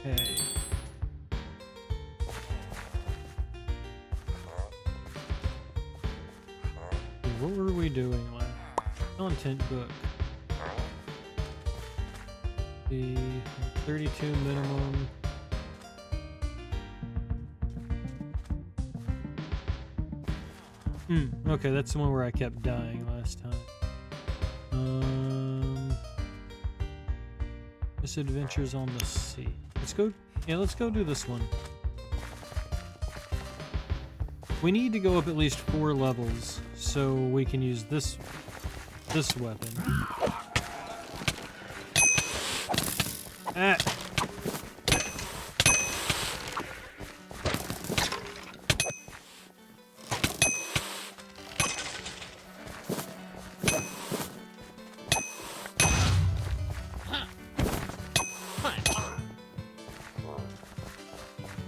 Okay. What were we doing last? Content book. The 32 minimum. Okay, that's the one where I kept dying last time. Misadventures on the Sea. Let's go. Yeah, let's go do this one. We need to go up at least 4 levels so we can use this weapon. Ah.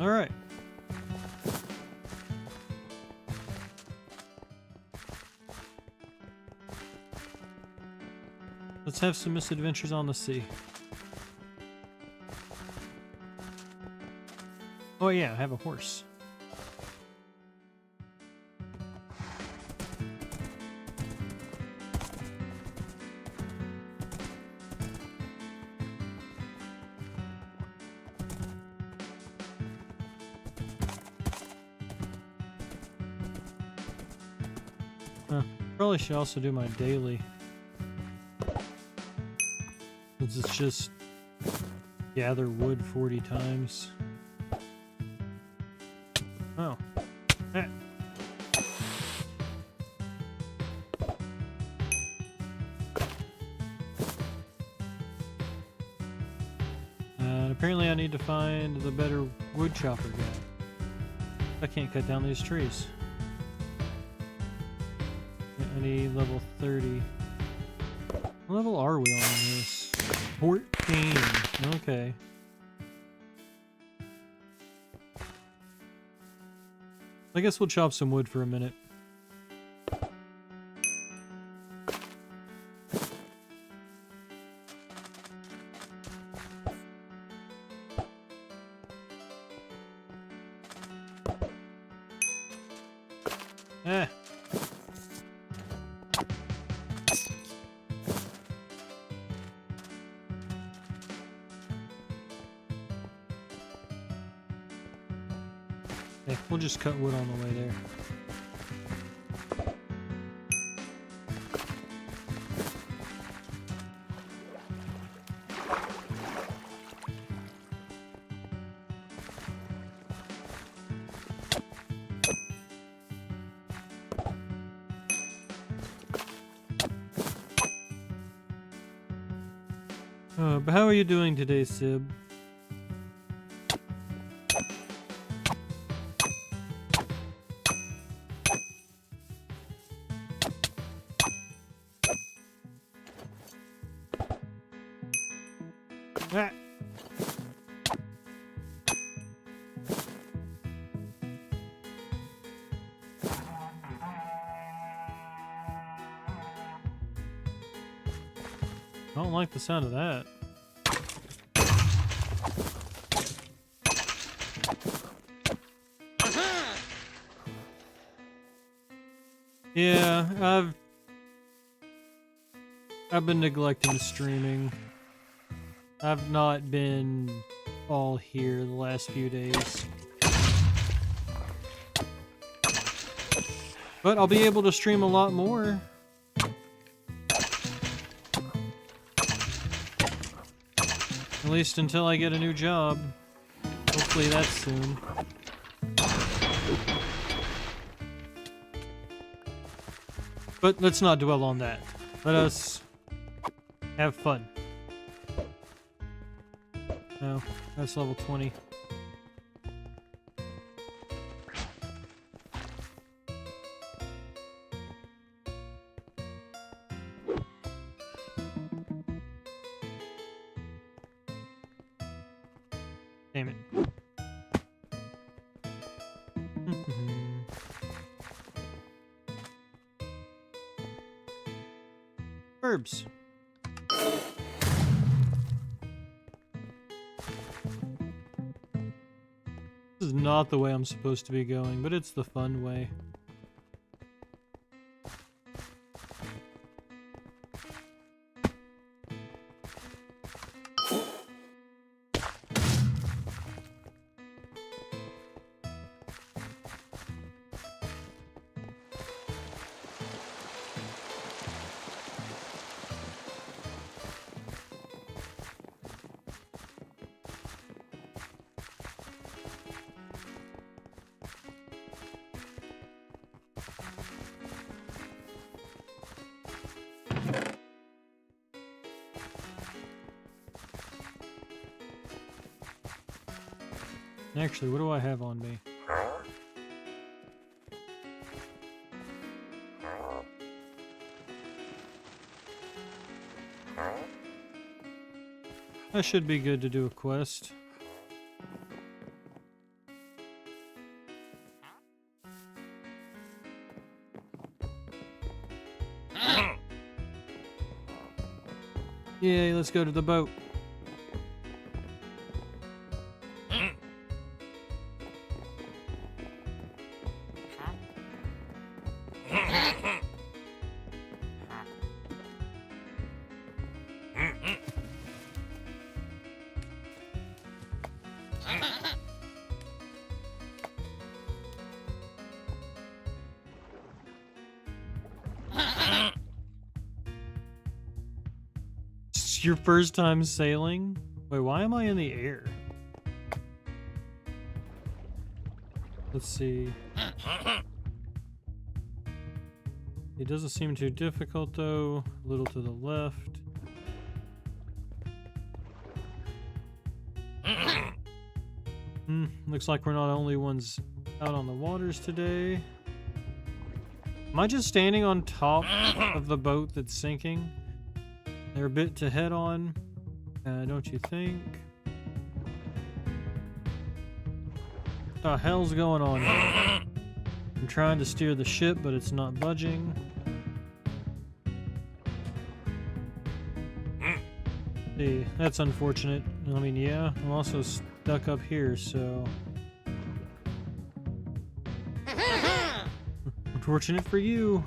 All right. Let's have some misadventures on the sea. Oh yeah, I have a horse. Probably should also do my daily. Since it's just gather wood 40 times. Oh. Ah. And apparently I need to find the better wood chopper guy. I can't cut down these trees. I need level 30. What level are we on this? 14. Okay. I guess we'll chop some wood for a minute. Ah. Okay, we'll just cut wood on the way there. But how are you doing today, Sib? Ah. I don't like the sound of that. Yeah, I've been neglecting streaming. I've not been all here the last few days. But I'll be able to stream a lot more. At least until I get a new job. Hopefully that's soon. But let's not dwell on that. Let us have fun. No, that's level 20. Damn it. Herbs. is not the way I'm supposed to be going, but it's the fun way. Actually, what do I have on me? I should be good to do a quest. Yay, let's go to the boat. It's your first time sailing? Wait, why am I in the air? Let's see. It doesn't seem too difficult though. A little to the left. Looks like we're not the only ones out on the waters today. Am I just standing on top of the boat that's sinking? They're a bit to head on, don't you think? What the hell's going on here? I'm trying to steer the ship, but it's not budging. See, that's unfortunate. I mean, yeah, I'm also stuck up here, so... Unfortunate for you.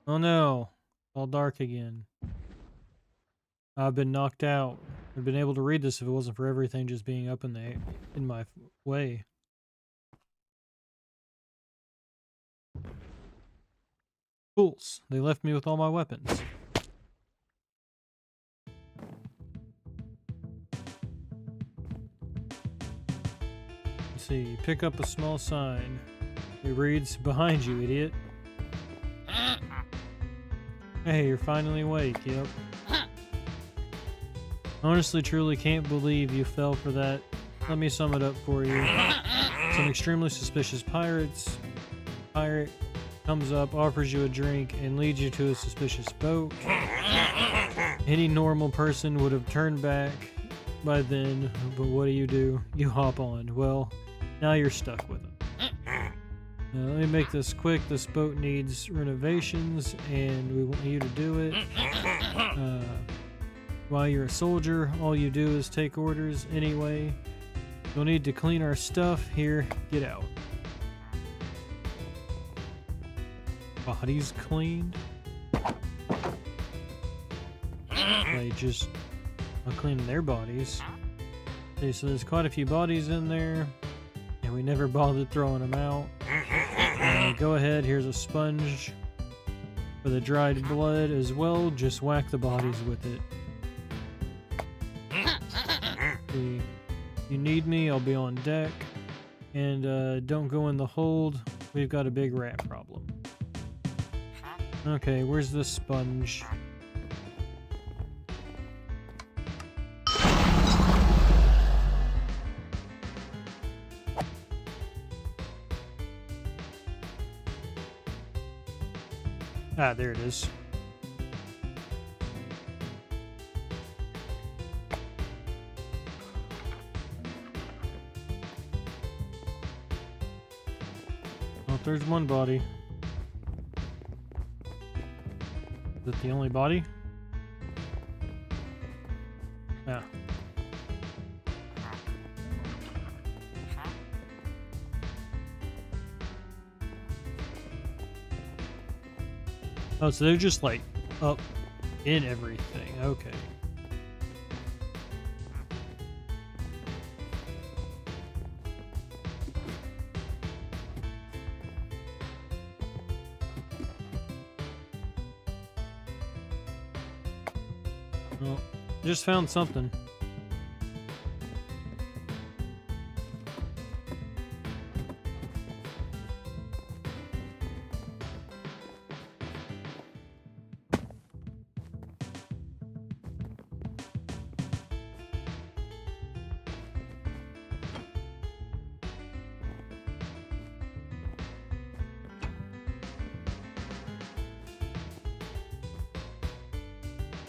Oh no, all dark again. I've been knocked out. I'd been able to read this if it wasn't for everything just being up in my way. Fools, they left me with all my weapons. Let's see, pick up a small sign. It reads, "Behind you, idiot." Hey, you're finally awake, yep. Honestly, truly can't believe you fell for that. Let me sum it up for you. Some extremely suspicious pirate comes up, offers you a drink, and leads you to a suspicious boat. Any normal person would have turned back by then, but what do? You hop on. Well, now you're stuck with them. Now, let me make this quick. This boat needs renovations, and we want you to do it. While you're a soldier, all you do is take orders anyway. You'll need to clean our stuff. Here, get out. Bodies cleaned? They just are cleaning their bodies. Okay, so there's quite a few bodies in there, and we never bothered throwing them out. Go ahead, here's a sponge for the dried blood as well. Just whack the bodies with it. If you need me, I'll be on deck. And don't go in the hold. We've got a big rat problem. Okay, where's the sponge? Ah, there it is. Oh, there's one body. Is that the only body? Yeah. Oh, so they're just like up in everything. Okay. Well, just found something.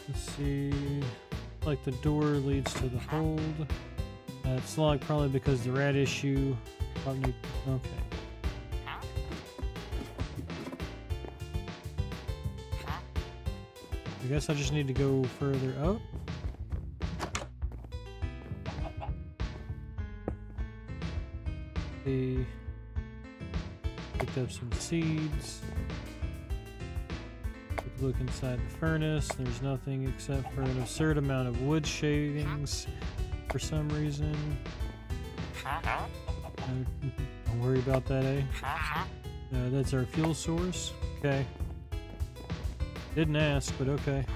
Let's see. Like the door leads to the hold. It's locked probably because the rat issue. Okay. I guess I just need to go further up. They picked up some seeds. Look inside the furnace. There's nothing except for an absurd amount of wood shavings for some reason. Don't worry about that, eh? That's our fuel source. Okay. Didn't ask, but okay.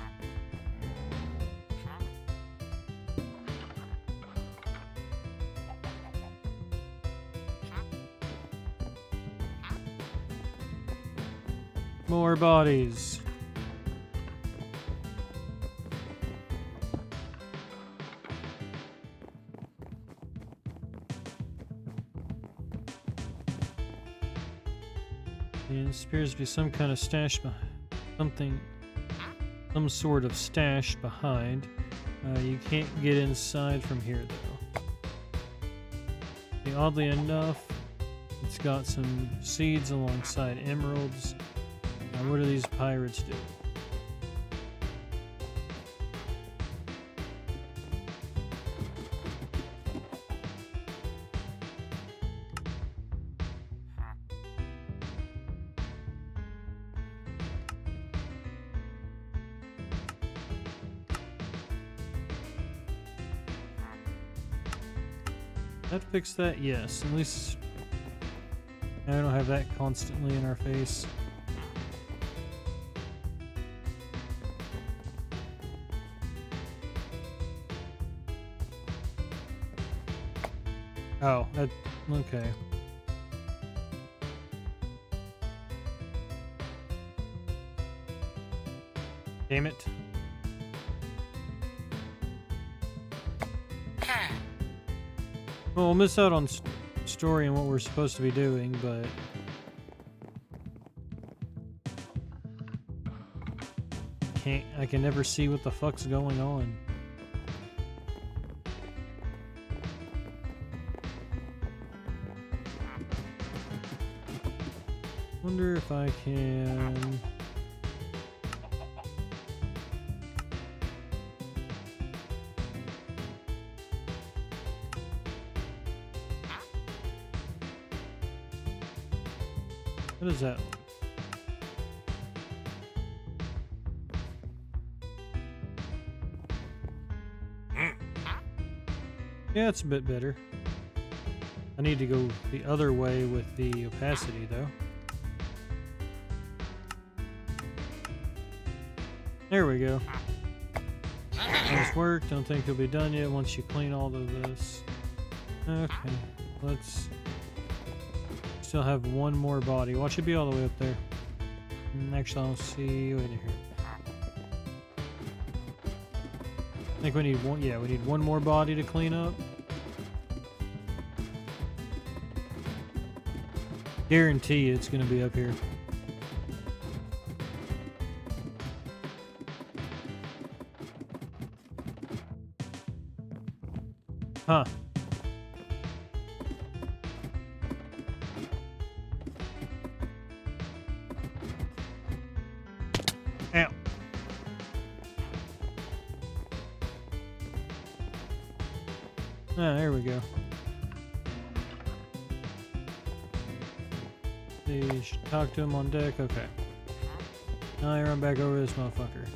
More bodies. And this appears to be some kind of stash, some sort of stash behind. You can't get inside from here though. Okay, oddly enough, it's got some seeds alongside emeralds. Now, what do these pirates do? That fix that? Yes. At least I don't have that constantly in our face. Oh, that okay. Damn it. Well, we'll miss out on story and what we're supposed to be doing, but I can never see what the fuck's going on. Wonder if I can. What is that? Yeah, it's a bit better. I need to go the other way with the opacity, though. There we go. Nice work. Don't think you'll be done yet once you clean all of this. Okay, let's... Still have one more body. Watch it be all the way up there. Actually, I don't see... Wait here. I think we need one... Yeah, we need one more body to clean up. Guarantee it's going to be up here. Huh. Ow. Ah, there we go. You should talk to him on deck. Okay. Now I run back over this motherfucker.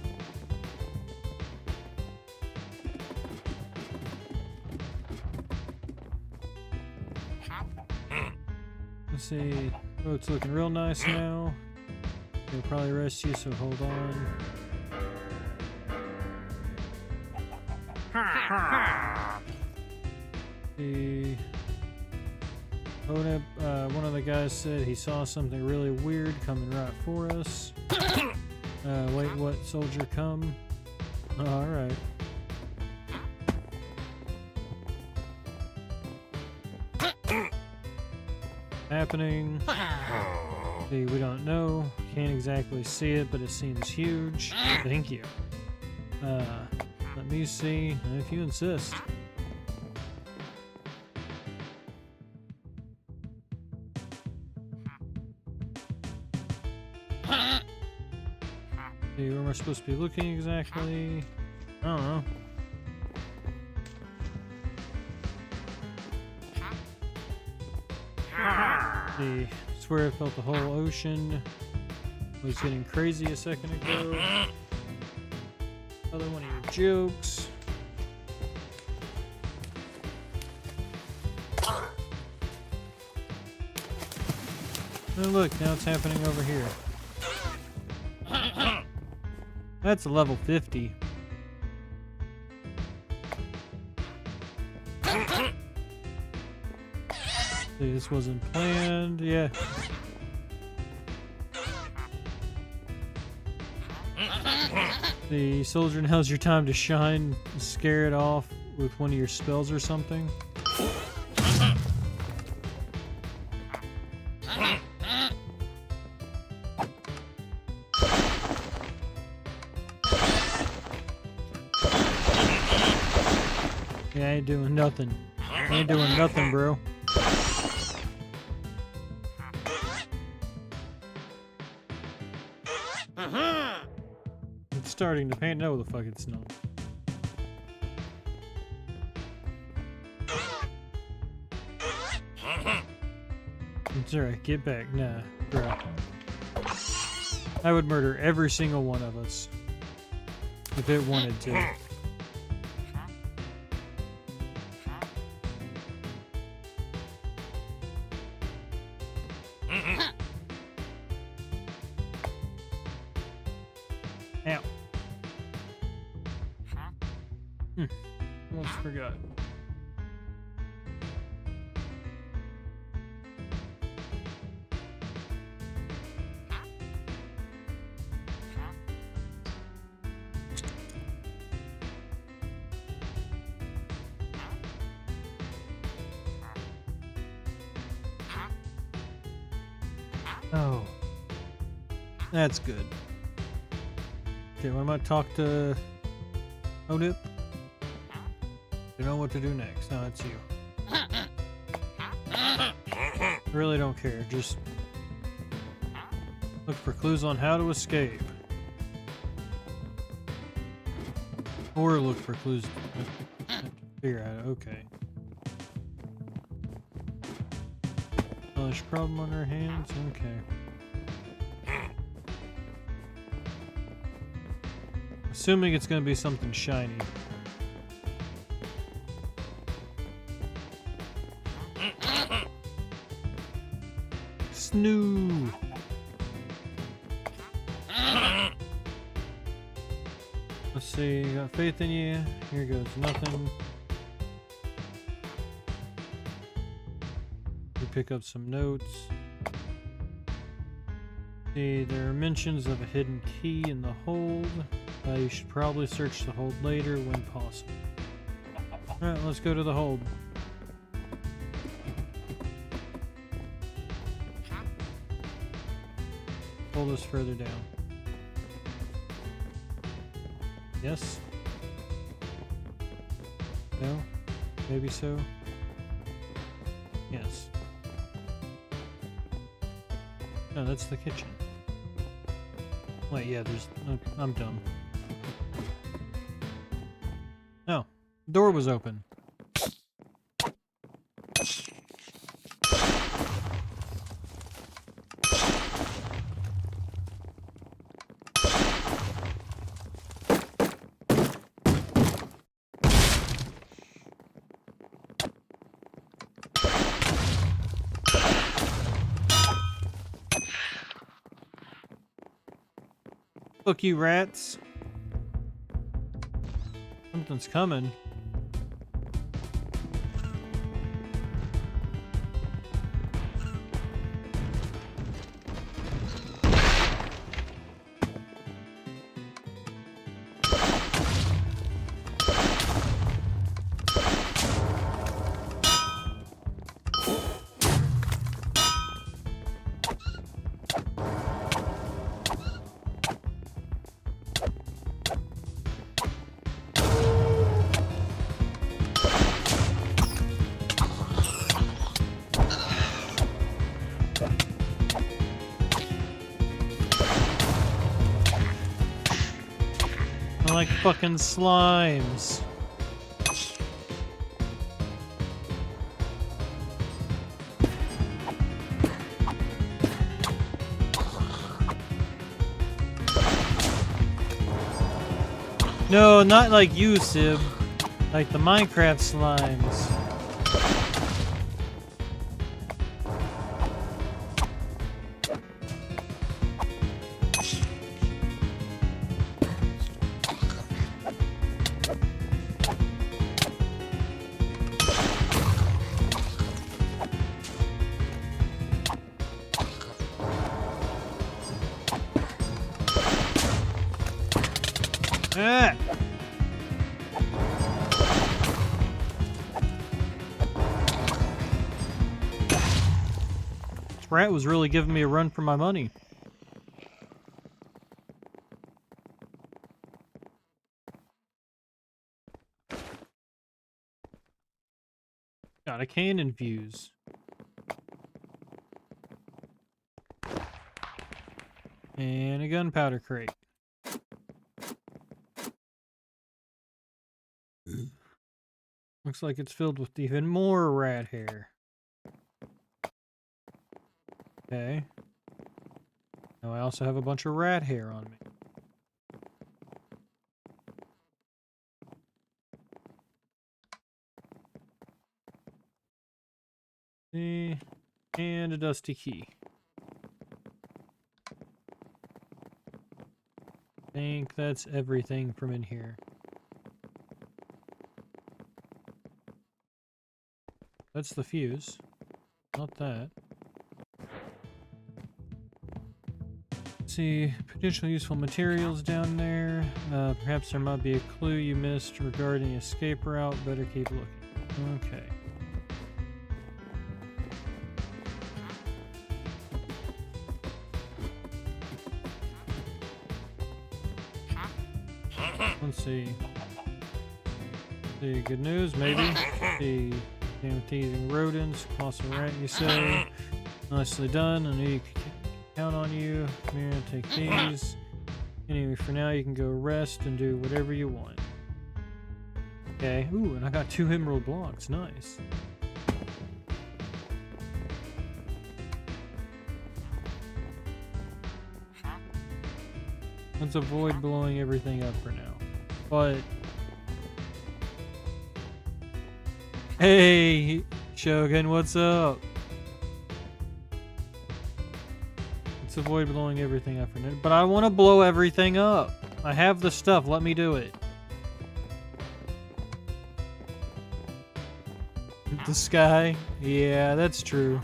Let's see. Oh, it's looking real nice now. They'll probably rest you, so hold on. The one of the guys said he saw something really weird coming right for us. Wait, what? Soldier, come. Alright. Happening. See, we don't know. Can't exactly see it, but it seems huge. Thank you. Let me see if you insist. See, where am I supposed to be looking exactly? I don't know. See, I swear I felt the whole ocean was getting crazy a second ago. Another one of your jokes. Oh look, now it's happening over here. That's a level 50. See, this wasn't planned, yeah. The soldier, now's your time to shine, scare it off with one of your spells or something. Yeah, I ain't doing nothing. I ain't doing nothing, bro. It's starting to paint. No, the fuck it's not. It's alright, get back. Nah, bro. I would murder every single one of us if it wanted to. Ow. Almost forgot. Oh. That's good. Okay, when I'm gonna talk to Odip, you know what to do next. No, it's you. Really don't care. Just look for clues on how to escape. Or look for clues to figure out. Okay. Hellish problem on our hands? Okay. Assuming it's gonna be something shiny. Snoo! Let's see, got faith in you. Here goes nothing. We pick up some notes. See, there are mentions of a hidden key in the hold. You should probably search the hold later when possible. Alright, let's go to the hold. Hold us further down. Yes? No? Maybe so? Yes. No, that's the kitchen. Wait, yeah, there's... I'm dumb. Oh, the door was open. Fuck you, rats. Something's coming. I like fucking slimes. No, not like you, Sib. Like the Minecraft slimes. Ah! This rat was really giving me a run for my money. Got a cannon fuse. And a gunpowder crate. Looks like it's filled with even more rat hair. Okay. Now I also have a bunch of rat hair on me. See, and a dusty key. I think that's everything from in here. That's the fuse. Not that. See, potentially useful materials down there. Perhaps there might be a clue you missed regarding the escape route. Better keep looking. Okay. Let's see. See, good news, maybe. See, with teasing rodents, colossal rat, you say. Nicely done. I knew you could count on you. Come here and take these. Anyway, for now, you can go rest and do whatever you want. Okay. Ooh, and I got 2 emerald blocks. Nice. Let's avoid blowing everything up for now. But hey, Shogun, what's up? Let's avoid blowing everything up for now. But I want to blow everything up. I have the stuff. Let me do it. The sky? Yeah, that's true.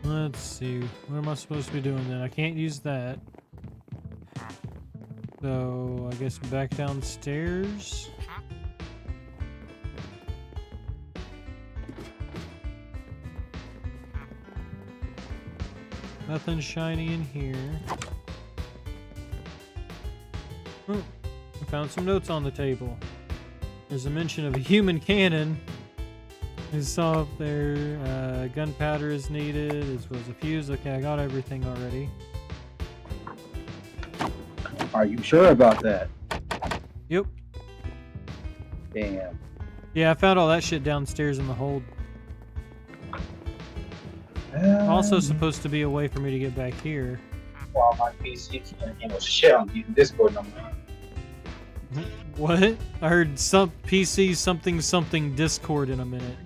Let's see. What am I supposed to be doing then? I can't use that. So, I guess back downstairs? Nothing shiny in here. Oh, I found some notes on the table. There's a mention of a human cannon. I saw up there, gunpowder is needed, as well as a fuse. Okay, I got everything already. Are you sure about that? Yep. Damn. Yeah, I found all that shit downstairs in the hold. Also supposed to be a way for me to get back here. Well, my PC can't handle shit on getting Discord number. What? I heard some PC something Discord in a minute.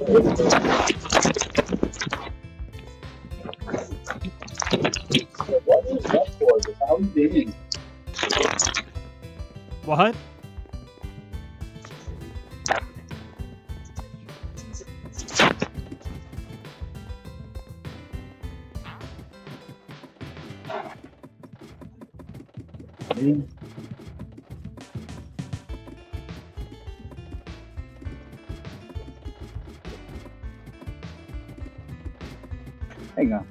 What is that for? How are you doing? What? Hang on.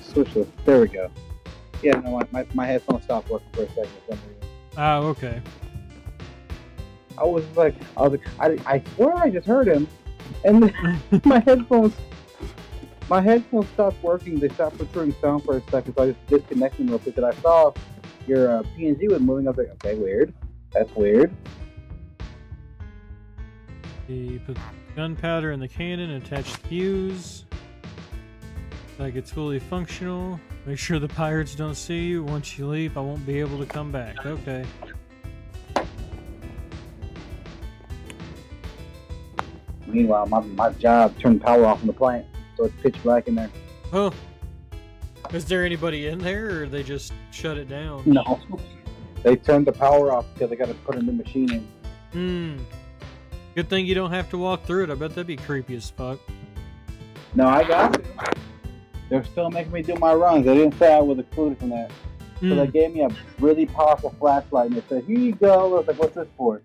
Switch this. There we go. Yeah, no, my headphones stopped working for a second. For some reason. Oh, okay. I was like, I swear I just heard him, and then my headphones stopped working. They stopped recording sound for a second, so I just disconnected them real quick. And I saw your PNG was moving up there. Okay, weird. That's weird. You put gunpowder in the cannon, attach the fuse. Like it's fully functional. Make sure the pirates don't see you. Once you leave, I won't be able to come back. Okay. Meanwhile, my job turned power off in the plant, so it's pitch black in there. Oh. Is there anybody in there, or they just shut it down? No. They turned the power off because they got to put a new machine in. Hmm. Good thing you don't have to walk through it. I bet that'd be creepy as fuck. No, I got to. They're still making me do my runs. They didn't say I was excluded from that. So they gave me a really powerful flashlight and they said, "Here you go." I was like, "What's this for?"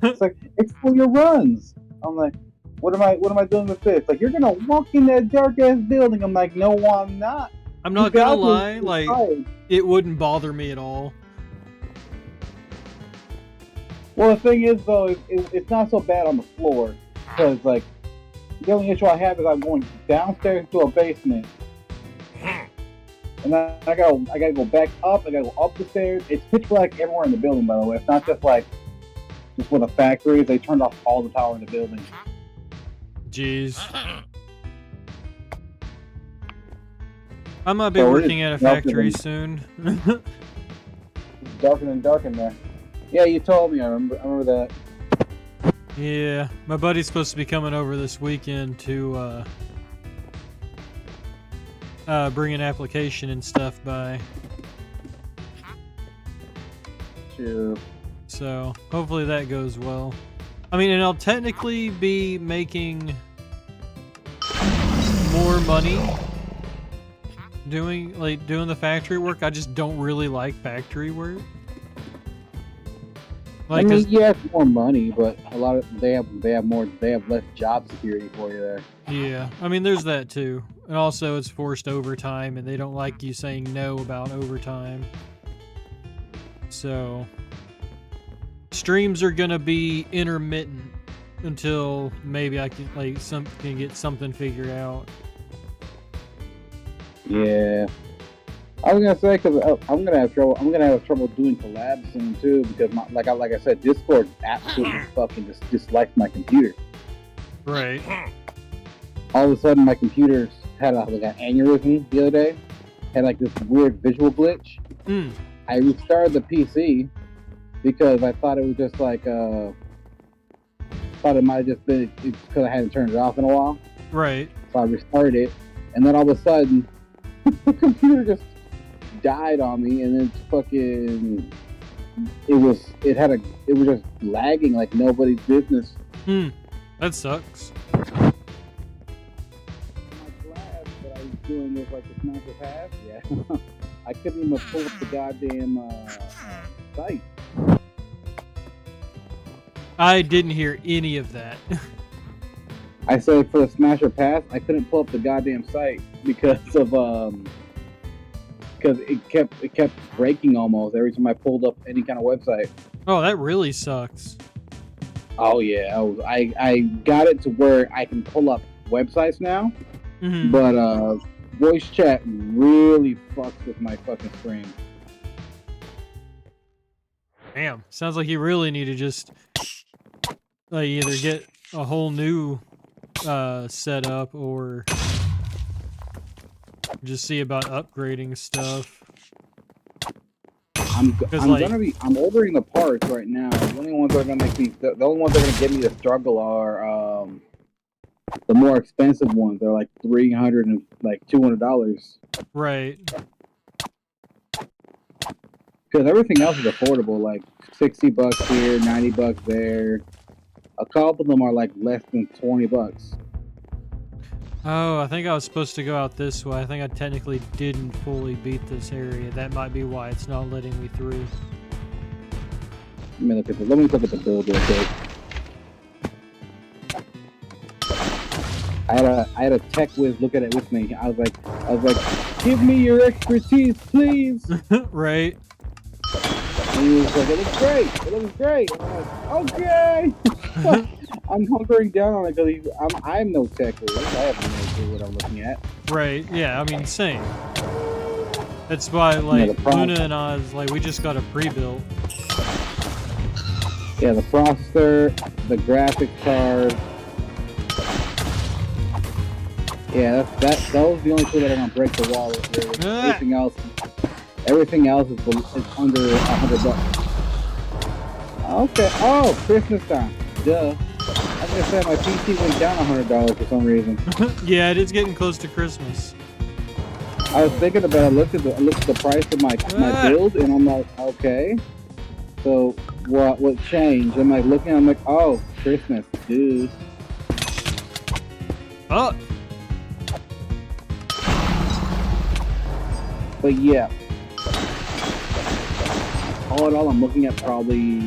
It's like, "It's for your runs." I'm like, What am I doing with this? Like, you're gonna walk in that dark ass building. I'm like, "No, I'm not." I'm not gonna lie, like, it wouldn't bother me at all. Well, the thing is, though, it's not so bad on the floor, because, like, the only issue I have is I'm going downstairs to a basement, and then I gotta go back up. I gotta go up the stairs. It's pitch black everywhere in the building, by the way. It's not just like just with a factory. They turned off all the power in the building. Jeez. I might be working at a factory soon. Darker and dark in there. Yeah, you told me. I remember that. Yeah, my buddy's supposed to be coming over this weekend to bring an application and stuff by. Sure. So hopefully that goes well. I mean, and I'll technically be making more money doing the factory work. I just don't really like factory work. Like, I mean, yeah, it's more money, but they have less job security for you there. Yeah, I mean, there's that too, and also it's forced overtime, and they don't like you saying no about overtime. So streams are gonna be intermittent until maybe I can can get something figured out. Yeah, I was gonna say because I'm gonna have trouble. I'm gonna have trouble doing collabs soon too because like I said, Discord absolutely fucking dislikes my computer. Right. All of a sudden, my computer had like an aneurysm the other day. Had like this weird visual glitch. I restarted the PC because I thought it was just like thought it might have just been because I hadn't turned it off in a while. Right. So I restarted it, and then all of a sudden, the computer just died on me, and then fucking it was just lagging like nobody's business. That sucks. My class that I was doing was like the Smash Pass. Yeah, I couldn't even pull up the goddamn site. I didn't hear any of that. I said for the Smasher Pass, I couldn't pull up the goddamn site because of because it kept breaking almost every time I pulled up any kind of website. Oh, that really sucks. Oh yeah, I got it to where I can pull up websites now, but voice chat really fucks with my fucking screen. Damn, sounds like you really need to just either get a whole new setup or just see about upgrading stuff. I'm ordering the parts right now. The only ones that are gonna make me, the only ones that are gonna get me to struggle are the more expensive ones. They're like $300 and like $200. Right. Because everything else is affordable, like $60 here, $90 there. A couple of them are like less than $20. Oh, I think I was supposed to go out this way. I think I technically didn't fully beat this area. That might be why it's not letting me through. Let me look at the build real quick. I had a tech whiz look at it with me. I was like, give me your expertise, please. Right. And he was like, it looks great. It looks great. And I'm like, okay. I'm hunkering down on it because I'm no tech whiz. I have no clue what I'm looking at. Right. Yeah. I mean, same. That's why, like, Luna and I, like, we just got a pre-built. Yeah, the processor, the graphics card. Yeah, those are the only two that are gonna break the wall. Everything else is under $100. Okay. Oh, Christmas time. Duh. I was gonna say my PC went down $100 for some reason. Yeah, it is getting close to Christmas. I was thinking about it. I looked at the price of my build, and I'm like, okay. So what changed? I'm like looking. I'm like, oh, Christmas, dude. Oh. But yeah, all in all, I'm looking at probably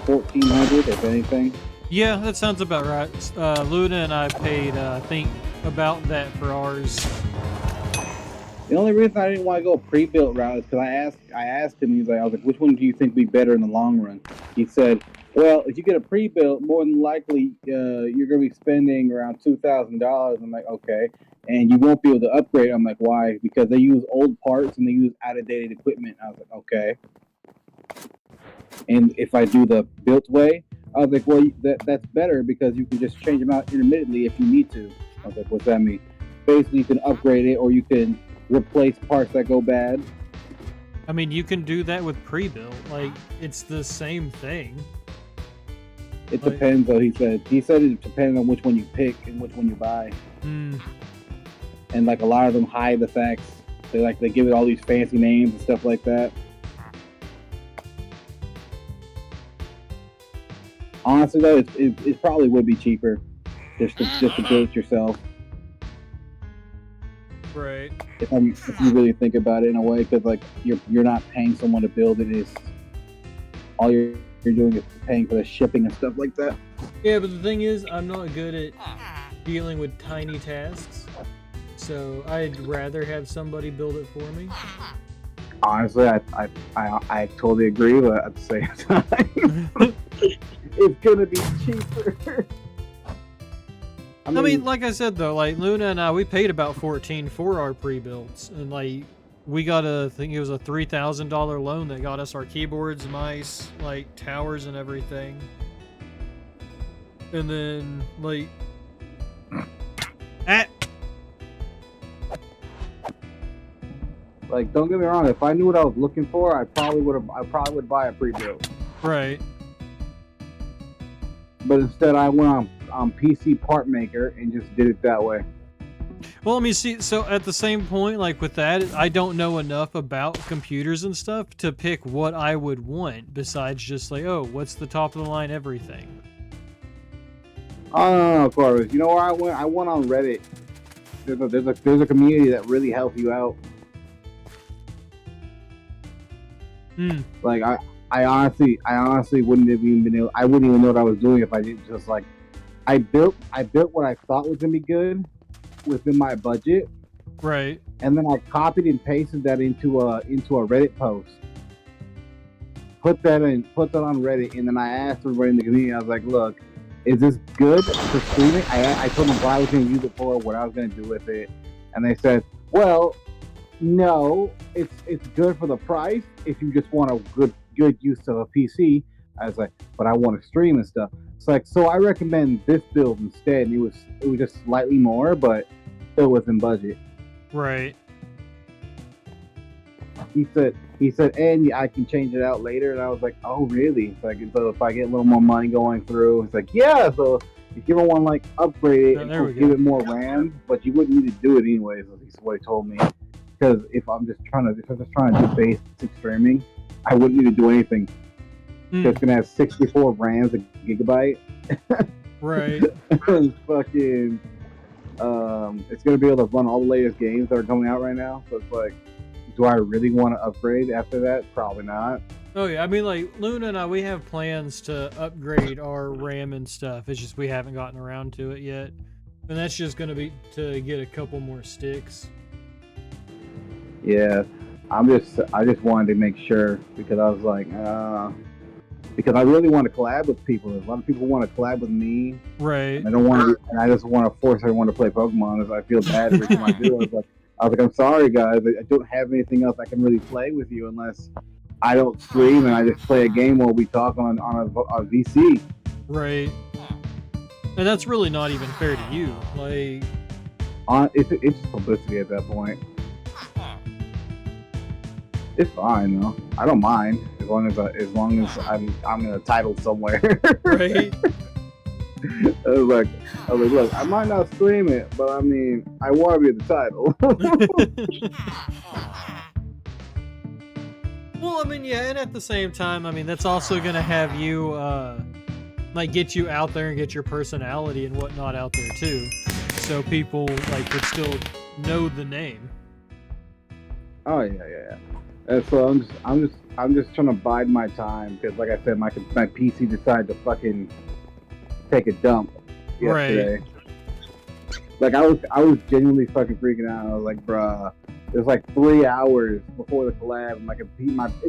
1,400, if anything. Yeah, that sounds about right. Luna and I paid, I think, about that for ours. The only reason I didn't want to go a pre-built route is because I asked him. I was like, which one do you think would be better in the long run? He said, well, if you get a pre-built, more than likely you're going to be spending around $2,000. I'm like, okay. And you won't be able to upgrade. I'm like, why? Because they use old parts and they use out-of-dated equipment. I was like, okay. And if I do the built way, I was like, well, that's better because you can just change them out intermittently if you need to. I was like, what's that mean? Basically, you can upgrade it or you can replace parts that go bad. I mean, you can do that with pre-built. Like, it's the same thing. It depends, though. He said it depends on which one you pick and which one you buy. And like a lot of them hide the facts. They give it all these fancy names and stuff like that. Honestly, though, it probably would be cheaper just to build it yourself. Right. If you really think about it in a way, because like you're not paying someone to build it. Is all you're doing is paying for the shipping and stuff like that. Yeah, but the thing is, I'm not good at dealing with tiny tasks, so I'd rather have somebody build it for me. Honestly, I totally agree, but at the same time, it's gonna be cheaper. I mean, like I said though, like Luna and I, we paid about $14 for our pre-builts, and like we got I think it was a $3,000 loan that got us our keyboards, mice, like towers and everything. And then like, like don't get me wrong, if I knew what I was looking for, I probably would buy a pre-built. Right. But instead, I went on PC Part Maker and just did it that way. Well, let me see. So at the same point, like with that, I don't know enough about computers and stuff to pick what I would want besides just like, oh, what's the top of the line everything. Oh, no, Corvus. You know where I went? I went on Reddit. There's a community that really helps you out. Like I honestly wouldn't have even been able. I wouldn't even know what I was doing if I didn't just like. I built what I thought was gonna be good within my budget. Right. And then I copied and pasted that into a Reddit post. Put that on Reddit, and then I asked everybody in the community. I was like, "Look, is this good for streaming?" I told them what I was gonna use it for, what I was gonna do with it, and they said, "Well, no, it's good for the price if you just want a good use of a PC." I was like, "But I want to stream and stuff." It's like, so I recommend this build instead. And it was just slightly more, but still within budget. Right. he said, and I can change it out later. And I was like, oh really? It's like, so if I get a little more money going through, it's like, yeah. So if you ever want to like upgrade it Oh, and there we give go. it more RAM, but you wouldn't need to do it anyways. At least what he told me. Because if I'm just trying to do basic streaming, I wouldn't need to do anything. It's gonna have 64 RAMs a gigabyte. Right. And fucking, it's gonna be able to run all the latest games that are coming out right now. So it's like, do I really want to upgrade after that? Probably not. Oh yeah, I mean, like Luna and I, we have plans to upgrade our RAM and stuff. It's just we haven't gotten around to it yet, and that's just gonna be to get a couple more sticks. Yeah, I just wanted to make sure because I was like, because I really want to collab with people. A lot of people want to collab with me. Right. And I don't want to, and I just want to force everyone to play Pokemon. As I feel bad every time I do. I was like, I'm sorry guys, I don't have anything else I can really play with you unless I don't stream and I just play a game while we talk on a VC. Right. And that's really not even fair to you. Like, it's just publicity at that point. It's fine though. I don't mind as long as I'm in a title somewhere. right. I was like, look, I might not stream it, but I mean, I want to be in the title. Well, I mean, yeah, and at the same time, I mean, that's also gonna have you, like, get you out there and get your personality and whatnot out there too, so people like could still know the name. Oh yeah. And so I'm just trying to bide my time because, like I said, my PC decided to fucking take a dump yesterday. Right. Like I was genuinely fucking freaking out. I was like, bruh, it was like 3 hours before the collab. And like it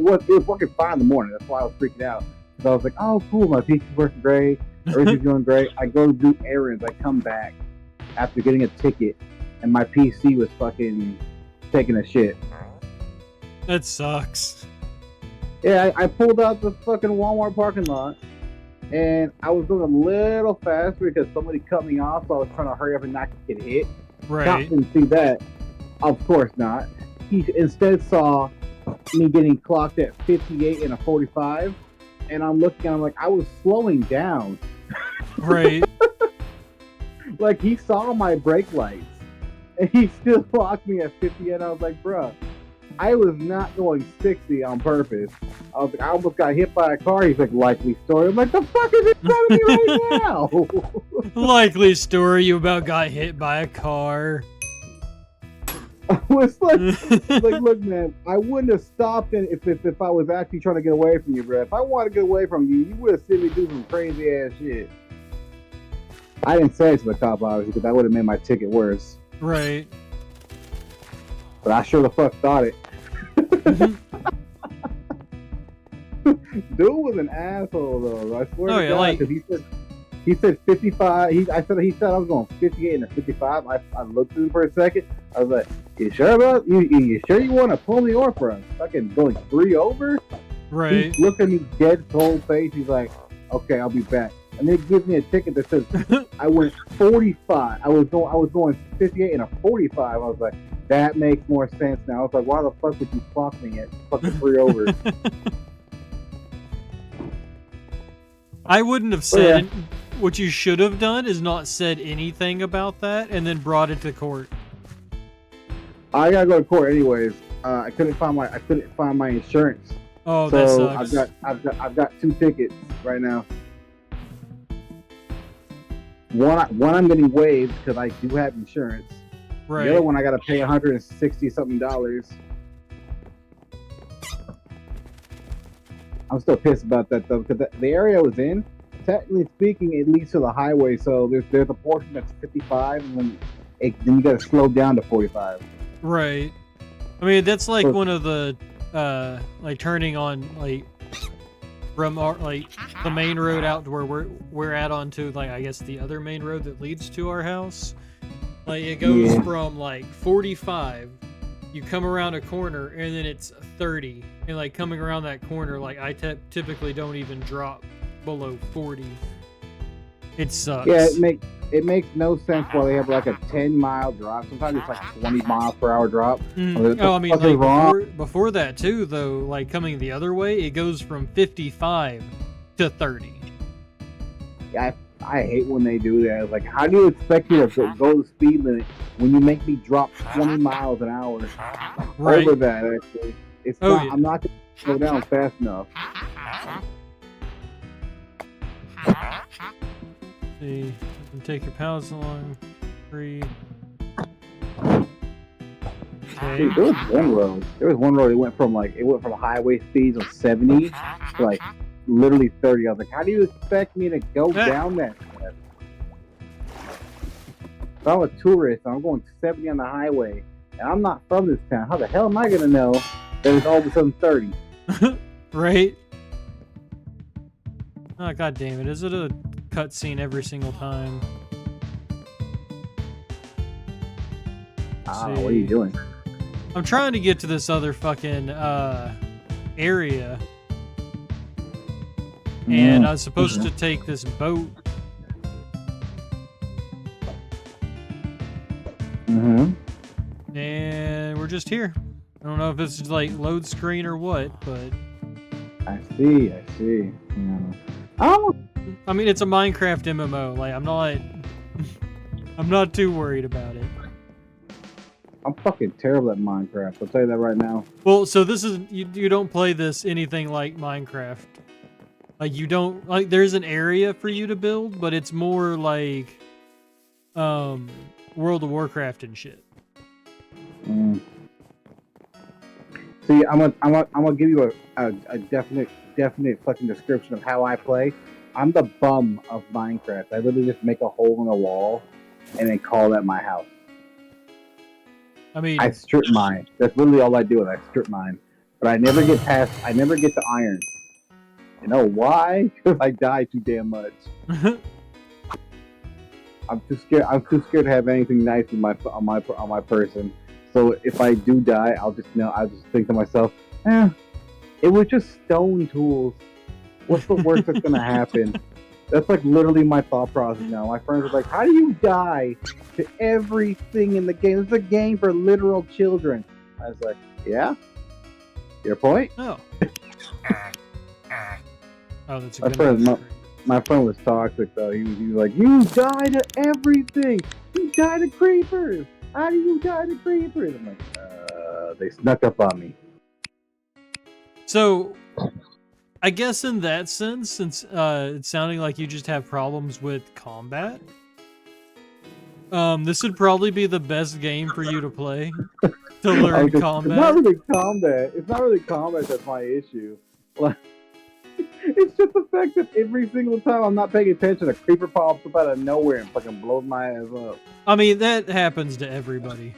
was fucking 5 in the morning. That's why I was freaking out. Because I was like, oh cool, my PC's working great, everything's going great. I go do errands. I come back after getting a ticket, and my PC was fucking taking a shit. That sucks. Yeah, I pulled out the fucking Walmart parking lot, and I was going a little faster because somebody cut me off, so I was trying to hurry up and not get hit. Right. Cop didn't see that. Of course not. He instead saw me getting clocked at 58 and a 45, and I'm looking at him like I was slowing down. Right. Like he saw my brake lights, and he still clocked me at 50, and I was like, bruh, I was not going 60 on purpose. I was like, I almost got hit by a car. He's like, likely story. I'm like, the fuck is it telling me right now? Likely story, you about got hit by a car. I was like, look, man, I wouldn't have stopped if I was actually trying to get away from you, bro. If I wanted to get away from you, you would have seen me do some crazy ass shit. I didn't say it to the cop, obviously, because that would have made my ticket worse. Right. But I sure the fuck thought it. Dude was an asshole though. I swear to God, because he said 55. He said I was going 58 and a 55. I looked at him for a second. I was like, "You sure about you sure you want to pull me over for fucking going 3 over?" Right. He looked at me dead cold face. He's like, "Okay, I'll be back." And then he gives me a ticket that says I went 45. I was going 58 and a 45. I was like, that makes more sense now. I was like, why the fuck would you clock me at fucking 3 over? I wouldn't have said it. What you should have done is not said anything about that and then brought it to court. I gotta go to court anyways. I couldn't find my insurance. Oh, so that sucks. I've got 2 tickets right now. One I'm getting waived because I do have insurance. Right. The other one I gotta pay $160 something. I'm still pissed about that though, because the area I was in, technically speaking, it leads to the highway. So there's a portion that's 55, and then you gotta slow down to 45. Right. I mean, that's like one of the like turning on like from our, like the main road out to where we're at onto like I guess the other main road that leads to our house. Like it goes from like 45, you come around a corner and then it's 30, and like coming around that corner, like I typically don't even drop below 40. It sucks. Yeah, it makes no sense why they have like a 10-mile drop. Sometimes it's like 20 miles per hour drop. Oh, I mean, like before that too, though. Like coming the other way, it goes from 55 to 30. Yeah, I hate when they do that. It's like, how do you expect me to go the speed limit when you make me drop 20 miles an hour? Right. Over that, actually. It's not. Yeah. I'm not going to slow down fast enough. See, you can take your pals along. 3. Okay. Dude, there was one road. It went from highway speeds of 70 to like literally 30. I was like, how do you expect me to go down that fast? If I'm a tourist, I'm going 70 on the highway, and I'm not from this town. How the hell am I gonna know that it's all of a sudden 30? Right? Oh, god damn it. Is it a cutscene every single time? What are you doing? I'm trying to get to this other fucking area. And I was supposed to take this boat. And we're just here. I don't know if it's like load screen or what, but I see. Yeah. Oh, I mean, it's a Minecraft MMO. Like, I'm not too worried about it. I'm fucking terrible at Minecraft. I'll tell you that right now. Well, so this is you don't play this anything like Minecraft. Like you don't like there's an area for you to build, but it's more like World of Warcraft and shit. See, I'm gonna give you a definite fucking description of how I play. I'm the bum of Minecraft. I literally just make a hole in the wall and then call that my house. I mean, I strip mine. That's literally all I do. Is I strip mine, but I never get to iron. You know why? Because I die too damn much. I'm too scared. I'm too scared to have anything nice on my person. So if I do die, I'll just think to myself, it was just stone tools. What's the worst that's gonna happen? That's like literally my thought process now. My friends are like, how do you die to everything in the game? It's a game for literal children. I was like, yeah? Your point? Oh. Oh, that's a good my friend was toxic though. He was like, you die to everything. You die to creepers. How do you die to creepers? I'm like, they snuck up on me. So, I guess in that sense, since it's sounding like you just have problems with combat, this would probably be the best game for you to play to learn combat. It's not really combat that's my issue. Like, it's just the fact that every single time I'm not paying attention, a creeper pops up out of nowhere and fucking blows my ass up. I mean, that happens to everybody.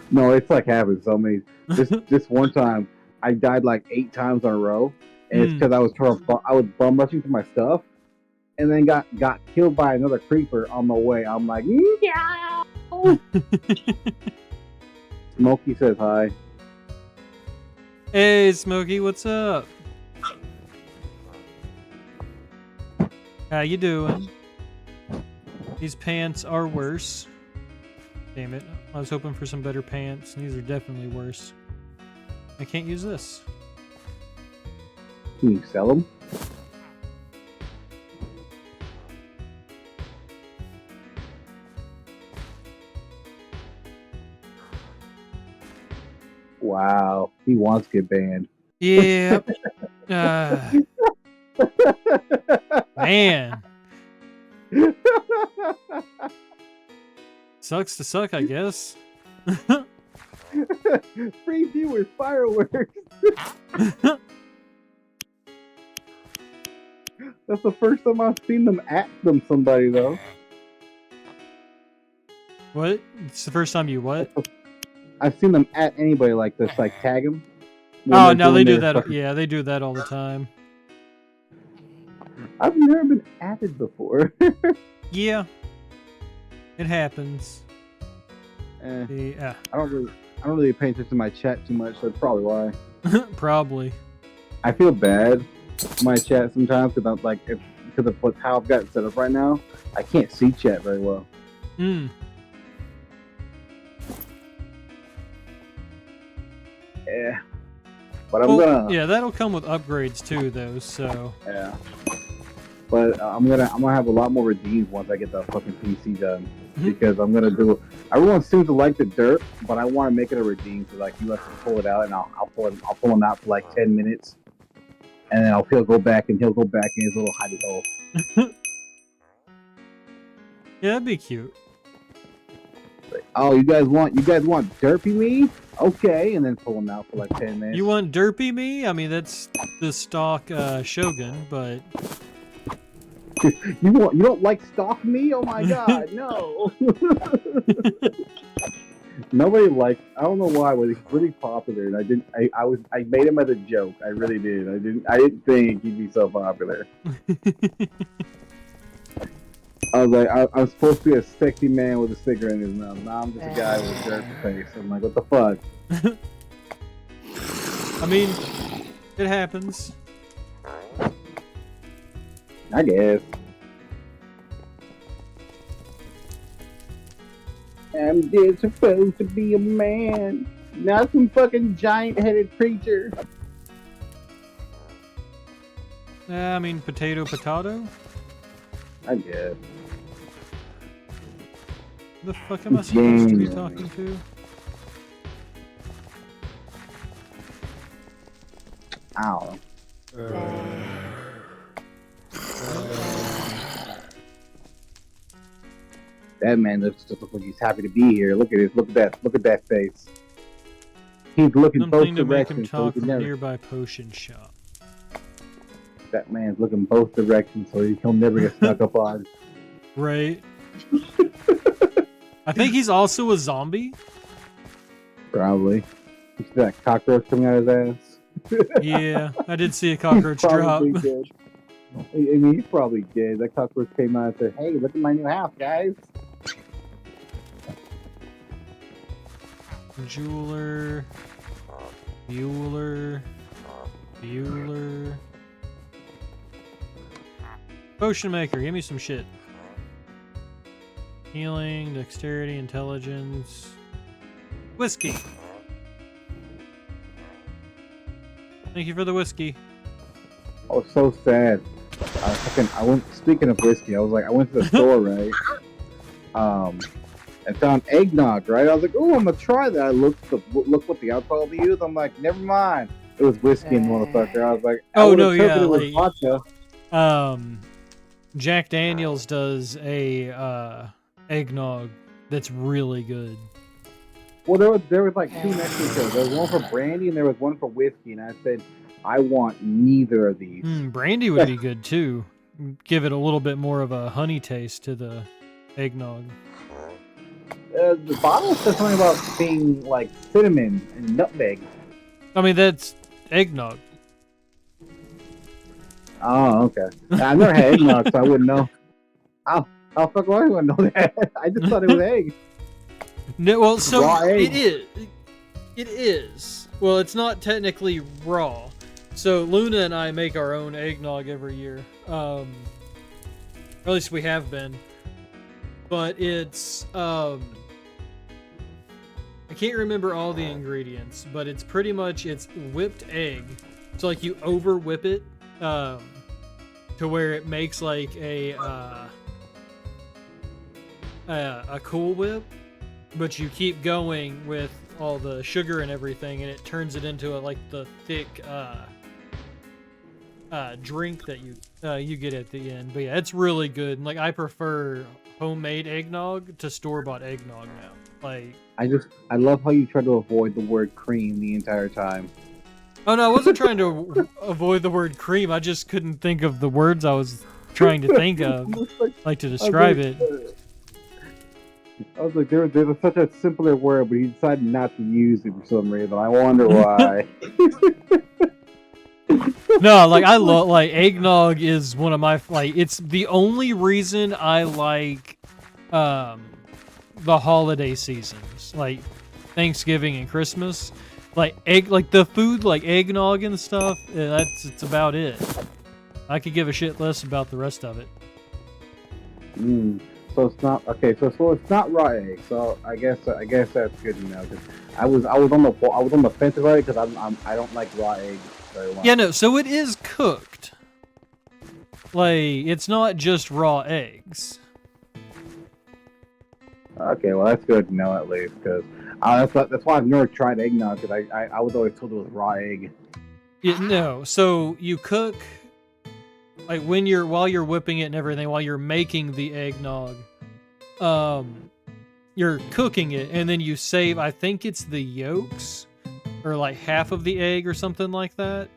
No, it's like happens so many. This one time, I died like 8 times in a row. And it's because I was bum rushing to my stuff, and then got killed by another creeper on the way. I'm like, no. Smokey says hi. Hey, Smokey, what's up? How you doing? These pants are worse. Damn it! I was hoping for some better pants. These are definitely worse. I can't use this. Can you sell them? Wow, he wants to get banned. Yeah. Man. Sucks to suck, I guess. Free viewers, fireworks. That's the first time I've seen them at somebody though. What? It's the first time you what? I've seen them at anybody like this, like tag them. Oh no, they do that. Fucking... Yeah, they do that all the time. I've never been added before. Yeah, it happens. Yeah. I don't really pay attention to my chat too much, so that's probably why. Probably. I feel bad for my chat sometimes because I'm like, if because of how I've got it set up right now, I can't see chat very well. Hmm. Yeah. But I'm gonna. Yeah, that'll come with upgrades too, though. So. Yeah. But I'm gonna have a lot more redeems once I get the fucking PC done, because I'm gonna do. Everyone seems to like the dirt, but I want to make it a redeem, so like you have to pull it out, and I'll pull him out for like 10 minutes, and then he'll go back in his little hidey hole. Yeah, that'd be cute. Like, oh, you guys want derpy me? Okay, and then pull him out for like 10 minutes. You want derpy me? I mean, that's the stock Shogun, but. You don't like stalk me? Oh my god, no. Nobody likes. I don't know why, but he's pretty popular, and I made him as a joke. I really did. I didn't think he'd be so popular. I was like, I'm supposed to be a sexy man with a cigarette in his mouth. Now I'm just a guy with a dirty face. I'm like, what the fuck? I mean, it happens. I guess. I'm just supposed to be a man, not some fucking giant-headed creature. I mean, potato. I guess. The fuck am I supposed to be talking to? I don't know. That man looks like he's happy to be here. Look at this. Look at that face. He's looking both Something to make him directions. So talk from a nearby potion shop. That man's looking both directions, so he'll never get stuck up on. Right. I think he's also a zombie. Probably. You see that cockroach coming out of his ass? Yeah, I did see a cockroach drop. Did. I mean, he probably did. That cockroach came out and said, "Hey, look at my new house, guys." Jeweler. Bueller. Potion maker, give me some shit. Healing, dexterity, intelligence. Whiskey. Thank you for the whiskey. I was so sad. Speaking of whiskey, I went to the store, right? And found eggnog, right? I was like, "Oh, I'm gonna try that." I looked what the alcohol they used. I'm like, "Never mind." It was whiskey, motherfucker. I was like, "Oh no, yeah." It was vodka. Jack Daniels does a eggnog that's really good. Well, there was like two next to each other. There was one for brandy and there was one for whiskey, and I said, I want neither of these. Brandy would be good too. Give it a little bit more of a honey taste to the eggnog. The bottle says something about being like cinnamon and nutmeg. I mean, that's eggnog. Oh, okay. I've never had eggnog, so I wouldn't know. How fuck would I wouldn't know that? I just thought it was egg. No, well, so raw egg. It is. It is. Well, it's not technically raw. So Luna and I make our own eggnog every year. Or at least we have been. But it's I can't remember all the ingredients, but it's pretty much it's whipped egg. So like you over whip it to where it makes like a Cool Whip, but you keep going with all the sugar and everything, and it turns it into like the thick drink that you get at the end. But yeah, it's really good. And like I prefer homemade eggnog to store-bought eggnog now. Like I love how you try to avoid the word cream the entire time. Oh no, I wasn't trying to avoid the word cream. I just couldn't think of the words I was trying to think of, like to describe it. I was like, there's such a simpler word, but he decided not to use it for some reason. I wonder why. No, like I love eggnog is one of my it's the only reason I like the holiday seasons, like Thanksgiving and Christmas. Like the food, like eggnog and stuff. It's about it. I could give a shit less about the rest of it. So it's not okay. So it's not raw egg. So I guess that's good to know. Cause I was on the fence about it because I don't like raw eggs very well. Yeah, no. So it is cooked. Like it's not just raw eggs. Okay, well that's good to know at least because that's why I've never tried eggnog because I was always told it was raw egg. Yeah, no. So you cook. Like while you're whipping it and everything, while you're making the eggnog, you're cooking it and then you save, I think it's the yolks or like half of the egg or something like that.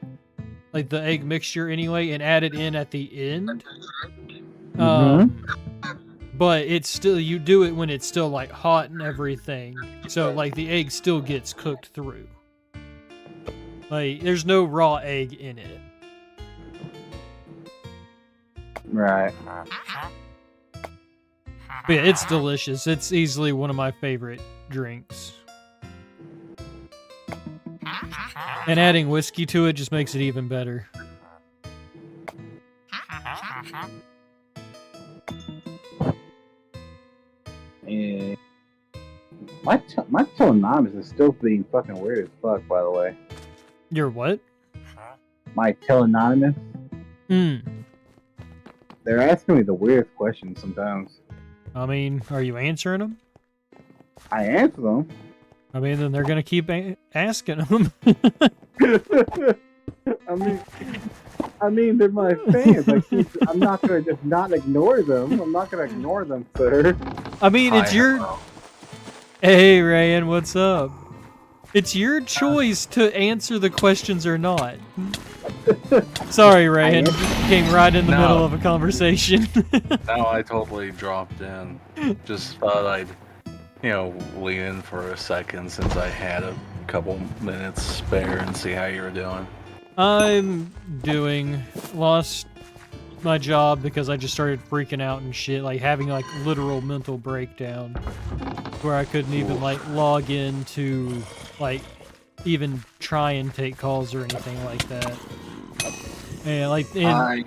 Like the egg mixture anyway, and add it in at the end. But it's still, you do it when it's still like hot and everything. So like the egg still gets cooked through. Like there's no raw egg in it. Right. But yeah, it's delicious. It's easily one of my favorite drinks. And adding whiskey to it just makes it even better. And my telenonymous is still being fucking weird as fuck, by the way. Your what? My telenonymous? They're asking me the weirdest questions sometimes. I mean, are you answering them? I answer them. I mean, then they're gonna keep asking them. I mean, they're my fans. I'm not gonna just not ignore them. I'm not gonna ignore them, sir. I mean, it's your. Hey, Ryan, what's up? It's your choice to answer the questions or not. Sorry, Ryan. Came right in the middle of a conversation. No, I totally dropped in. Just thought I'd, lean in for a second since I had a couple minutes spare and see how you were doing. I'm lost my job because I just started freaking out and shit, like having like literal mental breakdown where I couldn't even like log in to like even try and take calls or anything like that. And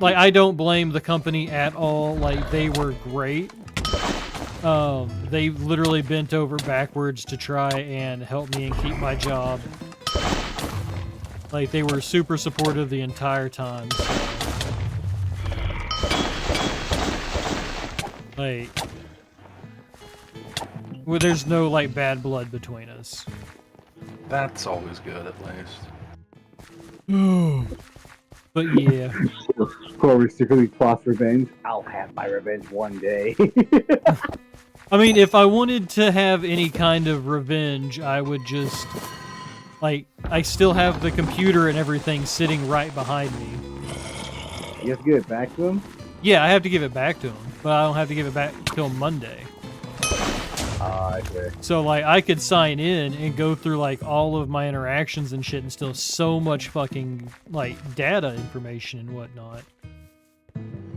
I don't blame the company at all. Like they were great. They literally bent over backwards to try and help me and keep my job. Like they were super supportive the entire time. So. Like, well, there's no like bad blood between us. That's always good, at least. But yeah. Corey secretly plots revenge. I'll have my revenge one day. I mean, if I wanted to have any kind of revenge, I would just, like, I still have the computer and everything sitting right behind me. You have to give it back to him? Yeah, I have to give it back to him, but I don't have to give it back till Monday. Okay. So, like, I could sign in and go through, like, all of my interactions and shit and still so much fucking, like, data information and whatnot.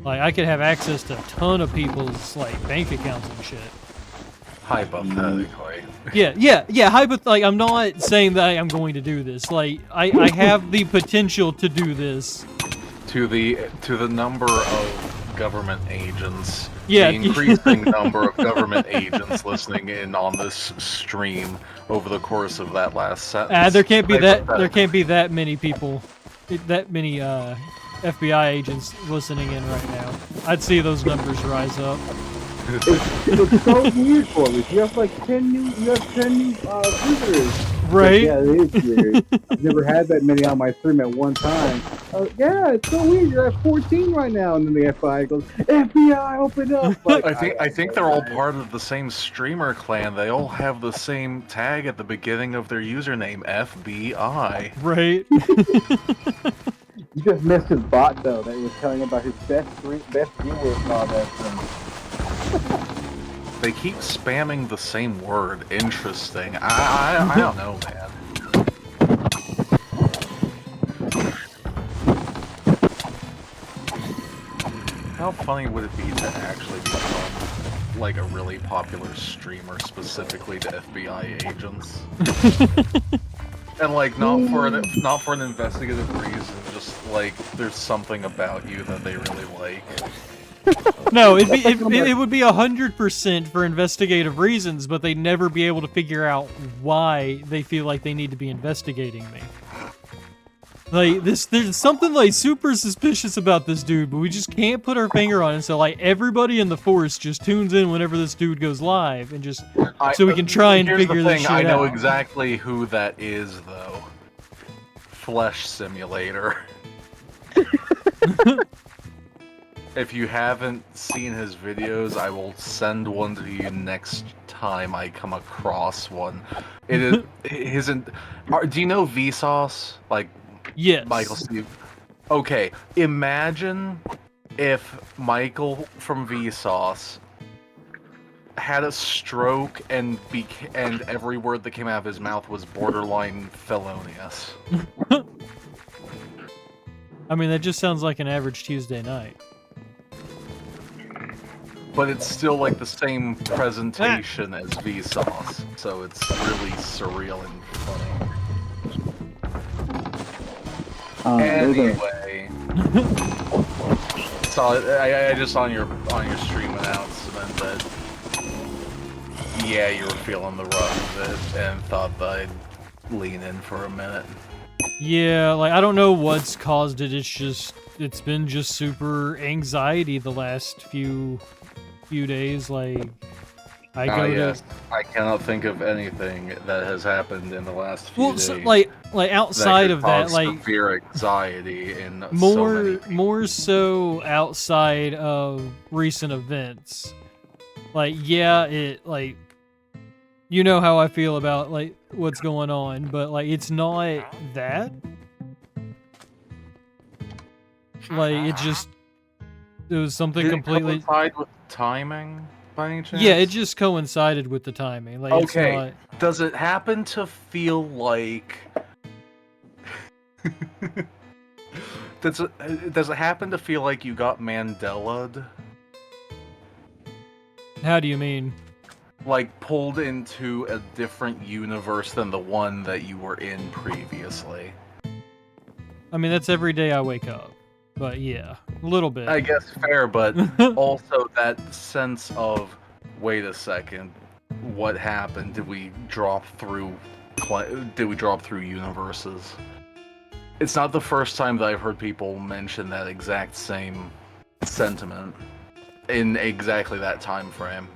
Like, I could have access to a ton of people's, like, bank accounts and shit. Hypothetically. Yeah, like, I'm not saying that I'm going to do this. Like, I have the potential to do this. To the number of government agents, yeah, the increasing number of government agents listening in on this stream over the course of that last sentence. There can't be that many people, that many FBI agents listening in right now. I'd see those numbers rise up. It's so weird for me. You have like 10 new visitors. Right? Yeah, it is weird. I've never had that many on my stream at one time. Yeah, it's so weird. You're at 14 right now, and then the FBI goes, FBI, open up. Like, I think they're all part of the same streamer clan. They all have the same tag at the beginning of their username, FBI. Right. You just missed his bot though. That was telling him about his best viewers and all that thing. They keep spamming the same word. Interesting. I don't know, man. How funny would it be to actually become like a really popular streamer specifically to FBI agents? And like not for an investigative reason, just like there's something about you that they really like. No, it would be 100% for investigative reasons, but they'd never be able to figure out why they feel like they need to be investigating me. Like, there's something, like, super suspicious about this dude, but we just can't put our finger on it, so, like, everybody in the force just tunes in whenever this dude goes live, and just, so we can try and figure this shit out. I know exactly who that is, though. Flesh Simulator. If you haven't seen his videos, I will send one to you next time I come across one. It is do you know Vsauce? Like, yes. Michael Steve. Okay, imagine if Michael from Vsauce had a stroke and every word that came out of his mouth was borderline felonious. I mean, that just sounds like an average Tuesday night. But it's still like the same presentation as Vsauce, so it's really surreal and funny. Anyway, so I just on your stream announcement that yeah, you were feeling the rough of it and thought that I'd lean in for a minute. Yeah, like, I don't know what's caused it. It's been just super anxiety the last few days. Like, I cannot think of anything that has happened in the last few days. So, like outside of that, like severe anxiety in more so outside of recent events. Like, yeah, it like, you know how I feel about like what's going on, but like it's not that. Like, it was something completely. Coincide with timing, by any chance? Yeah, it just coincided with the timing. Like, okay, it's not... does it happen to feel like? Does it happen to feel like you got Mandela'd? How do you mean? Like pulled into a different universe than the one that you were in previously? I mean, that's every day I wake up. But yeah, a little bit. I guess fair, but also that sense of, wait a second, what happened? Did we drop through universes? It's not the first time that I've heard people mention that exact same sentiment in exactly that time frame.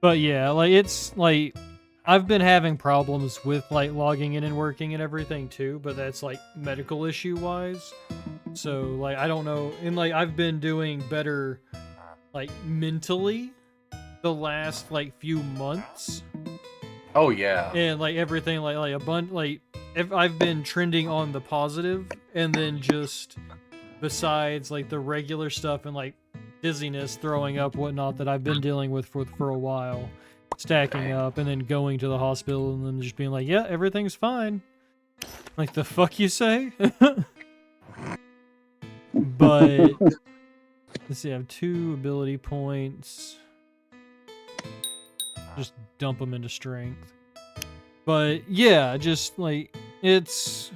But yeah, like, it's like, I've been having problems with like logging in and working and everything too, but that's like medical issue wise. So like, I don't know, and like I've been doing better like mentally the last like few months. Oh yeah. And like everything like a bunch, like if I've been trending on the positive, and then just besides like the regular stuff and like dizziness, throwing up, whatnot that I've been dealing with for a while, stacking up, and then going to the hospital and then just being like, yeah, everything's fine. Like, the fuck you say? But let's see, I have 2 ability points. Just dump them into strength. But yeah, just like, it's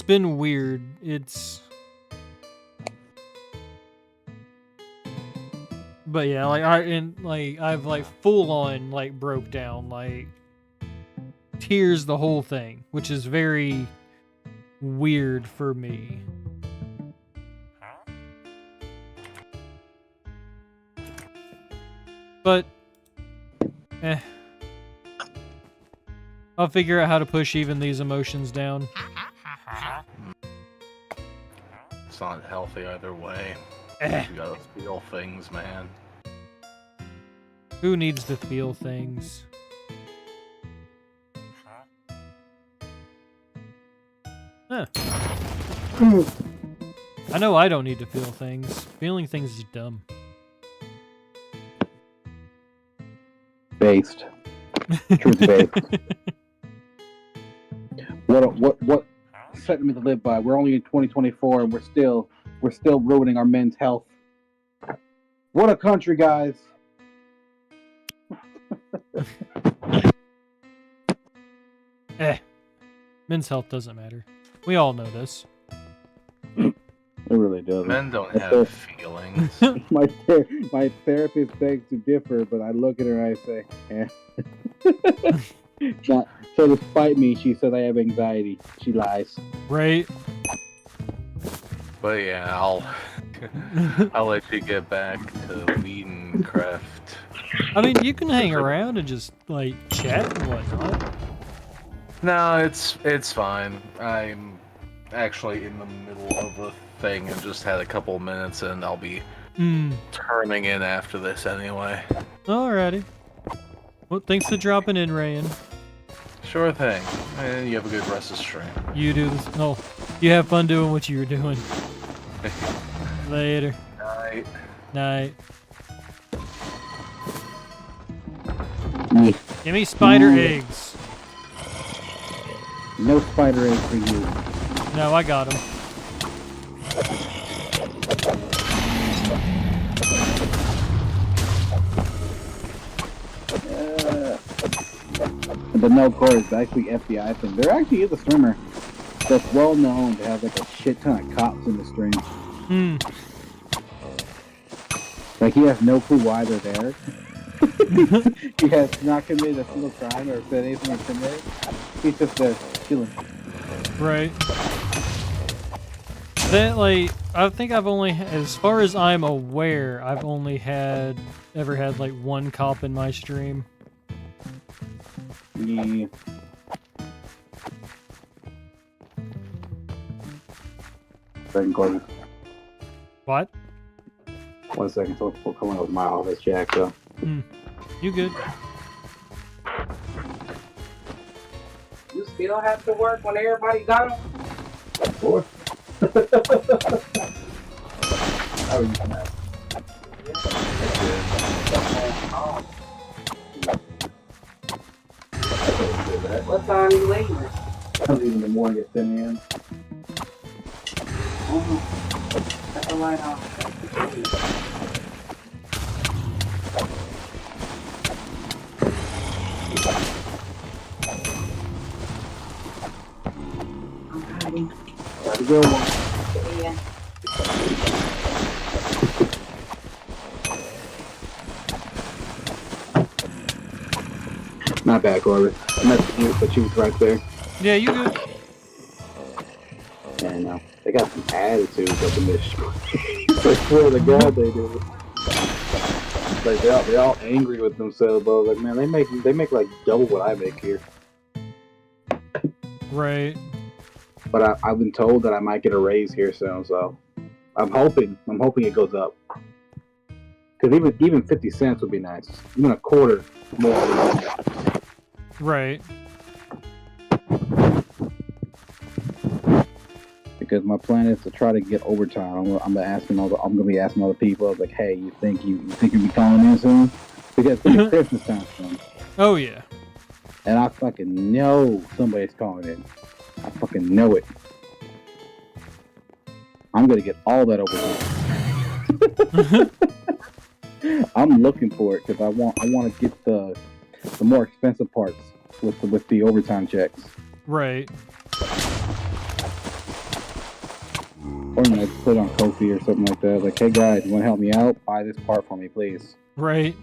been weird. But yeah, like I've like full on like broke down, like tears, the whole thing, which is very weird for me. But I'll figure out how to push even these emotions down. It's not healthy either way. You gotta feel things, man. Who needs to feel things? Huh. I know I don't need to feel things. Feeling things is dumb. Based. Truth based. What sentiment to live by? We're only in 2024 and we're still ruining our men's health. What a country, guys. Men's health doesn't matter. We all know this. doesn't. Men don't But have feelings. my therapist begs to differ, but I look at her and I say, "Eh." So despite me, she said I have anxiety. She lies. Right? But yeah, I'll let you get back to Wiedencraft. I mean, you can hang around and just, like, chat and whatnot. No, it's fine. I'm actually in the middle of a thing and just had a couple minutes, and I'll be turning in after this anyway. Alrighty. Well, thanks for dropping in, Rayan. Sure thing. And you have a good rest of the stream. You do this. Oh, you have fun doing what you were doing. Later. Night. Night. Yeah. Give me spider eggs. No spider egg for you. No, I got them. But no, of course, it's actually FBI thing. There actually is a streamer that's well known to have like a shit ton of cops in the stream. Like he has no clue why they're there. He has not committed a single crime or said anything incriminating. He's just there chilling. Right. That, like, I think I've only, as far as I'm aware, I've only ever had like one cop in my stream. Yeah. Second corner. What? 1 second till we're coming up with my office, Jack. So. You good? You still have to work when everybody got them? Of course. How are you tonight? What time you leaving? I'm leaving in the morning at 10 a.m. That's the light off. Have a good one. Yeah. Not bad, Corbin. I messaged you, but you was right there. Yeah, you good? Yeah, I know. They got some attitudes up in this street. I swear to God they do. Like they're all angry with themselves, but I was like, man, they make like double what I make here. Right. But I've been told that I might get a raise here soon, so I'm hoping it goes up. Because even 50 cents would be nice. Even a quarter more. Right. Because my plan is to try to get overtime. I'm gonna be asking other people. I was like, hey, you think you'll be calling in soon? Because it's Christmas time soon. Oh yeah. And I fucking know somebody's calling in. I fucking know it. I'm gonna get all that overtime. I'm looking for it because I want to get the more expensive parts with the overtime checks. Right. Or I might put it on Kofi or something like that. Like, hey guys, you want to help me out? Buy this part for me, please. Right.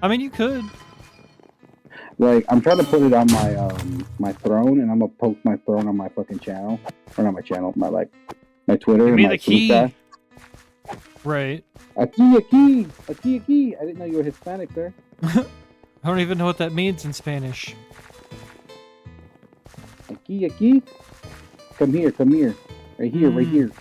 I mean, you could. Like, I'm trying to put it on my my throne, and I'm gonna post my throne on my fucking channel, or not my channel, my Twitter. Give me and my the key. Twitter. Right. A key. I didn't know you were Hispanic, sir. I don't even know what that means in Spanish. A key. Come here. Right here.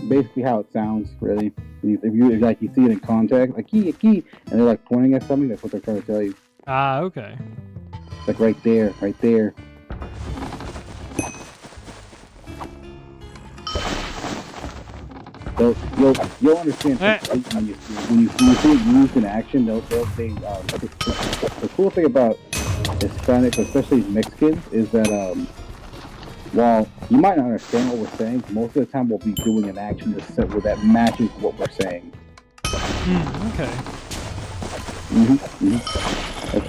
Basically how it sounds, really. If you see it in context, a key, and they're like pointing at something, that's what they're trying to tell you. Ah, okay. Like right there. So you'll understand when you see it used in action. They'll say the cool thing about Hispanics, especially Mexicans, is that while you might not understand what we're saying, most of the time we'll be doing an action that matches what we're saying. Okay.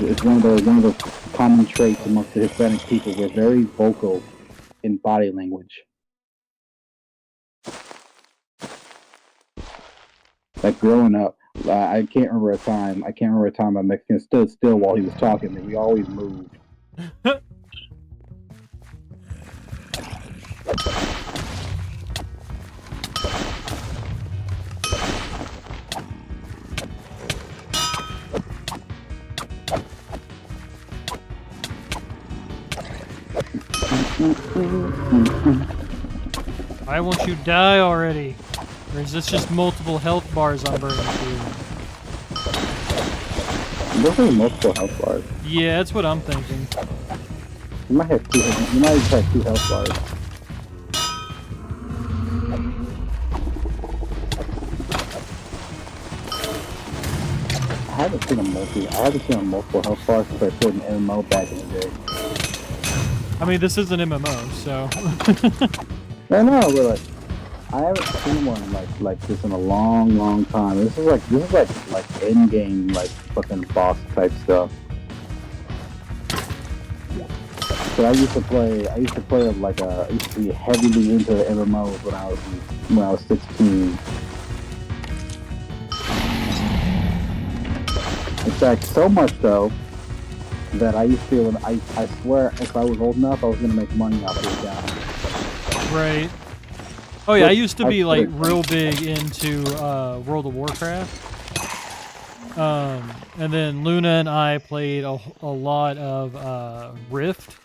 It's one of those common traits amongst the Hispanic people. We're very vocal in body language. Like growing up, I can't remember a time. I can't remember a time a Mexican stood still while he was talking. We always moved. Why won't you die already? Or is this just multiple health bars I'm burning through? Those are multiple health bars. Yeah, that's what I'm thinking. You might have two. You might just have 2 health bars. I haven't seen a multiple health bars since I played an MMO back in the day. I mean, this is an MMO, so... I know, but like, I haven't seen one like this in a long time. This is like end game, like fucking boss type stuff. But I used to be heavily into MMOs when I was 16. In fact, so much though that I used to I swear if I was old enough I was gonna make money off this guy. Right. Oh yeah, I used to be like real big into World of Warcraft. And then Luna and I played a lot of Rift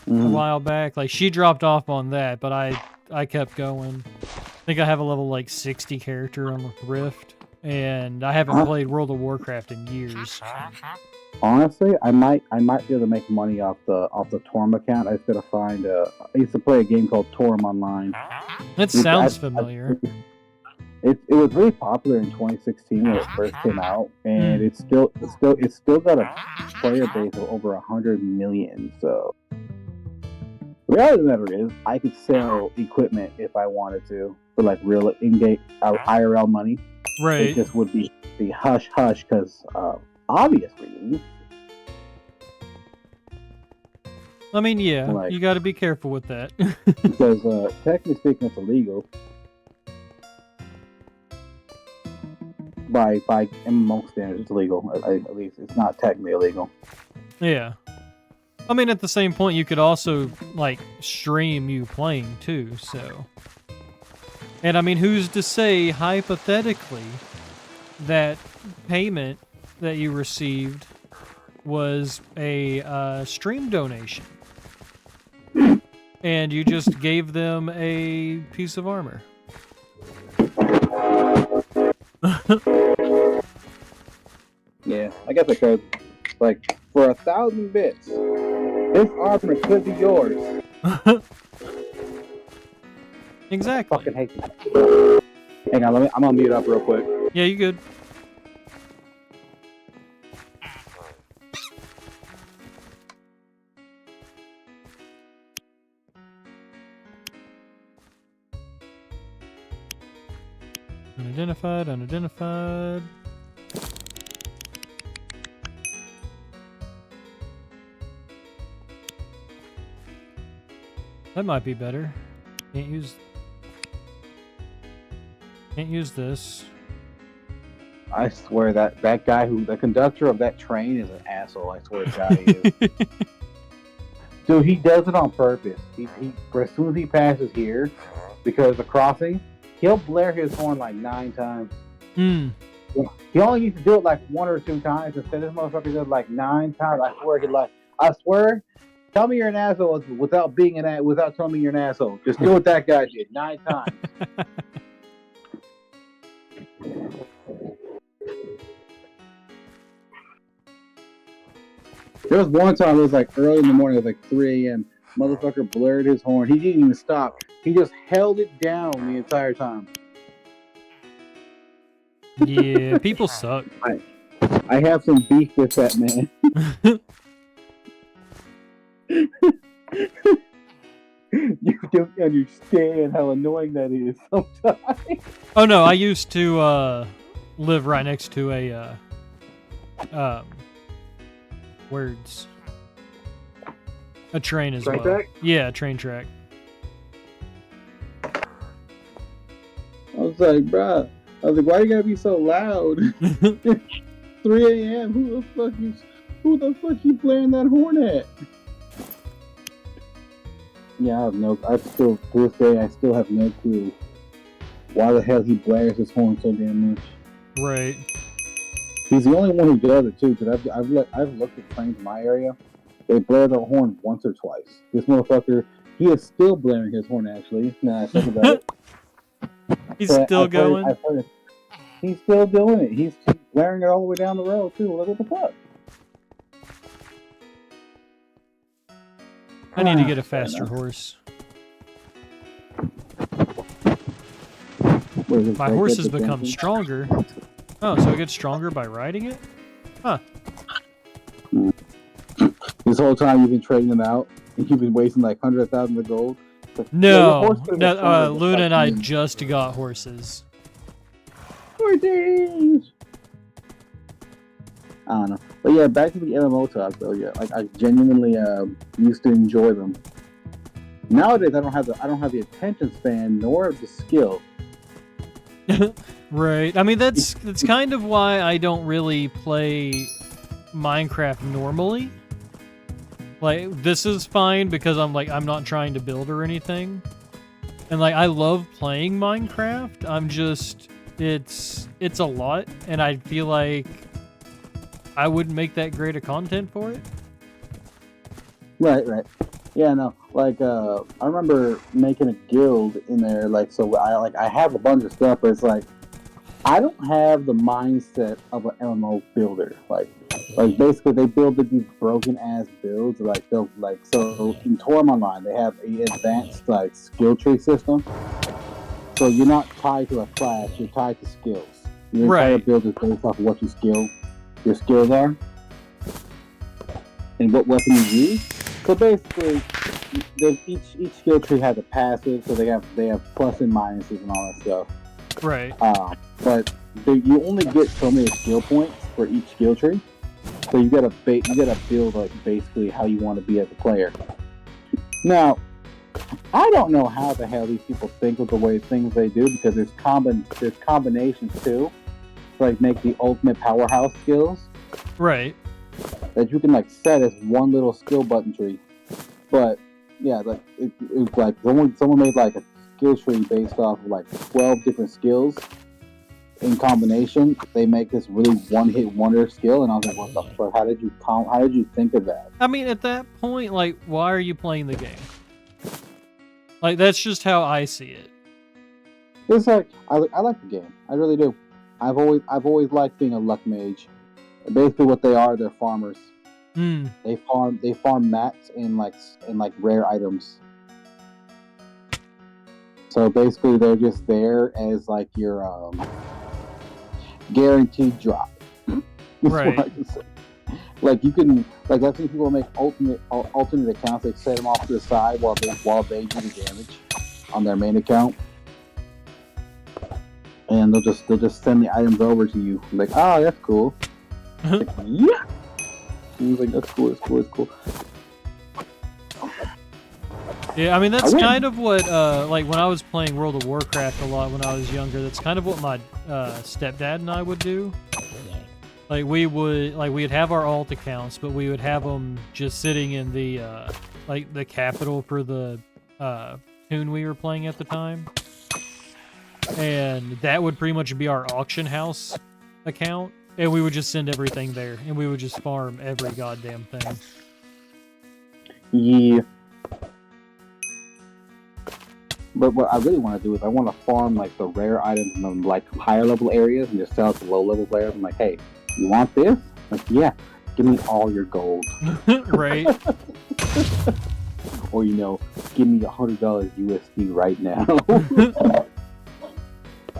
a while back. Like she dropped off on that, but I kept going. I think I have a level like 60 character on Rift, and I haven't played World of Warcraft in years. Honestly, I might be able to make money off the Torm account. I just gotta find I used to play a game called Torm Online. That sounds familiar. It was really popular in 2016 when it first came out, and it's still got a player base of over 100 million. So the reality of the matter is, I could sell equipment if I wanted to for like real in-game IRL money. Right. It just would be hush hush because obvious reasons. I mean, yeah, Like, you got to be careful with that. Because technically speaking, it's illegal by MMO standards. It's illegal. At least it's not technically illegal. Yeah. I mean, at the same point, you could also like stream you playing too. So, and I mean, who's to say hypothetically that payment that you received was a stream donation, and you just gave them a piece of armor? Yeah, I guess I could. Like, for 1,000 bits, this armor could be yours. Exactly. I fucking hate this. Hang on, I'm gonna mute up real quick. Yeah, you good. Unidentified. That might be better. Can't use this. I swear that guy the conductor of that train is an asshole. I swear to God he is. Dude, he does it on purpose. He as soon as he passes here, because the crossing, he'll blare his horn like 9 times. Hmm. He only needs to do it like 1 or 2 times. Instead, this motherfucker did it like 9 times. I swear, tell me you're an asshole without telling me you're an asshole. Just do what that guy did 9 times. There was one time, it was like early in the morning, it was like 3 a.m. Motherfucker blared his horn. He didn't even stop. He just held it down the entire time. Yeah, people suck. I have some beef with that man. You don't understand how annoying that is sometimes. Oh no, I used to live right next to a words. A train as Train well. track? Yeah, train track. I was like, bruh. I was like, why you gotta be so loud? 3 a.m. Who the fuck you playing that horn at? Yeah, I have no. I still to this day I still have no clue why the hell he blares his horn so damn much. Right. He's the only one who does it too. Because I've looked at trains in my area. They blare their horn once or twice. This motherfucker, he is still blaring his horn. Actually, now I think about it. He's But still I've going. heard it. He's still doing it. He's blaring it all the way down the road too. Like, what the fuck? I need to get a faster horse. My horse has become stronger. Oh, so it gets stronger by riding it? Huh. This whole time you've been trading them out, and you've been wasting like 100,000 of gold. But, yeah, your No, horse could've been stronger, but, Luna like, and I you- just got horses. Horses! I don't know, but yeah, back to the MMO talk though. Yeah, like I genuinely used to enjoy them. Nowadays, I don't have the attention span nor the skill. Right. I mean, that's kind of why I don't really play Minecraft normally. Like, this is fine because I'm not trying to build or anything. And like, I love playing Minecraft. I'm just, it's a lot, and I feel like I wouldn't make that great of content for it. Right. Yeah, no. Like, I remember making a guild in there. Like, so I have a bunch of stuff, but it's like I don't have the mindset of an MMO builder. Like basically they build these broken ass builds. Like they'll so in Torm Online they have an advanced like skill tree system. So you're not tied to a class. You're tied to skills. Your entire build is based off of what your skills are, and what weapon you use. So basically, each skill tree has a passive, so they have plus and minuses and all that stuff. Right. But you only get so many skill points for each skill tree, so you gotta build like basically how you want to be as a player. Now, I don't know how the hell these people think of the way things they do, because there's combinations too, to like make the ultimate powerhouse skills. Right. That you can like set as one little skill button tree. But yeah, like it like someone made like a skill tree based off of like 12 different skills in combination. They make this really one-hit wonder skill, and I was like, what the fuck? How did you think of that? I mean, at that point, like, why are you playing the game? Like, that's just how I see it. It's like I like the game. I really do. I've always liked being a luck mage. Basically, what they are, they're farmers. They farm mats and like rare items. So basically, they're just there as like your guaranteed drop. Right. What I can say. Like you can like I've seen people make alternate accounts. They set them off to the side while they do the damage on their main account, and they'll just send the items over to you. Like, oh, that's cool. Like, yeah. And he's like, that's cool. It's cool. Yeah, I mean, that's kind of what, like, when I was playing World of Warcraft a lot when I was younger, that's kind of what my stepdad and I would do. Like, we'd have our alt accounts, but we would have them just sitting in the, like, the capital for the tune we were playing at the time. And that would pretty much be our auction house account. And we would just send everything there, and we would just farm every goddamn thing. Yeah. But what I really want to do is I want to farm like the rare items in the like higher level areas and just sell it to low level players. I'm like, hey, you want this? Like, yeah, give me all your gold. Right. Or give me $100 USD right now.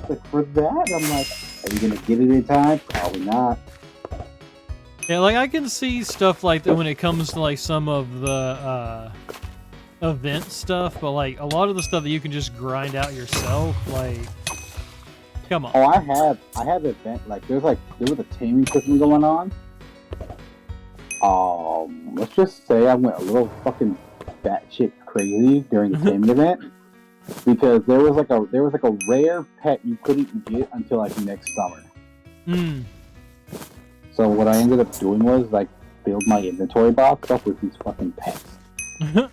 Like, for that, I'm like, are you gonna get it in time? Probably not. Yeah, like, I can see stuff like that when it comes to, like, some of the, event stuff, but, like, a lot of the stuff that you can just grind out yourself, like, come on. Oh, I have event, like, there was a taming system going on. Let's just say I went a little fucking batshit crazy during the taming event because there was like a rare pet you couldn't get until like next summer. Hmm. So what I ended up doing was like build my inventory box up with these fucking pets.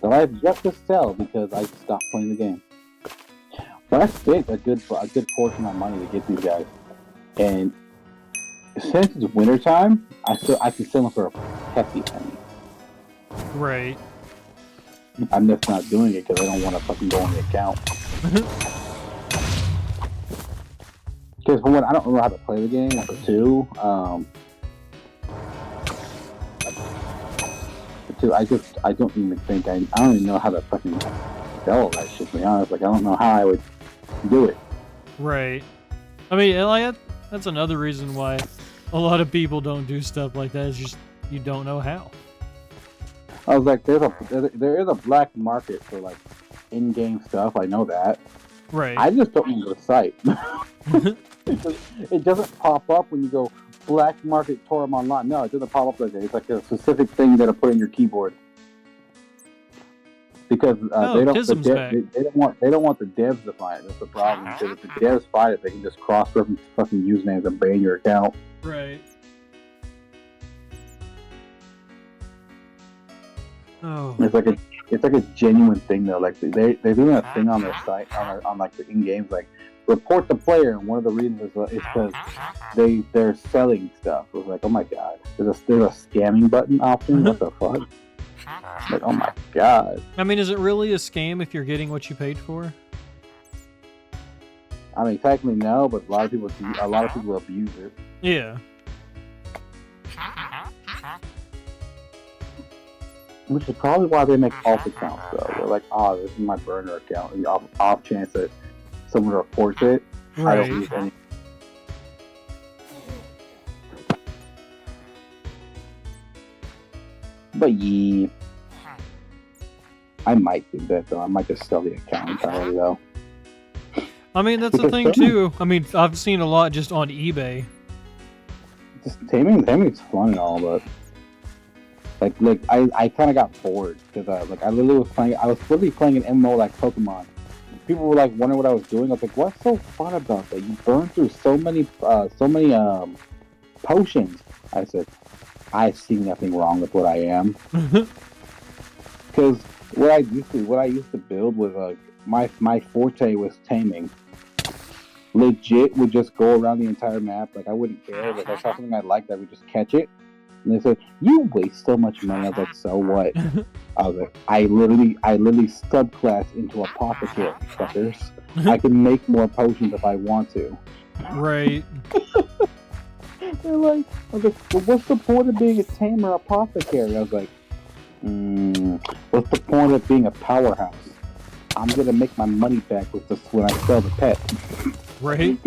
So I have yet to sell because I stopped playing the game. But I spent a good portion of my money to get these guys, and since it's winter time, I can sell them for a hefty penny. Right. I'm just not doing it because I don't want to fucking go on the account. Because for one, I don't know how to play the game. And for two, I don't even think I don't even know how to fucking sell all that shit. To be honest, like I don't know how I would do it. Right. I mean, like, that's another reason why a lot of people don't do stuff like that. Is just you don't know how. I was like, there is a black market for like in-game stuff. I know that. Right. I just don't know the site. It doesn't pop up when you go black market Torum online. No, it doesn't pop up like that. It's like a specific thing that I put in your keyboard. Because they don't want the devs to find it. That's the problem. Because if the devs find it, they can just cross-reference fucking usernames and ban your account. Right. Oh. It's like a genuine thing though. Like they're doing a thing on their site on like the in-games like report the player, and one of the reasons is because they're selling stuff. It was like, oh my god, there's a scamming button option. What the fuck? Like, oh my god. I mean, is it really a scam if you're getting what you paid for? I mean, technically no, but a lot of people abuse it. Yeah. Which is probably why they make alt accounts though. They're like, oh, this is my burner account. And off chance that someone reports it, Right. I don't use any. But yeah, I might do that though. I might just sell the account entirely though. I mean, that's the thing too. I mean, I've seen a lot just on eBay. Just taming's fun and all, but like I kind of got bored because I was literally playing an MMO like Pokemon. People were like wondering what I was doing. I was like, what's so fun about that? You burn through so many potions. I said, I see nothing wrong with what I am. Because what I used to build was my forte was taming. Legit would just go around the entire map. Like I wouldn't care. Like I saw something I liked, I would just catch it. And they said, you waste so much money. I was like, so what? I was like, I literally subclass into apothecary, fuckers. I can make more potions if I want to. Right. They're like, I was like, well, what's the point of being a tamer apothecary? I was like, what's the point of being a powerhouse? I'm gonna make my money back with this when I sell the pet. Right.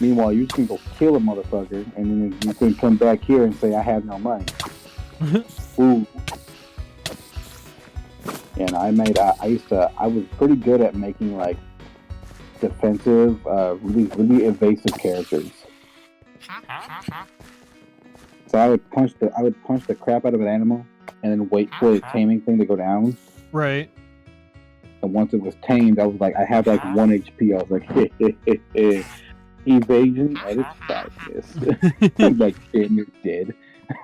Meanwhile, you're just gonna go kill a motherfucker, and then you can come back here and say, I have no money. Ooh. And I was pretty good at making, like, defensive, really evasive characters. So I would punch the crap out of an animal, and then wait for the taming thing to go down. Right. And once it was tamed, I was like, I had, like, 1 HP. I was like, evasion at its finest. I'm like, damn, you're dead.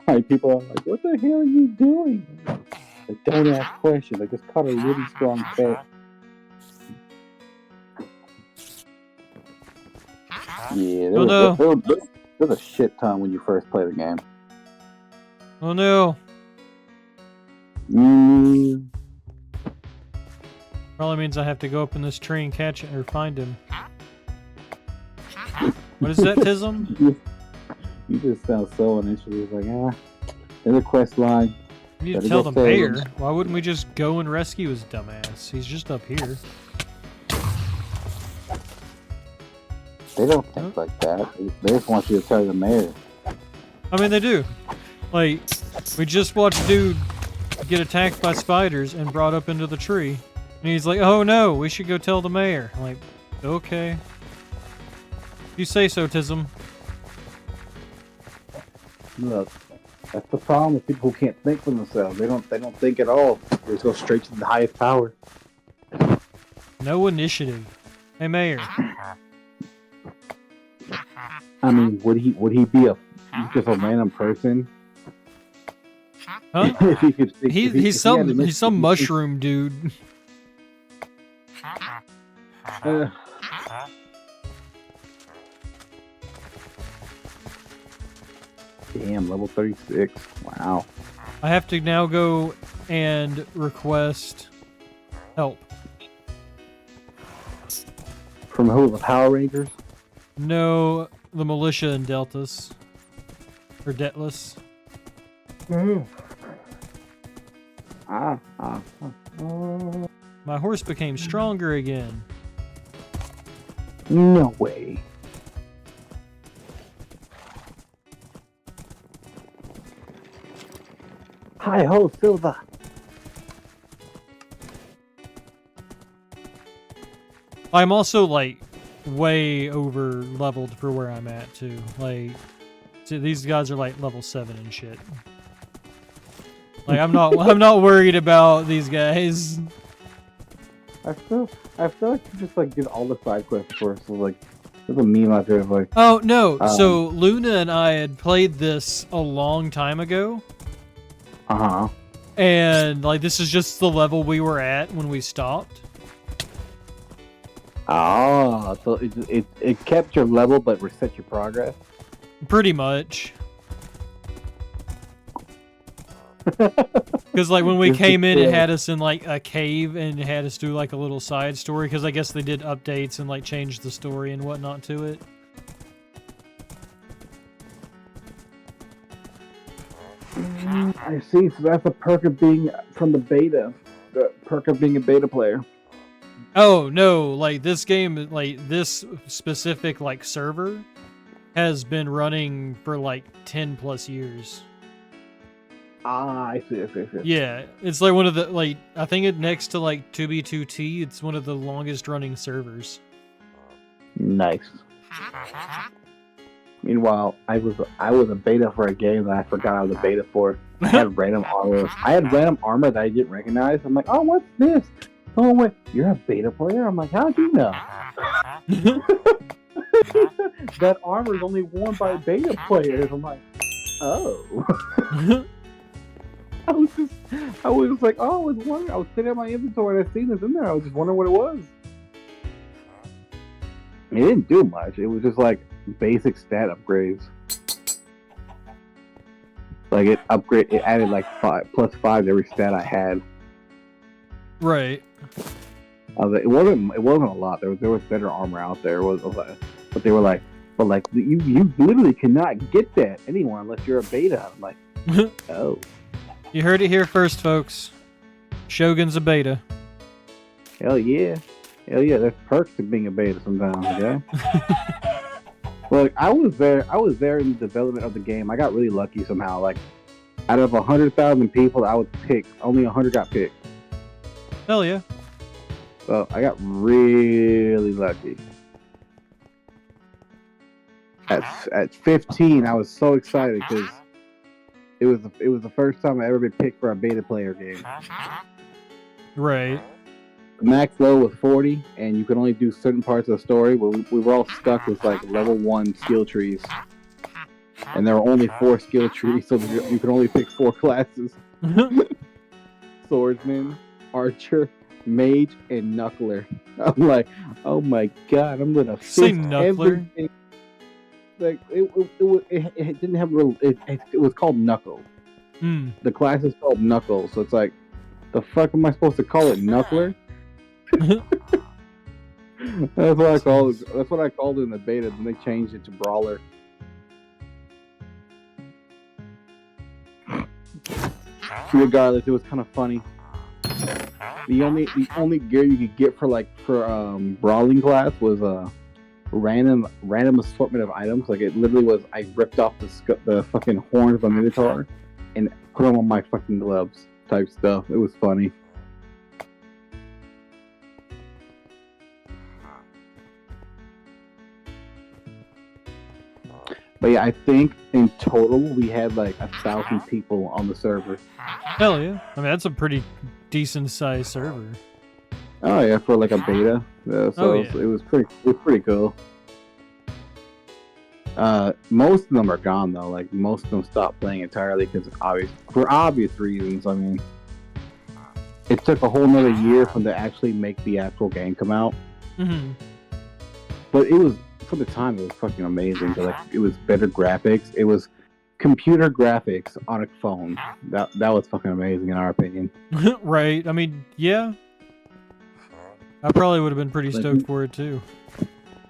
Like, people are like, what the hell are you doing? Like, don't ask questions. I just caught a really strong pet. Yeah, there's a shit ton when you first play the game. Oh no. Probably means I have to go up in this tree and catch it or find him. What is that, Tism? You just sound so uninterested. Like, there's a quest line. You need to tell the mayor. Why wouldn't we just go and rescue his dumbass? He's just up here. They don't think like that. They just want you to tell the mayor. I mean, they do. Like, we just watched a dude get attacked by spiders and brought up into the tree. And he's like, oh no, we should go tell the mayor. I'm like, okay. You say so, Tism. Look, That's the problem with people who can't think for themselves. They don't think at all. They just go straight to the highest power. No initiative. Hey, Mayor. I mean, would he be just a random person? Huh? If he could think, if he He's had some initiative, mushroom dude. Damn, level 36. Wow. I have to now go and request help. From who? The Power Rangers? No, the militia in Deltas. Or Detless. My horse became stronger again. No way. Hi ho, Silva. I'm also like way over leveled for where I'm at too. Like, see, these guys are like level 7 and shit. Like I'm not worried about these guys. I feel like you just like did all the side quests first. So like, there's a meme out there of like. Oh no! So Luna and I had played this a long time ago. And like this is just the level we were at when we stopped. Oh, so it kept your level but reset your progress. Pretty much. Because like when we came in, it had us in like a cave and it had us do like a little side story. Because I guess they did updates and like changed the story and whatnot to it. I see. So that's a perk of being from the beta. The perk of being a beta player. Oh no! Like this game, like this specific like server, has been running for like 10+ years. Ah, I see. Yeah, it's like one of the like I think it next to like 2B2T. It's one of the longest running servers. Nice. Meanwhile, I was a beta for a game that I forgot I was a beta for. I had random armor. That I didn't recognize. I'm like, oh, what's this? Oh wait, you're a beta player? I'm like, how'd you know? That armor is only worn by beta players. I'm like, oh. I was just like, oh, I was wondering. I was sitting at my inventory and I seen this in there. I was just wondering what it was. It didn't do much. It was just like basic stat upgrades. Like it added like 5+5 to every stat I had. Right. I was like, it wasn't a lot. There was better armor out there. But they were like, you literally cannot get that anywhere unless you're a beta. I'm like, oh. You heard it here first, folks. Shogun's a beta. Hell yeah. There's perks to being a beta sometimes, okay? Look, I was there in the development of the game. I got really lucky somehow. Like, out of 100,000 people I was picked, only 100 got picked. Hell yeah. So I got really lucky. At 15, I was so excited because it was the first time I ever been picked for a beta player game. Right. Max low was 40, and you could only do certain parts of the story. Where we were all stuck with like level 1 skill trees, and there were only 4 skill trees, so you could only pick 4 classes: swordsman, archer, mage, and knuckler. I'm like, oh my god, I'm gonna say fix knuckler. Everything. Like it didn't have real. It was called Knuckle. The class is called Knuckle, so it's like, the fuck am I supposed to call it, Knuckler? That's what I called it. That's what I called it in the beta. Then they changed it to Brawler. Regardless, it was kind of funny. The only gear you could get for brawling class was random assortment of items. Like it literally was, I ripped off the fucking horns of a Minotaur and put them on my fucking gloves type stuff. It was funny. But yeah, I think in total we had like 1,000 people on the server. Hell yeah. I mean, that's a pretty decent sized server. Oh yeah, for like a beta. So Oh, yeah. it was pretty cool. Most of them are gone though. Like most of them stopped playing entirely for obvious reasons. I mean, it took a whole nother year for them to actually make the actual game come out. Mm-hmm. But it was, for the time, it was fucking amazing. Like it was better graphics. It was computer graphics on a phone. That was fucking amazing in our opinion. Right. I mean, yeah. I probably would have been pretty stoked for it too.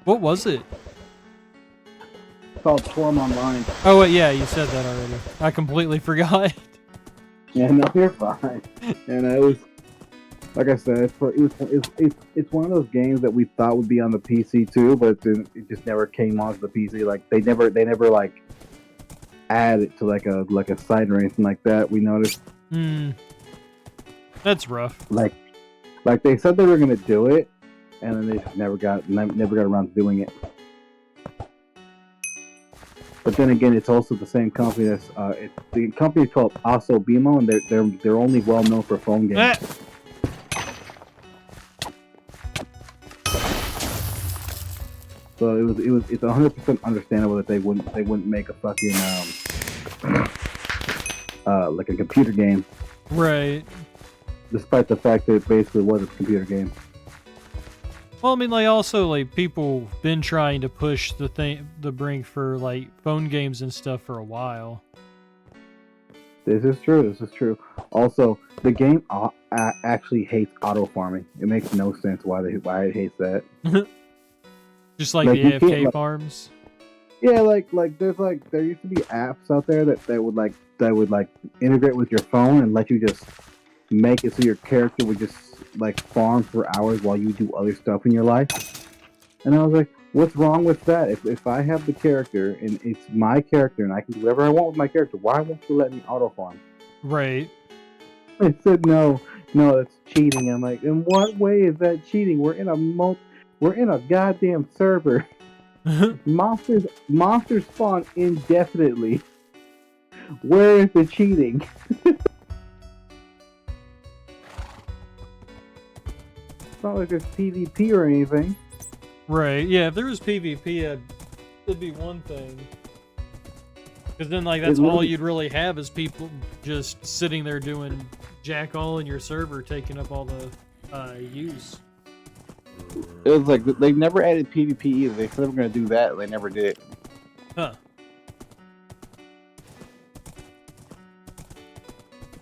What was it? It's called Storm Online. Oh, wait, yeah, you said that already. I completely forgot. Yeah, no, you're fine. And it was, like I said, it's one of those games that we thought would be on the PC too, but it just never came onto the PC. Like they never like add it to like a site or anything like that. We noticed. That's rough. Like they said they were gonna do it, and then they just never got around to doing it. But then again, it's also the same company that's the company is called Bimo, and they're only well known for phone games. So it's 100% understandable that they wouldn't make a fucking like a computer game, right? Despite the fact that it basically was a computer game. Well, I mean, like, also, like, people been trying to push the brink for, like, phone games and stuff for a while. This is true. Also, the game actually hates auto farming. It makes no sense why it hates that. Just like the AFK farms. Yeah, there used to be apps out there that would integrate with your phone and let you just make it so your character would just like farm for hours while you do other stuff in your life. And I was like, what's wrong with that? If I have the character and it's my character and I can do whatever I want with my character, why won't you let me auto farm? Right. I said no, that's cheating. I'm like, in what way is that cheating? We're in a goddamn server. Monsters spawn indefinitely. Where is the cheating? It's not like there's PvP or anything. Right. Yeah, if there was PvP, it'd be one thing. Because then, like, that's all you'd really have is people just sitting there doing jack all in your server, taking up all the use. It was like they never added PvP either. They said they were going to do that, and they never did it. Huh.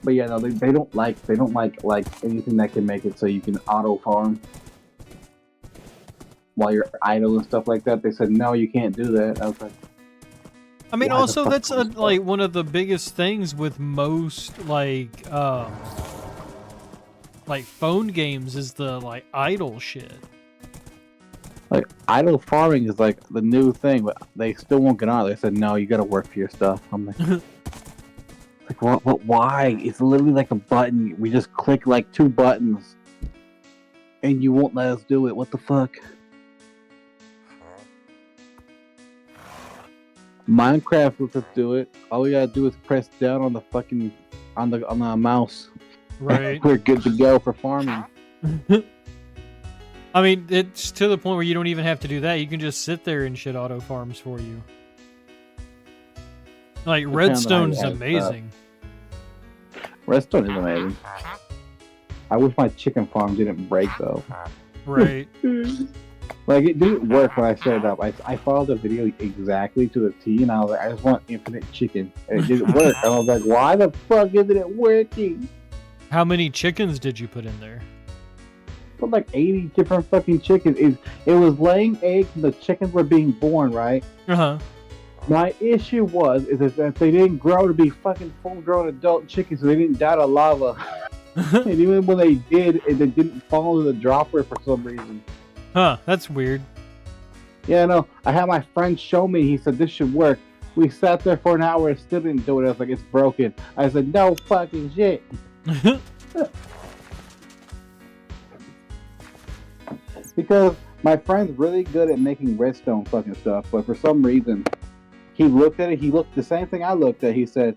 But yeah, no, they don't like anything that can make it so you can auto farm while you're idle and stuff like that. They said no, you can't do that. I was like, I mean, also that's like one of the biggest things with most like phone games is the like idle shit. Like idle farming is like the new thing, but they still won't get on it. They said no, you got to work for your stuff. I'm like. Like what? Why? It's literally like a button. We just click like 2 buttons, and you won't let us do it. What the fuck? Minecraft lets us do it. All we gotta do is press down on the fucking on the mouse. Right. We're good to go for farming. I mean, it's to the point where you don't even have to do that. You can just sit there and shit auto farms for you. Like, Redstone's amazing. Redstone is amazing. I wish my chicken farm didn't break, though. Right. Like, it didn't work when I set it up. I followed the video exactly to the T, and I was like, I just want infinite chicken. And it didn't work. I was like, why the fuck isn't it working? How many chickens did you put in there? Put like 80 different fucking chickens. It was laying eggs, and the chickens were being born, right? Uh-huh. My issue is that they didn't grow to be fucking full-grown adult chickens, so they didn't die to lava. And even when they did, they didn't fall into the dropper for some reason. Huh, that's weird. Yeah, no, I had my friend show me. He said, this should work. We sat there for an hour and still didn't do it. I was like, it's broken. I said, no fucking shit. Because my friend's really good at making redstone fucking stuff, but for some reason, he looked at it. He looked the same thing I looked at. He said,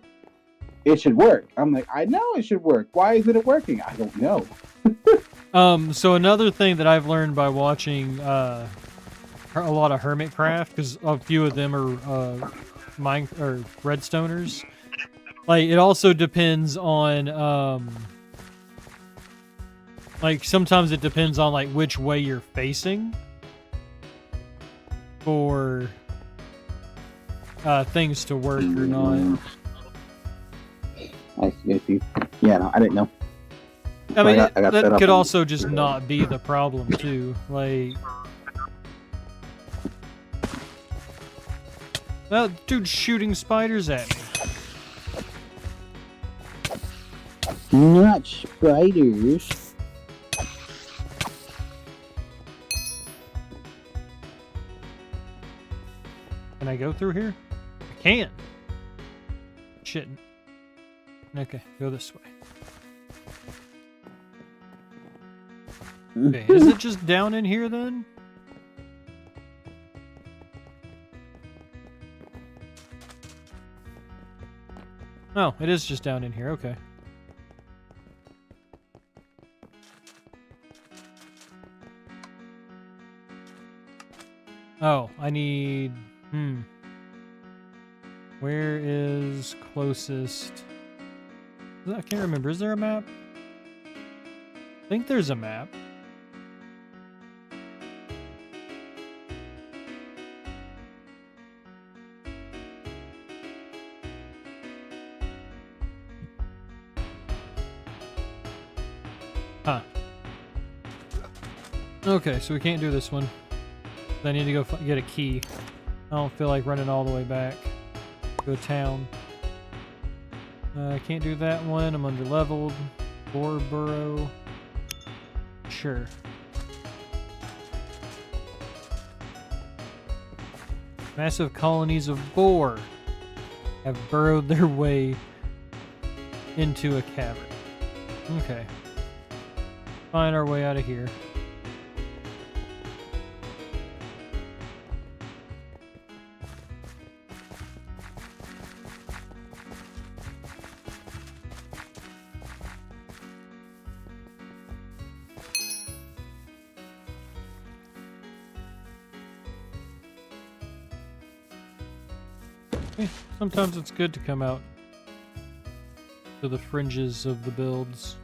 "It should work." I'm like, "I know it should work. Why isn't it working?" I don't know. So another thing that I've learned by watching a lot of Hermitcraft, because a few of them are mine or Redstoners. Like, it also depends on like, sometimes it depends on like which way you're facing for things to work or not. I see. Yeah, no, I didn't know. I mean, I got that set up could on- also just not be the problem too. Like, well, dude's shooting spiders at me. Not spiders. Can I go through here? I can. Shit. Okay, go this way. Okay, is it just down in here then? Oh, it is just down in here, okay. Oh, I need... Where is closest... I can't remember. Is there a map? I think there's a map. Huh. Okay, so we can't do this one. I need to go get a key. I don't feel like running all the way back. Go to town. I can't do that one. I'm under-leveled. Boar burrow. Sure. Massive colonies of boar have burrowed their way into a cavern. Okay. Find our way out of here. Sometimes it's good to come out to the fringes of the builds.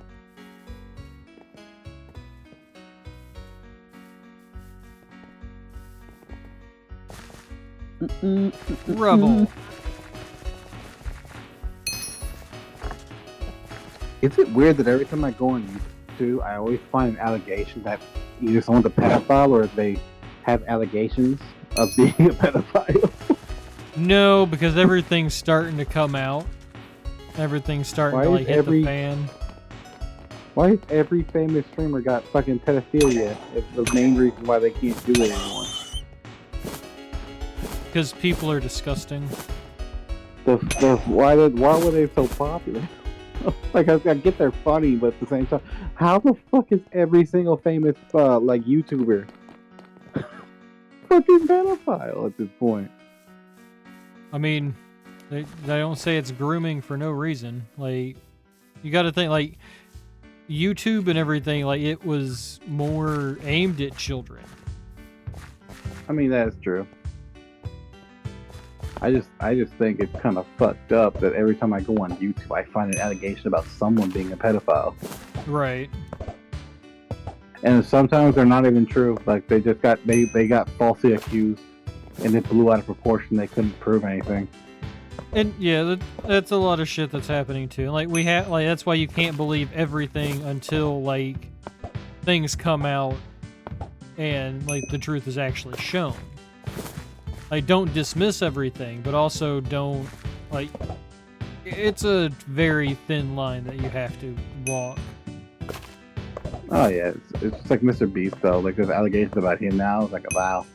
Rubble. Is it weird that every time I go on YouTube, I always find an allegation that either someone's a pedophile or they have allegations of being a pedophile? No, because everything's starting to come out. Everything's starting to like hit the fan. Why has every famous streamer got fucking pedophilia? It's the main reason why they can't do it anymore. Because people are disgusting. Why were they so popular? Like, I get they're funny, but at the same time, how the fuck is every single famous like YouTuber fucking pedophile at this point? I mean, they don't say it's grooming for no reason. Like, you got to think, like, YouTube and everything, like, it was more aimed at children. I mean, that's true. I just think it's kind of fucked up that every time I go on YouTube, I find an allegation about someone being a pedophile. Right. And sometimes they're not even true. Like, they just got they got falsely accused, and it blew out of proportion. They couldn't prove anything. And yeah, that's a lot of shit that's happening too. Like, we have, like, that's why you can't believe everything until like things come out and like the truth is actually shown. Like, don't dismiss everything, but also don't, like, it's a very thin line that you have to walk. Oh yeah, it's just like Mr. Beast though. Like, there's allegations about him now. It's like, wow.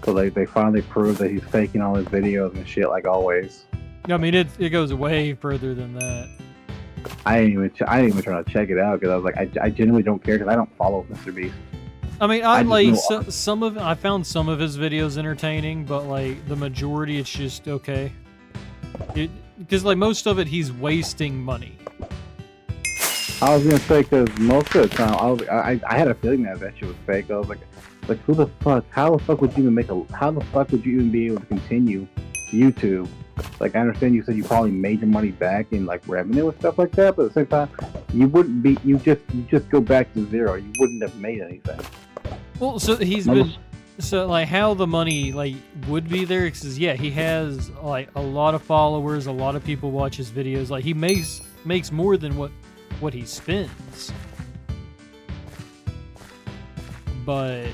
So they finally proved that he's faking all his videos and shit, like always. I mean, it goes way further than that. I didn't even try to check it out because I was like, I genuinely don't care because I don't follow Mr. Beast. I mean, I just like know- some of I found some of his videos entertaining, but like the majority, it's just okay. Because like most of it, he's wasting money. I was gonna say because most of the time I had a feeling that shit was fake. I was like who the fuck? How the fuck would you even make a? How the fuck would you even be able to continue YouTube? Like I understand you said you probably made your money back in like revenue and stuff like that, but at the same time, you wouldn't be. You just go back to zero. You wouldn't have made anything. Well, so he's been. So like how the money like would be there? Because yeah, he has like a lot of followers, a lot of people watch his videos. Like he makes more than what he spends. But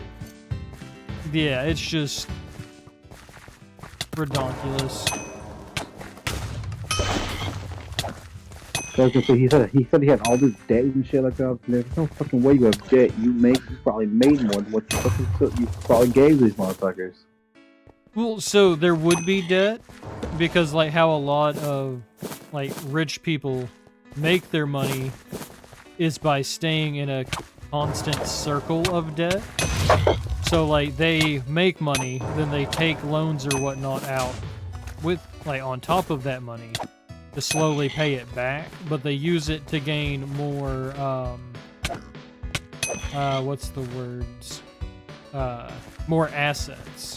yeah, it's just ridiculous. So he said he had all this debt and shit like that. There's no fucking way you have debt. You probably made more than what you probably gave these motherfuckers. Well, so there would be debt because like how a lot of like rich people make their money is by staying in a constant circle of debt. So like they make money, then they take loans or whatnot out with like on top of that money to slowly pay it back, but they use it to gain more what's the words? More assets.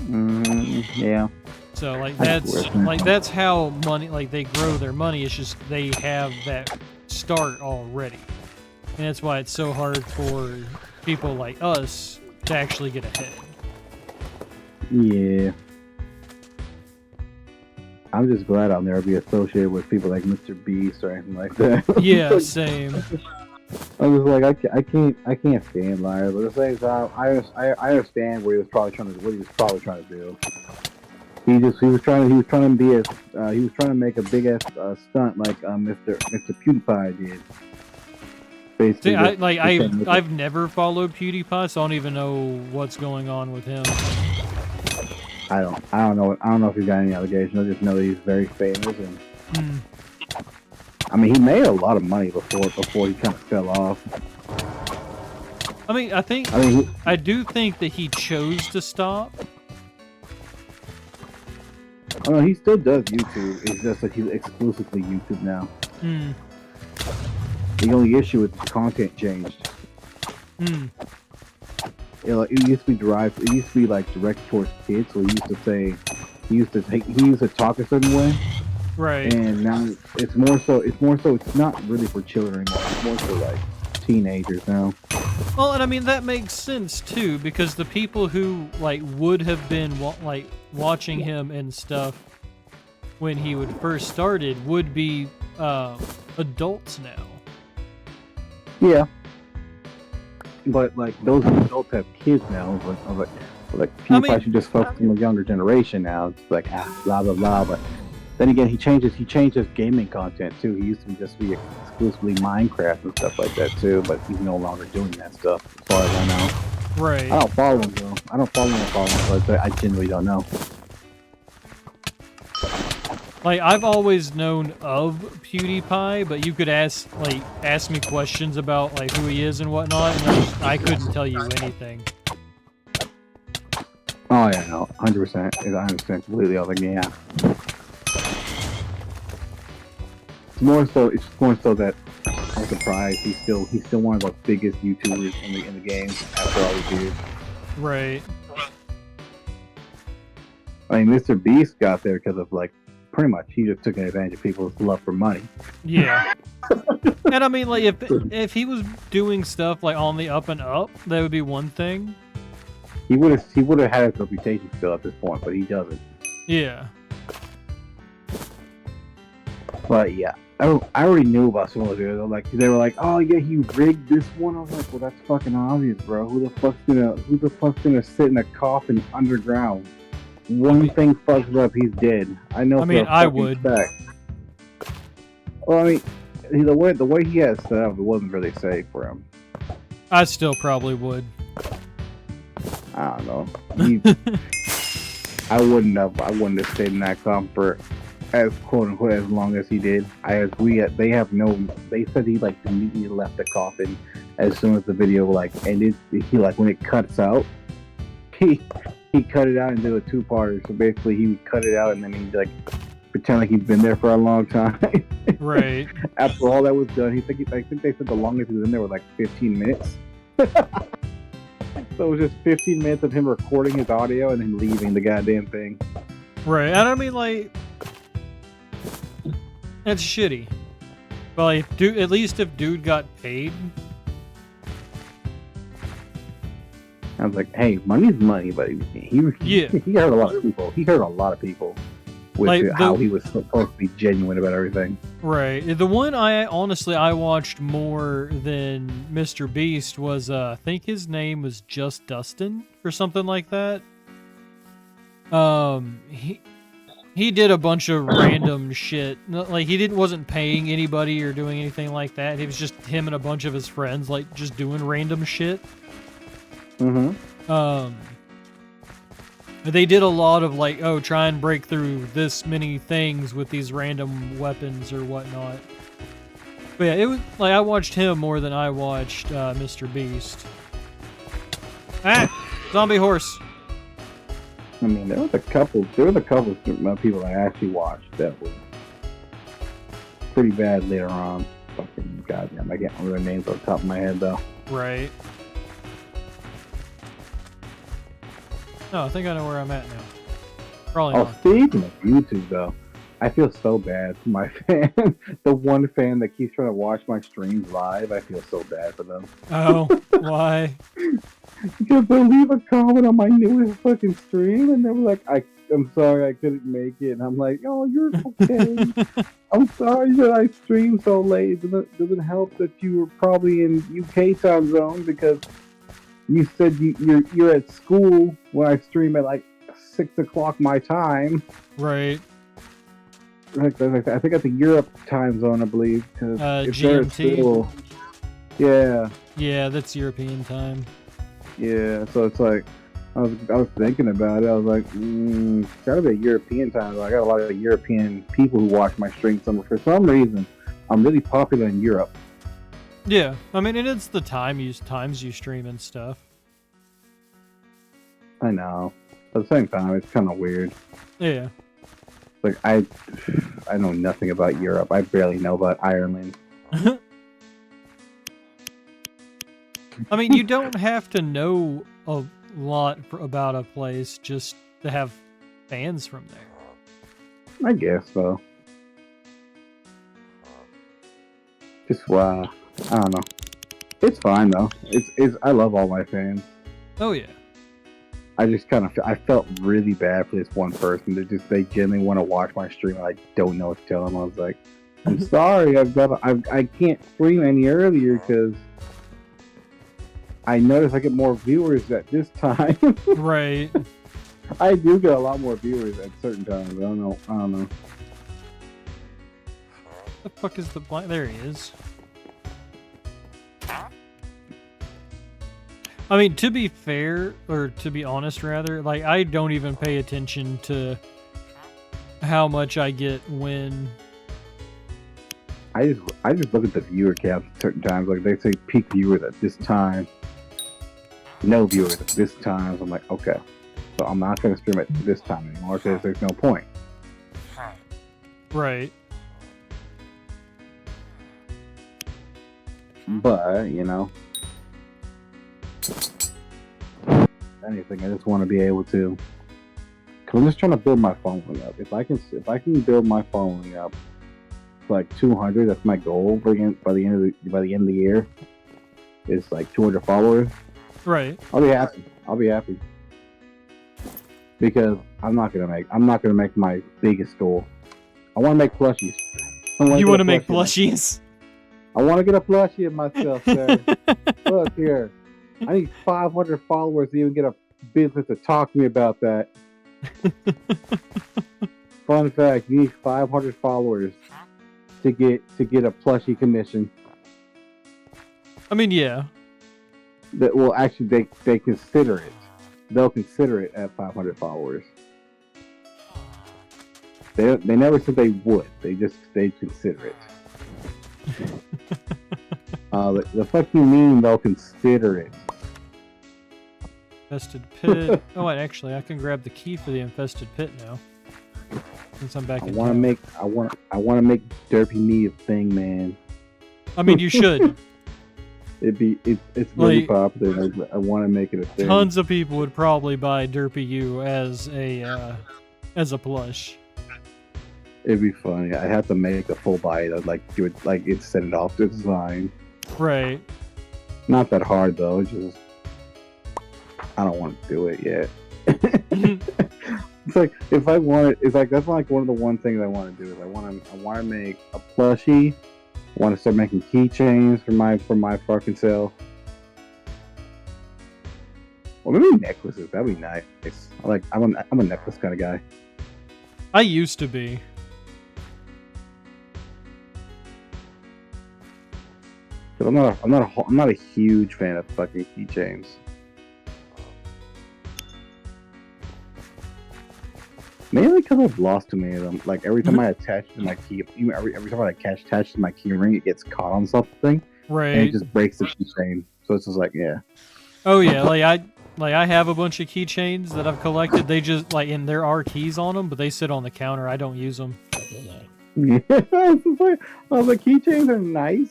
Yeah. So like that's how money like they grow their money. It's just they have that start already, and that's why it's so hard for people like us to actually get ahead. Yeah. I'm just glad I'll never be associated with people like Mr. Beast or anything like that. Yeah, same. I was like, I can't stand liars, but at the same time, I understand what he was probably trying to do. He was trying to make a big ass stunt like Mr. PewDiePie did. Basically, See, I've never followed PewDiePie, so I don't even know what's going on with him. I don't know if he's got any allegations. I just know that he's very famous and. I mean, he made a lot of money before he kind of fell off. I mean, I do think that he chose to stop. Oh no, he still does YouTube. It's just that he's exclusively YouTube now. The only issue is the content changed. It used to be like directed towards kids, so he used to talk a certain way. Right. And now it's not really for children anymore. It's more for like teenagers now. Well, and I mean that makes sense too, because the people who like would have been watching him and stuff when he would first started would be adults now. Yeah. But like those adults have kids now. Like PewDiePie should just focus on the younger generation now. It's like blah blah blah. But then again, he changed his gaming content too. He used to just be exclusively Minecraft and stuff like that too. But he's no longer doing that stuff, as far as I know. Right. I don't follow him though. I don't follow him, but I genuinely don't know. Like I've always known of PewDiePie, but you could ask me questions about like who he is and whatnot, and I couldn't tell you anything. Oh yeah, no, 100%. I understand completely. I was like, yeah. It's more so that I'm surprised he's still one of the biggest YouTubers in the game after all these years. Right. I mean, Mr. Beast got there because of like pretty much he just took advantage of people's love for money. Yeah. And I mean, like if he was doing stuff like on the up and up, that would be one thing. He would have had his reputation still at this point, but he doesn't. Yeah. But yeah, I already knew about some of those videos. Like they were like, oh yeah, he rigged this one. I was like, well, that's fucking obvious, bro. Who the fuck's gonna sit in a coffin underground? One thing fucks up, he's dead. I know. I mean, I would. Fact. Well, I mean, the way he has set up, it wasn't really safe for him. I still probably would. I don't know. I wouldn't have stayed in that coffin for as quote unquote as long as he did. I agree. They have no. They said he like immediately left the coffin as soon as the video like ended. He like when it cuts out, he cut it out and did a two-parter. So basically, he would cut it out and then he'd like pretend like he's been there for a long time. Right. After all that was done, I think they said the longest he was in there was like 15 minutes. So it was just 15 minutes of him recording his audio and then leaving the goddamn thing. Right. And I mean, like, that's shitty. But like, dude, at least if dude got paid. I was like, hey, money's money, but he hurt a lot of people. He hurt a lot of people with like how he was supposed to be genuine about everything. Right. The one I watched more than Mr. Beast was I think his name was Just Dustin or something like that. He did a bunch of random shit. Like he wasn't paying anybody or doing anything like that. It was just him and a bunch of his friends like just doing random shit. Mm-hmm. They did a lot of like, oh, try and break through this many things with these random weapons or whatnot. But yeah, it was like I watched him more than I watched Mr. Beast. Ah, zombie horse. I mean, there was a couple people that I actually watched that were pretty bad later on. Fucking goddamn, I can't remember their names off the top of my head though. Right. No, I think I know where I'm at now. Probably not. Speaking of YouTube though, I feel so bad for my fan. The one fan that keeps trying to watch my streams live, I feel so bad for them. Oh, why? Because they'll leave a comment on my newest fucking stream and they're like, I'm sorry I couldn't make it. And I'm like, oh, you're okay. I'm sorry that I streamed so late. It doesn't help that you were probably in UK time zone because you said you're at school when I stream at like 6 o'clock my time. Right. I think that's the Europe time zone, I believe. Cause if they're at GMT. school, yeah. Yeah, that's European time. Yeah, so it's like I was thinking about it. I was like, gotta be a European time. I got a lot of European people who watch my streams. For some reason, I'm really popular in Europe. Yeah, I mean, and it's the times you stream and stuff. I know. But at the same time, it's kind of weird. Yeah. Like I know nothing about Europe. I barely know about Ireland. I mean, you don't have to know a lot about a place just to have fans from there. I guess so. Just I don't know. It's fine though. It's I love all my fans. Oh yeah. I just I felt really bad for this one person. They genuinely want to watch my stream and I don't know what to tell them. I was like, I'm sorry, I can't stream any earlier because I notice I get more viewers at this time. Right. I do get a lot more viewers at certain times. I don't know. The fuck is the blind? There he is. I mean, to be fair, or to be honest rather, like I don't even pay attention to how much I get when. I just look at the viewer counts at certain times. Like they say peak viewers at this time. No viewers at this time. So I'm like, okay. So I'm not going to stream at this time anymore because there's no point. Right. But, you know, anything, I just want to be able to, because I'm just trying to build my following up. If I can build my following up to like 200, that's my goal by the end of the year. It's like 200 followers. Right. I'll be happy. Because I'm not gonna make my biggest goal. I want to make plushies. You want to make plushies? I want to get a plushie of myself, sir. Look here. I need 500 followers to even get a business to talk to me about that. Fun fact: you need 500 followers to get a plushie commission. I mean, yeah. That well, actually, they consider it. They'll consider it at 500 followers. They never said they would. They just they'd consider it. The fuck you mean they'll consider it? Infested pit. Oh, wait, actually, I can grab the key for the infested pit now. Since I'm back I in want to town. make I want to make Derpy Me a thing, man. I mean, you should. It's really Like, popular. I want to make it a thing. Tons of people would probably buy Derpy U as a plush. It'd be funny. I have to make a full bite. I'd like do it like it's send it off to design. Right. Not that hard though. It's just I don't want to do it yet. It's like if I want it, it's like that's like one of the one things I want to do is I want to make a plushie. I want to start making keychains for my fucking self. Well, maybe necklaces. That'd be nice. I'm a necklace kind of guy. I used to be. But I'm not a huge fan of fucking keychains. Mainly because I've lost too many of them. Like every time I attach to my key, even every time I attach to my key ring, it gets caught on something, Right. and it just breaks the keychain. So it's just like, yeah. Oh yeah, I have a bunch of keychains that I've collected. They just and there are keys on them, but they sit on the counter. I don't use them. The keychains are nice,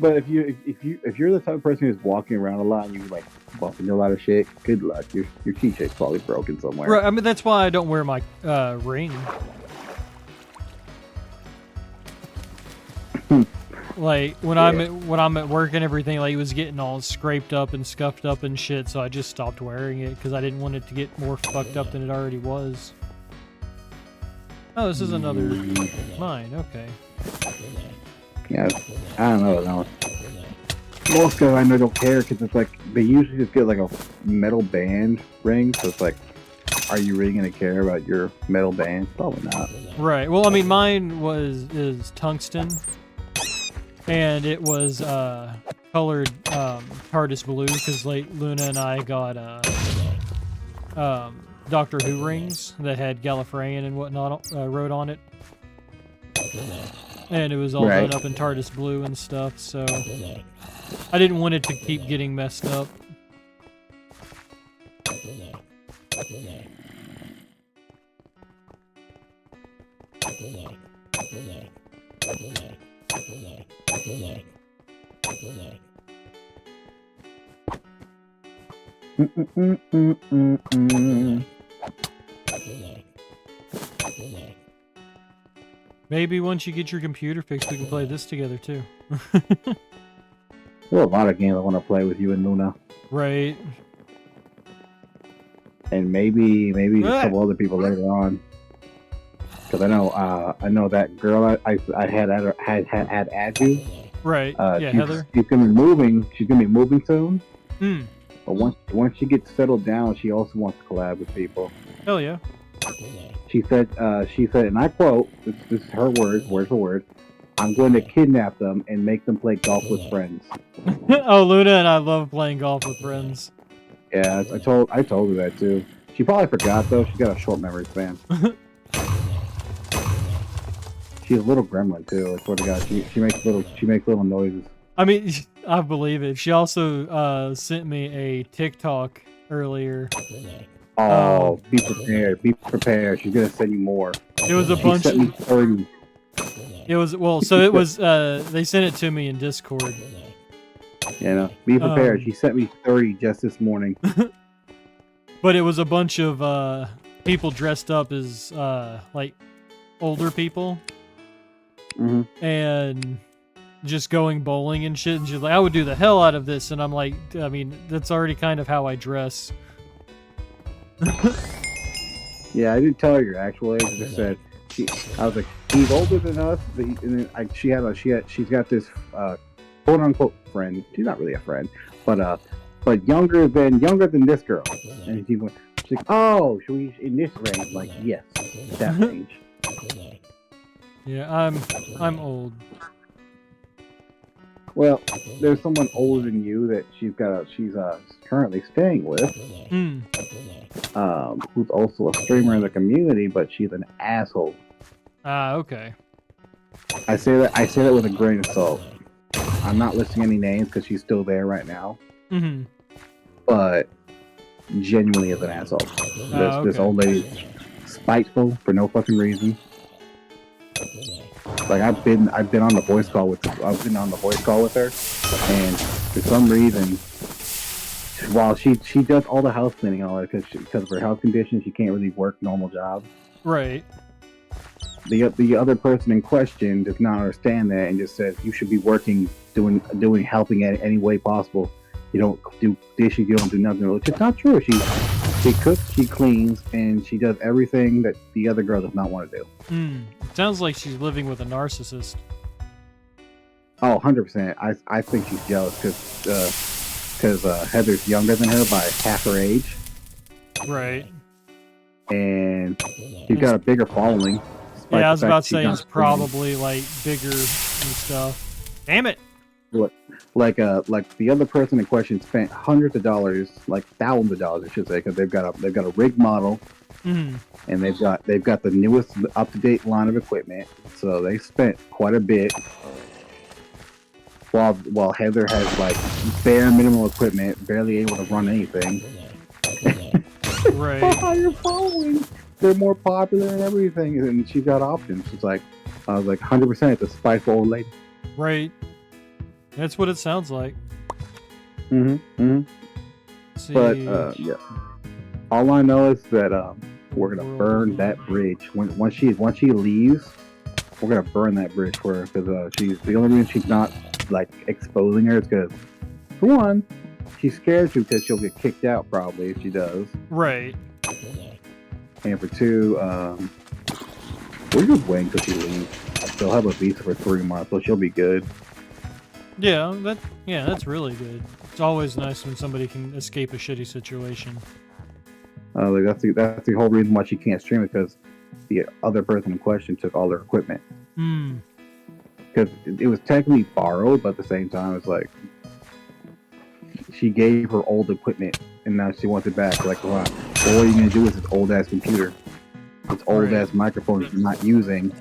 but if you're the type of person who's walking around a lot and you like bumping a lot of shit, good luck. Your keychain's probably broken somewhere. Right. I mean, that's why I don't wear my ring. Like when I'm at work and everything, like it was getting all scraped up and scuffed up and shit. So I just stopped wearing it because I didn't want it to get more fucked up than it already was. Oh, this is another mine. Okay. Yeah, I don't know. No. Most guys I know don't care because it's like they usually just get like a metal band ring. So it's like, are you really gonna care about your metal band? Probably not. Right. Well, I mean, mine is tungsten, and it was colored TARDIS blue because Luna and I got Doctor Who rings that had Gallifreyan and whatnot wrote on it, and it was all Right. done up in TARDIS blue and stuff. So I didn't want it to keep getting messed up. Maybe once you get your computer fixed, we can play this together too. There are a lot of games I want to play with you and Luna, Right. and maybe a couple other people later on. Because I know that girl I had add you. Right. Yeah, Heather. She's gonna be moving. She's gonna be moving soon. Hmm. But once she gets settled down, she also wants to collab with people. Hell yeah. She said, and I quote, this is her words, word for word, "I'm going to kidnap them and make them play golf with friends." Oh, Luna and I love playing golf with friends. Yeah, I told her that too. She probably forgot though. She's got a short memory span. She's a little gremlin too. I swear to God, she makes little noises. I mean, I believe it. She also sent me a TikTok earlier. Oh, be prepared. Be prepared. She's gonna send you more. It was a She bunch sent me of... 30. It was... Well, so it was... they sent it to me in Discord. You know, be prepared. She sent me 30 just this morning. But it was a bunch of people dressed up as like older people. Mm-hmm. And just going bowling and shit. And she's like, I would do the hell out of this. And I'm like, I mean, that's already kind of how I dress. Yeah, I didn't tell her your actual age. I just said I was like, he's older than us. And then she's got this quote unquote friend. She's not really a friend, but younger than this girl. And she's like, oh, should we in this range? Like, yes, that range. Yeah, I'm old. Well, there's someone older than you that she's currently staying with, who's also a streamer in the community, but she's an asshole. Ah, okay. I say that with a grain of salt. I'm not listing any names because she's still there right now, Mm-hmm. but genuinely is an asshole. This Okay. old lady's spiteful for no fucking reason. Like I've been on the voice call with her, and for some reason, while she does all the house cleaning and all that because of her health condition, she can't really work normal jobs. Right. The other person in question does not understand that and just says you should be working, helping in any way possible. You don't do dishes, you don't do nothing. Which is not true. She cooks, she cleans, and she does everything that the other girl does not want to do. It sounds like she's living with a narcissist. Oh, 100%. I think she's jealous because Heather's younger than her by half her age. Right. And she's got a bigger following. Yeah, I was about to say it's probably like bigger and stuff. Damn it! Like the other person in question spent hundreds of dollars, like thousands of dollars, I should say, because they've got a rig model, and they've got the newest up to date line of equipment. So they spent quite a bit. While Heather has like bare minimal equipment, barely able to run anything. Right. Higher following. They're more popular and everything, and she's got options. It's like I was like 100% it's a spiteful old lady. Right. That's what it sounds like. But yeah. All I know is that we're gonna burn that bridge once she leaves. We're gonna burn that bridge for her because she's the only reason she's not like exposing her is because for one, she's scared to because she'll get kicked out probably if she does. Right. And for two, we're just waiting till she leaves. She'll have a visa for 3 months, so she'll be good. Yeah, that's really good. It's always nice when somebody can escape a shitty situation. Like that's the whole reason why she can't stream it because the other person in question took all their equipment. Because it was technically borrowed, but at the same time, it's like she gave her old equipment and now she wants it back. Like, well, what are you gonna do with this old ass computer, this old ass microphone you're not using?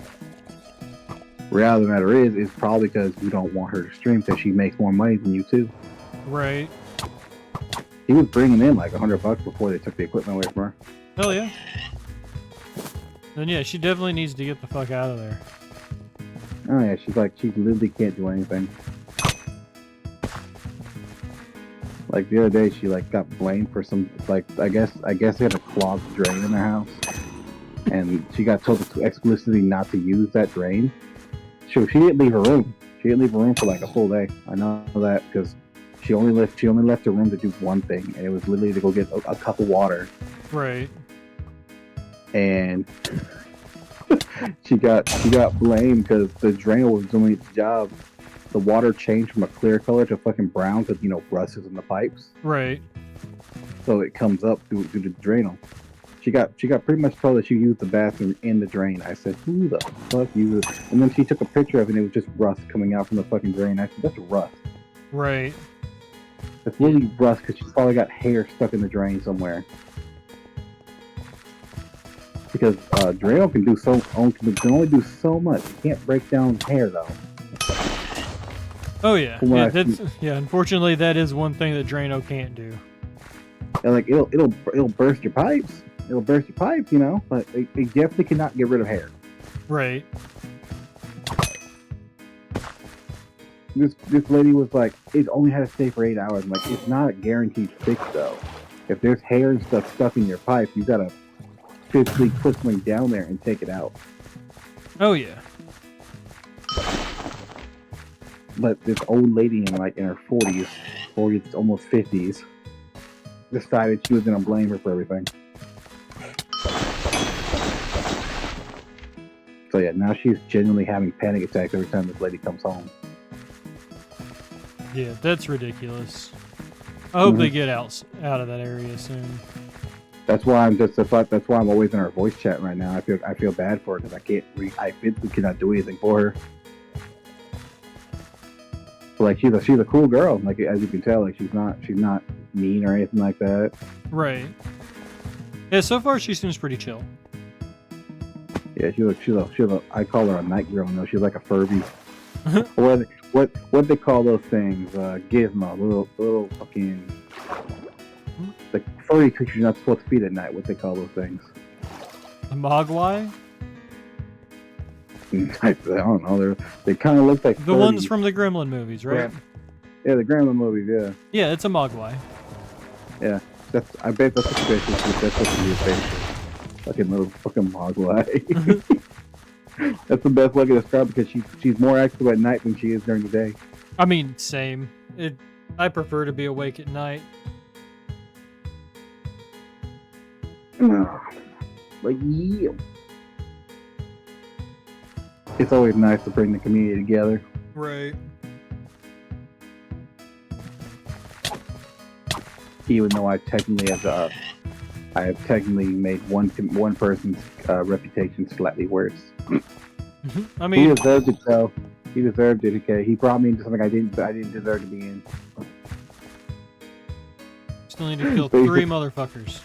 Reality of the matter is probably because you don't want her to stream because she makes more money than you too. Right. He was bringing in like $100 before they took the equipment away from her. Hell yeah. Then yeah, she definitely needs to get the fuck out of there. Oh yeah, she literally can't do anything. Like the other day, she like got blamed for some like I guess they had a clogged drain in their house, and she got told explicitly not to use that drain. So she didn't leave her room. She didn't leave her room for like a full day. I know that because she only left her room to do one thing, and it was literally to go get a cup of water. Right. And she got blamed because the drain was doing its job. The water changed from a clear color to fucking brown because rust is in the pipes. Right. So it comes up through the drain. She got pretty much told that she used the bathroom in the drain. I said, who the fuck uses it? And then she took a picture of it and it was just rust coming out from the fucking drain. I said, that's rust. Right. It's really rust because she's probably got hair stuck in the drain somewhere. Because Drano can only do so much. You can't break down hair though. Oh yeah. Unfortunately, that is one thing that Drano can't do. And like it'll burst your pipes. It'll burst your pipes, but it definitely cannot get rid of hair. Right. This lady was like, it only had to stay for 8 hours. I'm like, it's not a guaranteed fix though. If there's hair and stuff stuck in your pipe, you gotta physically put something down there and take it out. Oh yeah. But this old lady in her 40s, almost 50s, decided she was gonna blame her for everything. So yeah, now she's genuinely having panic attacks every time this lady comes home. Yeah, that's ridiculous. I hope they get out of that area soon. That's why I'm always in our voice chat right now. I feel bad for her because I physically cannot do anything for her. But like she's a cool girl. Like as you can tell, like she's not mean or anything like that. Right. Yeah, so far she seems pretty chill. Yeah, I call her a night girl. No, she's like a Furby. What they call those things? Gizmo, little fucking the furry creatures you're not supposed to feed at night. What they call those things? A Mogwai? I don't know. They kind of look like The ones from the Gremlin movies, right? Yeah, the Gremlin movies. Yeah. Yeah, it's a Mogwai. Yeah. I bet that's what that's supposed to be a facial. Fucking little fucking Mogwai. That's the best way I can describe it, because she's more active at night than she is during the day. I mean, same. I prefer to be awake at night. But yeah. It's always nice to bring the community together. Right. Even though I have technically made one person's reputation slightly worse. I mean, he deserved it though. He deserved it. Okay, he brought me into something I didn't deserve to be in. still need to kill 3 motherfuckers.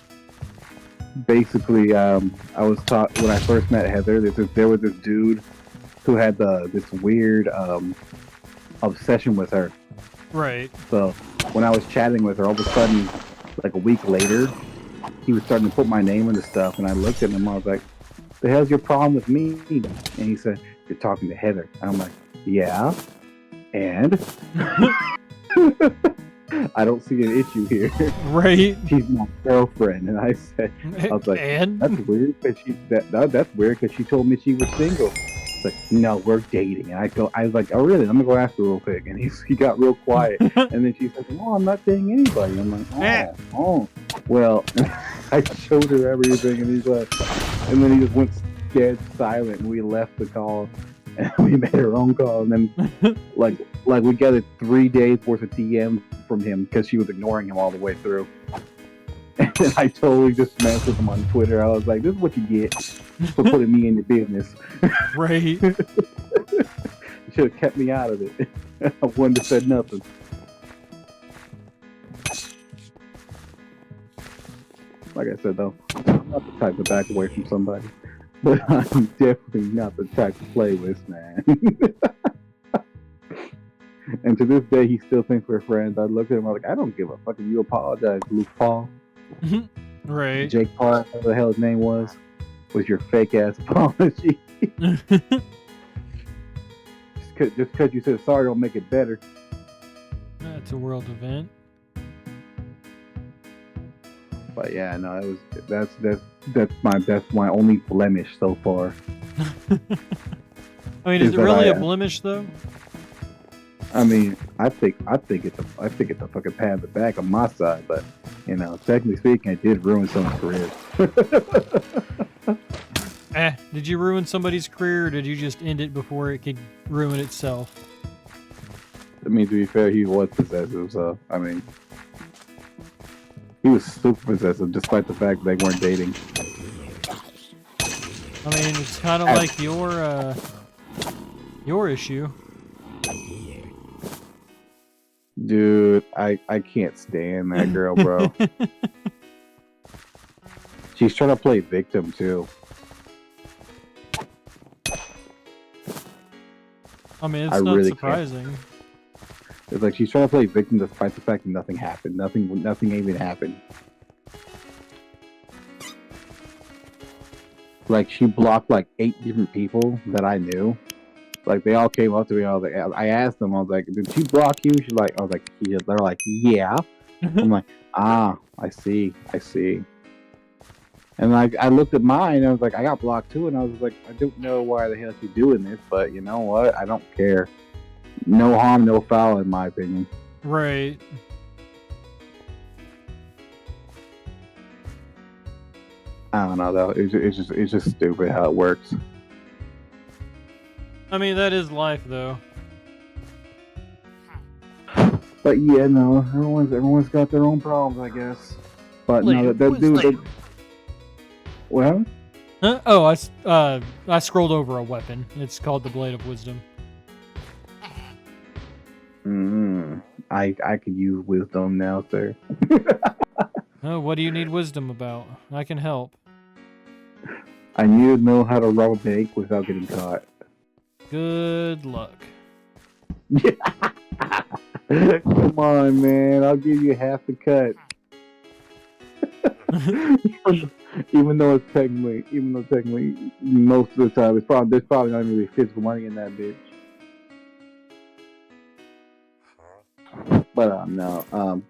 Basically, I was taught when I first met Heather. There was this dude who had this weird obsession with her. Right. So when I was chatting with her, all of a sudden, like a week later, he was starting to put my name into stuff, and I looked at him. I was like, "The hell's your problem with me?" And he said, "You're talking to Heather." And I'm like, "Yeah, and I don't see an issue here." Right. She's my girlfriend, and I was like, and "That's weird," because that's weird because she told me she was single. It's like, "No, we're dating." And I was like, "Oh really? Let me go ask her real quick." And he got real quiet, and then she said, "No, I'm not dating anybody." I'm like, "Oh, well." I showed her everything, and he's like, and then he just went dead silent, and we left the call, and we made our own call, and then like we gathered 3 days worth of DMs from him because she was ignoring him all the way through. And then I totally just messed with him on Twitter. I was like, "This is what you get for putting me in your business." Right. You should have kept me out of it. I wouldn't have said nothing. Like I said, though, I'm not the type to back away from somebody, but I'm definitely not the type to play with, man. And to this day, he still thinks we're friends. I look at him, I'm like, I don't give a fuck if you apologize, Luke Paul. Right. Jake Paul, whatever the hell his name was your fake ass apology. Just because you said sorry don't make it better. That's a world event. But yeah, no, that's my only blemish so far. I mean, is it really a blemish though? I mean, I think it's a fucking pat on the back on my side, but you know, technically speaking, it did ruin someone's career. Did you ruin somebody's career, or did you just end it before it could ruin itself? I mean, to be fair, he was possessive, so I mean, he was super possessive, despite the fact that they weren't dating. I mean, it's kind of like your issue. Dude, I can't stand that girl, bro. She's trying to play victim too. I mean, it's not really surprising. Can't. It's like she's trying to play victim despite the fact that nothing happened. Nothing even happened. Like, she blocked like 8 different people that I knew. Like, they all came up to me. I asked them. I was like, "Did she block you?" I was like, "Yeah." They're like, "Yeah." I'm like, "Ah, I see." And I looked at mine, and I was like, I got blocked too, and I was like, I don't know why the hell she's doing this, but you know what? I don't care. No harm, no foul, in my opinion. Right. I don't know though. It's just stupid how it works. I mean, that is life, though. But yeah, no, everyone's got their own problems, I guess. But no, that dude. Well. Huh? Oh, I scrolled over a weapon. It's called the Blade of Wisdom. I could use wisdom now, sir. Oh, what do you need wisdom about? I can help. I need to know how to rob a bank without getting caught. Good luck. Come on, man. I'll give you half the cut. even though technically, most of the time, there's probably not really physical money in that bitch. But no.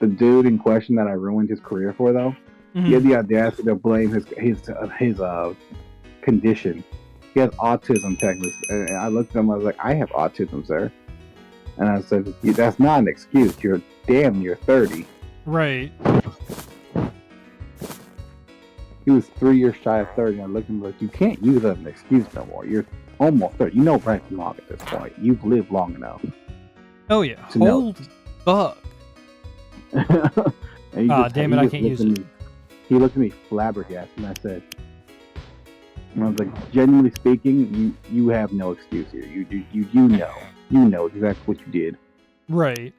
The dude in question that I ruined his career for, though, he had the audacity to blame his condition. He has autism, technically. And I looked at him. I was like, I have autism, sir. And I said, that's not an excuse. You're damn near 30. Right. He was 3 years shy of 30. And I looked at him like, you can't use that as an excuse no more. You're almost 30. You know right from wrong at this point. You've lived long enough. Oh yeah. Hold fuck. Damn it! I can't use it. He looked at me flabbergasted, and I said, and I was like, genuinely speaking, you have no excuse here. You know exactly what you did. Right.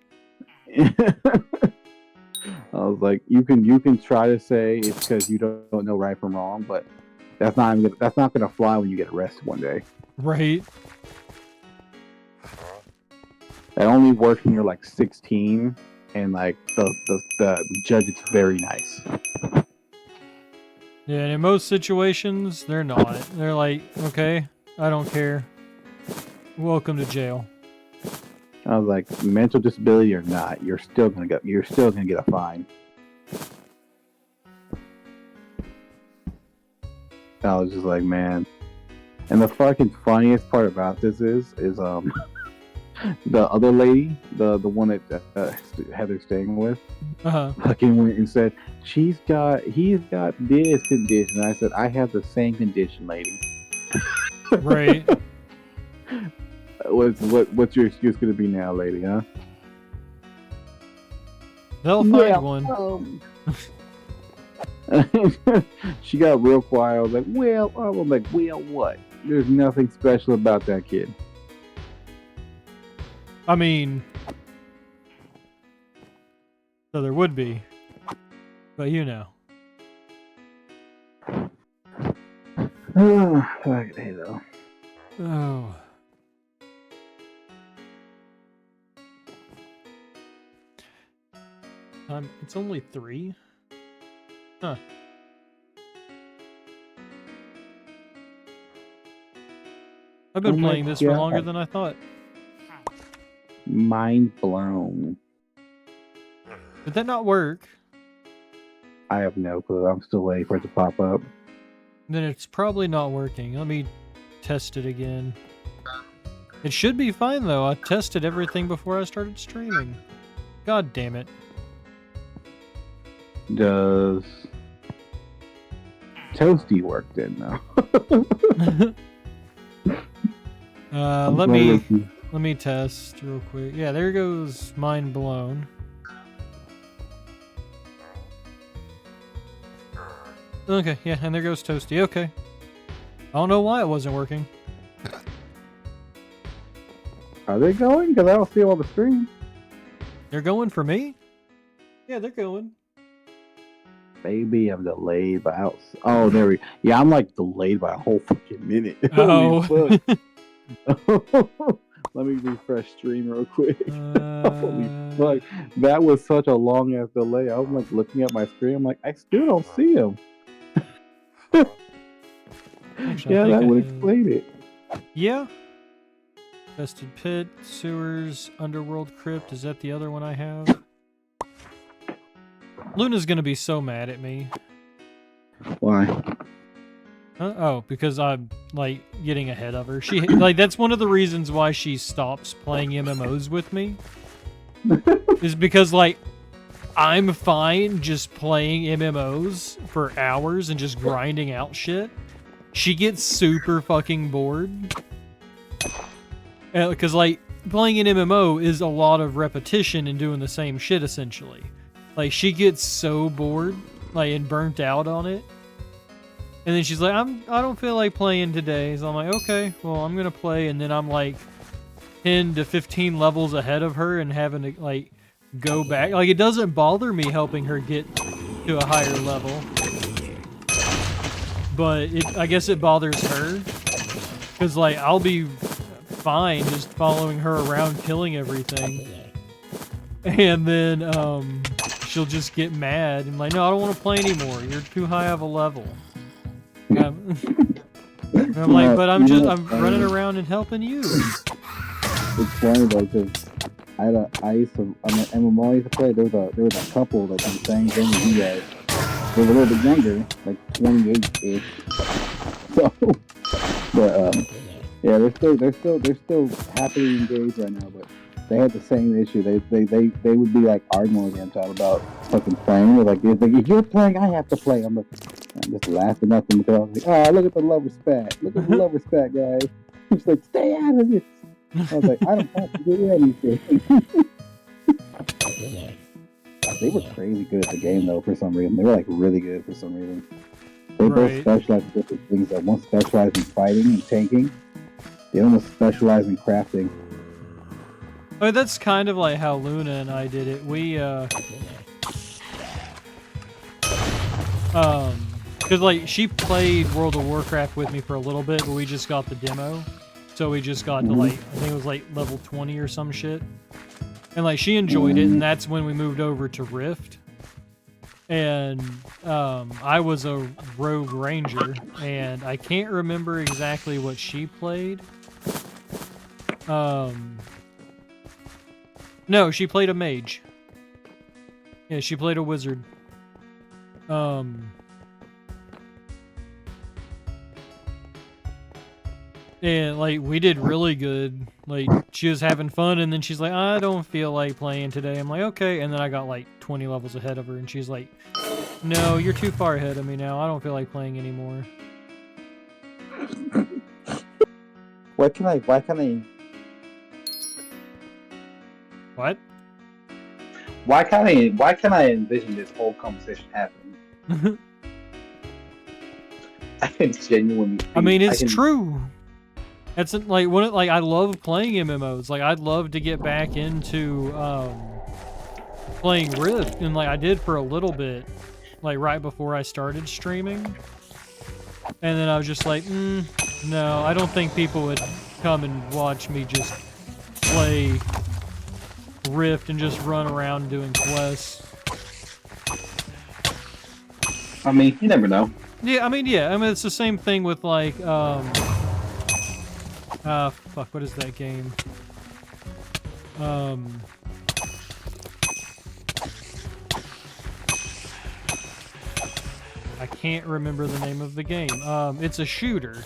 I was like, you can try to say it's because you don't know right from wrong, but that's not gonna fly when you get arrested one day. Right. That only works when you're like 16, and like the judge is very nice. Yeah, and in most situations, they're not. They're like, okay, I don't care. Welcome to jail. I was like, mental disability or not, you're still gonna get a fine. I was just like, man. And the fucking funniest part about this is the other lady, the one that Heather's staying with, fucking went and said he's got this condition. I said, I have the same condition, lady. Right. What's your excuse gonna be now, lady? Huh? They'll find one. She got real quiet. I was like, well, what? There's nothing special about that kid. I mean, so there would be, but you know. Okay, though. Oh. It's only 3? Huh. I've been playing this for longer than I thought. Mind blown. Did that not work? I have no clue. I'm still waiting for it to pop up. Then it's probably not working. Let me test it again. It should be fine though. I tested everything before I started streaming. God damn it. Does Toasty work then though? Let me test real quick. Yeah, there goes Mind Blown. Okay, yeah, and there goes Toasty. Okay. I don't know why it wasn't working. Are they going? Because I don't see them on the screen. They're going for me? Yeah, they're going. Maybe I'm delayed by Oh, there we go. Yeah, I'm like delayed by a whole fucking minute. Oh. Let me refresh stream real quick. Holy fuck. That was such a long ass delay. I was like looking at my screen. I'm like, I still don't see him. Actually, yeah, that would explain it. Yeah. Vested Pit, Sewers, Underworld Crypt. Is that the other one I have? Luna's gonna be so mad at me. Why? Oh, because I'm, like, getting ahead of her. She, like, that's one of the reasons why she stops playing MMOs with me. Is because, like, I'm fine just playing MMOs for hours and just grinding out shit. She gets super fucking bored. Because, like, playing an MMO is a lot of repetition and doing the same shit, essentially. Like, she gets so bored, like, and burnt out on it. And then she's like, I don't feel like playing today. So I'm like, okay, well, I'm going to play. And then I'm like 10 to 15 levels ahead of her and having to, like, go back. Like, it doesn't bother me helping her get to a higher level. but I guess it bothers her. Because, like, I'll be fine just following her around killing everything. And then, she'll just get mad and like, no, I don't want to play anymore. You're too high of a level. And I'm like, but I'm running around and helping you. It's funny though, because I used to, on the MMO I used to play, there was a couple that did the same thing as you guys. They were a little bit younger, like 28-ish. So, but yeah, they're still happily engaged right now. But they had the same issue. They would be like arguing against that about fucking playing. They're like, if you're playing, I have to play. I'm just laughing at them because I was like, oh, look at the love respect. Look at the love respect, guys. He's like, stay out of this. I was like, I don't have to do anything. They were crazy good at the game though. For some reason, they were like really good for some reason. They both specialize in different things. That one specialized in fighting and tanking. The other one specialized in crafting. Oh, that's kind of like how Luna and I did it. We, because like she played World of Warcraft with me for a little bit, but we just got the demo. So we just got to like, I think it was like level 20 or some shit. And like she enjoyed it, and that's when we moved over to Rift. And I was a rogue ranger, and I can't remember exactly what she played. No, she played a mage. Yeah, she played a wizard. And like we did really good. Like she was having fun, and then she's like, I don't feel like playing today. I'm like, okay. And then I got like 20 levels ahead of her, and she's like, no, you're too far ahead of me now. I don't feel like playing anymore. Why can I? What? Why can't I envision this whole conversation happening? I can genuinely. I mean, it's true. It's like I love playing MMOs. Like I'd love to get back into playing Rift, and like I did for a little bit, like right before I started streaming. And then I was just like, no, I don't think people would come and watch me just play Rift and just run around doing quests. I mean, you never know. Yeah, I mean, it's the same thing with like, fuck, what is that game? I can't remember the name of the game. It's a shooter.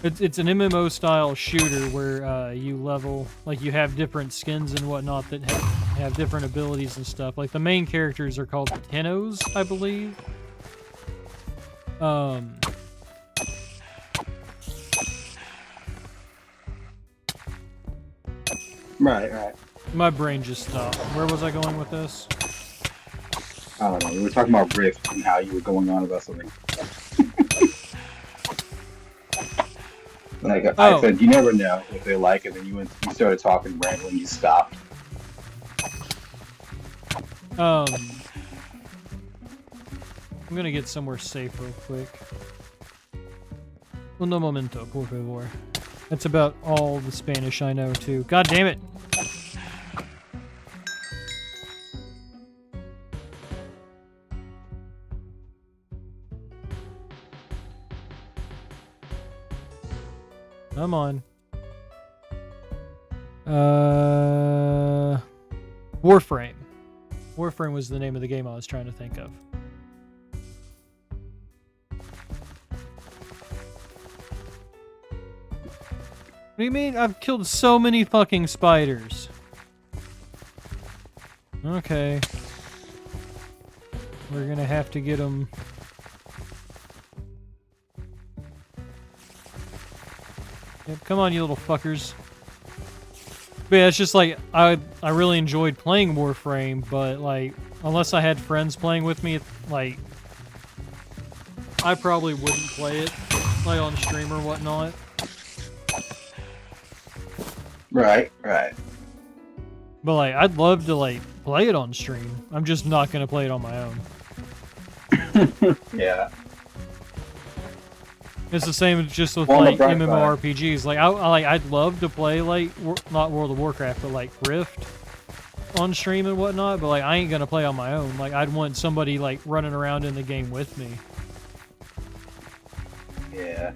It's an MMO style shooter where you level, like you have different skins and whatnot that have different abilities and stuff. Like the main characters are called Tennos, I believe. Right. My brain just stopped. Where was I going with this? I don't know. We were talking about Rift and how you were going on about something. Like I said, you never know what they like, and then you started talking rambling. You stopped. I'm gonna get somewhere safe real quick. Un momento, por favor. That's about all the Spanish I know, too. God damn it! Come on. Warframe. Warframe was the name of the game I was trying to think of. What do you mean? I've killed so many fucking spiders. Okay. We're gonna have to get them. Yep, come on, you little fuckers. But yeah, it's just like, I really enjoyed playing Warframe, but like, unless I had friends playing with me, like, I probably wouldn't play it, like, on stream or whatnot. Right. But like, I'd love to like, play it on stream. I'm just not gonna play it on my own. Yeah. It's the same just with On the like bright MMORPGs. Like I'd love to play like not World of Warcraft, but like Rift on stream and whatnot. But like I ain't gonna play on my own. Like I'd want somebody like running around in the game with me. Yeah.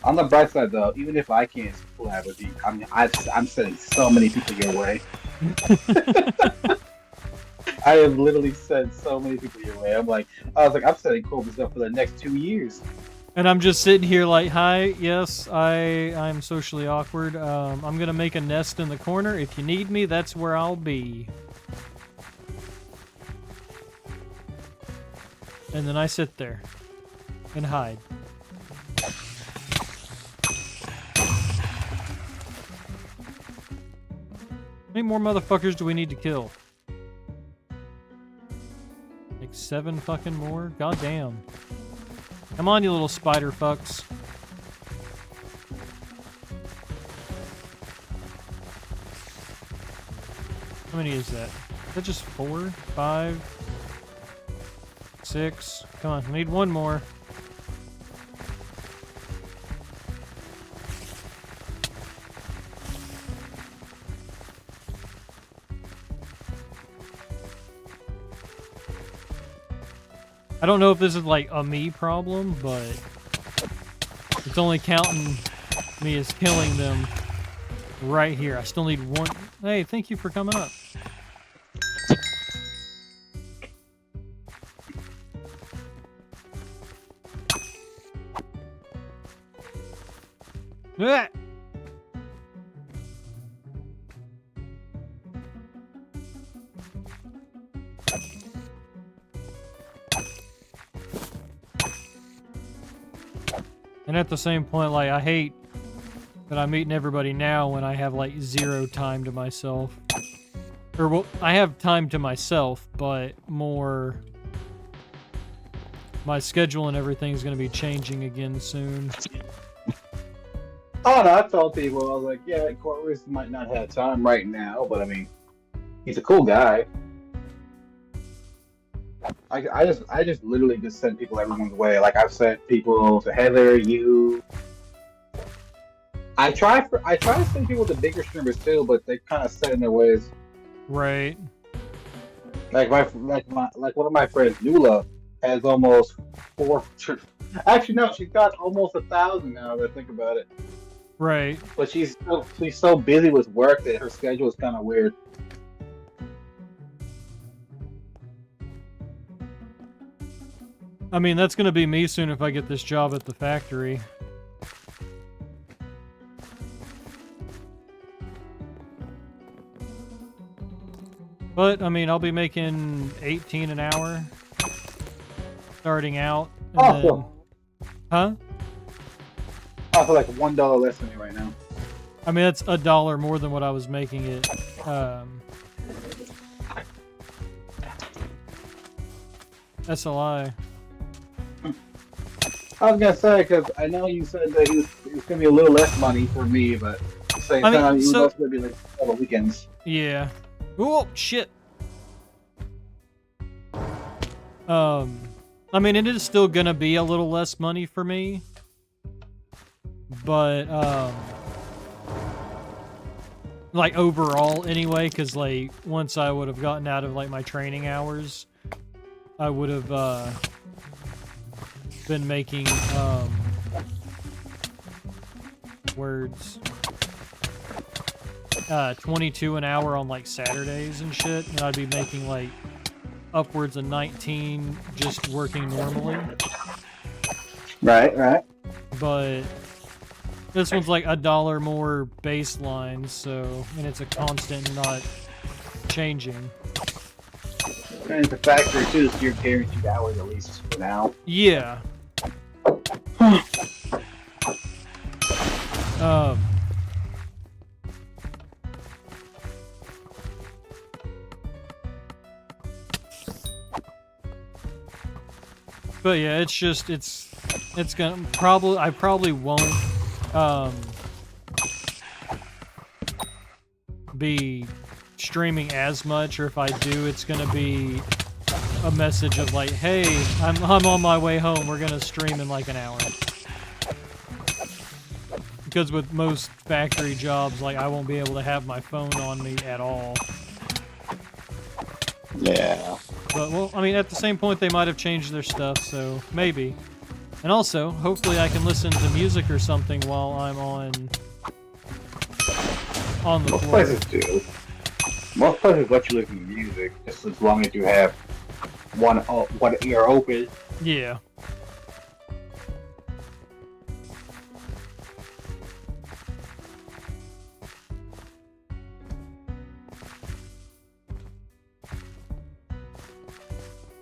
On the bright side, though, even if I can't collab with you, I'm sending so many people your way. I have literally sent so many people your way. I'm sending Corvus up for the next 2 years. And I'm just sitting here like, hi, yes, I'm socially awkward. I'm gonna make a nest in the corner. If you need me, that's where I'll be. And then I sit there and hide. How many more motherfuckers do we need to kill? Like 7 fucking more? God damn. Come on, you little spider fucks. How many is that? Is that just 4, 5, 6? Come on, I need one more. I don't know if this is like a me problem, but it's only counting me as killing them right here. I still need one. Hey, thank you for coming up. Ah! And at the same point, like, I hate that I'm meeting everybody now when I have, like, 0 time to myself. Or, well, I have time to myself, but more... My schedule and everything is going to be changing again soon. Oh, no, I told people, I was like, yeah, Corvus might not have time right now, but I mean, he's a cool guy. I just literally just send people everyone's way. Like I've sent people to Heather, you. I try to send people to bigger streamers too, but they kind of set in their ways. Right. Like one of my friends, Nula, has almost 4. Actually, no, she's got almost 1,000 now. That I think about it. Right. But she's so busy with work that her schedule is kind of weird. I mean, that's gonna be me soon if I get this job at the factory. But, I mean, I'll be making 18 an hour starting out. And Awesome. then, huh? I feel like $1 less than me right now. I mean, that's $1 more than what I was making it. That's a lie. I was gonna say because I know you said that it was gonna be a little less money for me, but at the same time, it was also gonna be like all the weekends. Yeah. Oh shit. I mean, it is still gonna be a little less money for me, but like overall anyway, because like once I would have gotten out of like my training hours, I would have been making words 22 an hour on like Saturdays and shit, and I'd be making like upwards of 19 just working normally. Right. But this one's like $1 more baseline, so, and it's a constant, not changing. And it's a factory too, so you're guaranteed hours at least for now. Yeah. But yeah, it's just, it's gonna I probably won't, be streaming as much, or if I do, it's gonna be a message of like, hey, I'm on my way home, we're gonna stream in like an hour. because with most factory jobs, like, I won't be able to have my phone on me at all. Yeah. But, well, I mean, at the same point, they might have changed their stuff, so maybe. And also, hopefully I can listen to music or something while I'm on the Most floor. places do. Most places let you listen to music, just as long as you have one ear open. Yeah.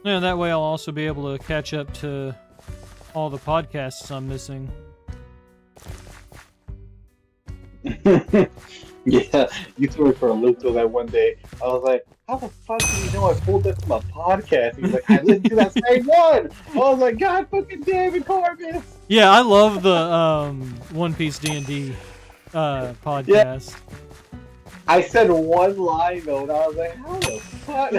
Yeah, that way I'll also be able to catch up to all the podcasts I'm missing. Yeah, you threw it for a loop till that one day. I was like, how the fuck do you know I pulled that from a podcast? He's like, I listened to that same one. I was like, God fucking damn it, Corbin. Yeah, I love the One Piece D&D podcast. I said one line though, and I was like, how the fuck?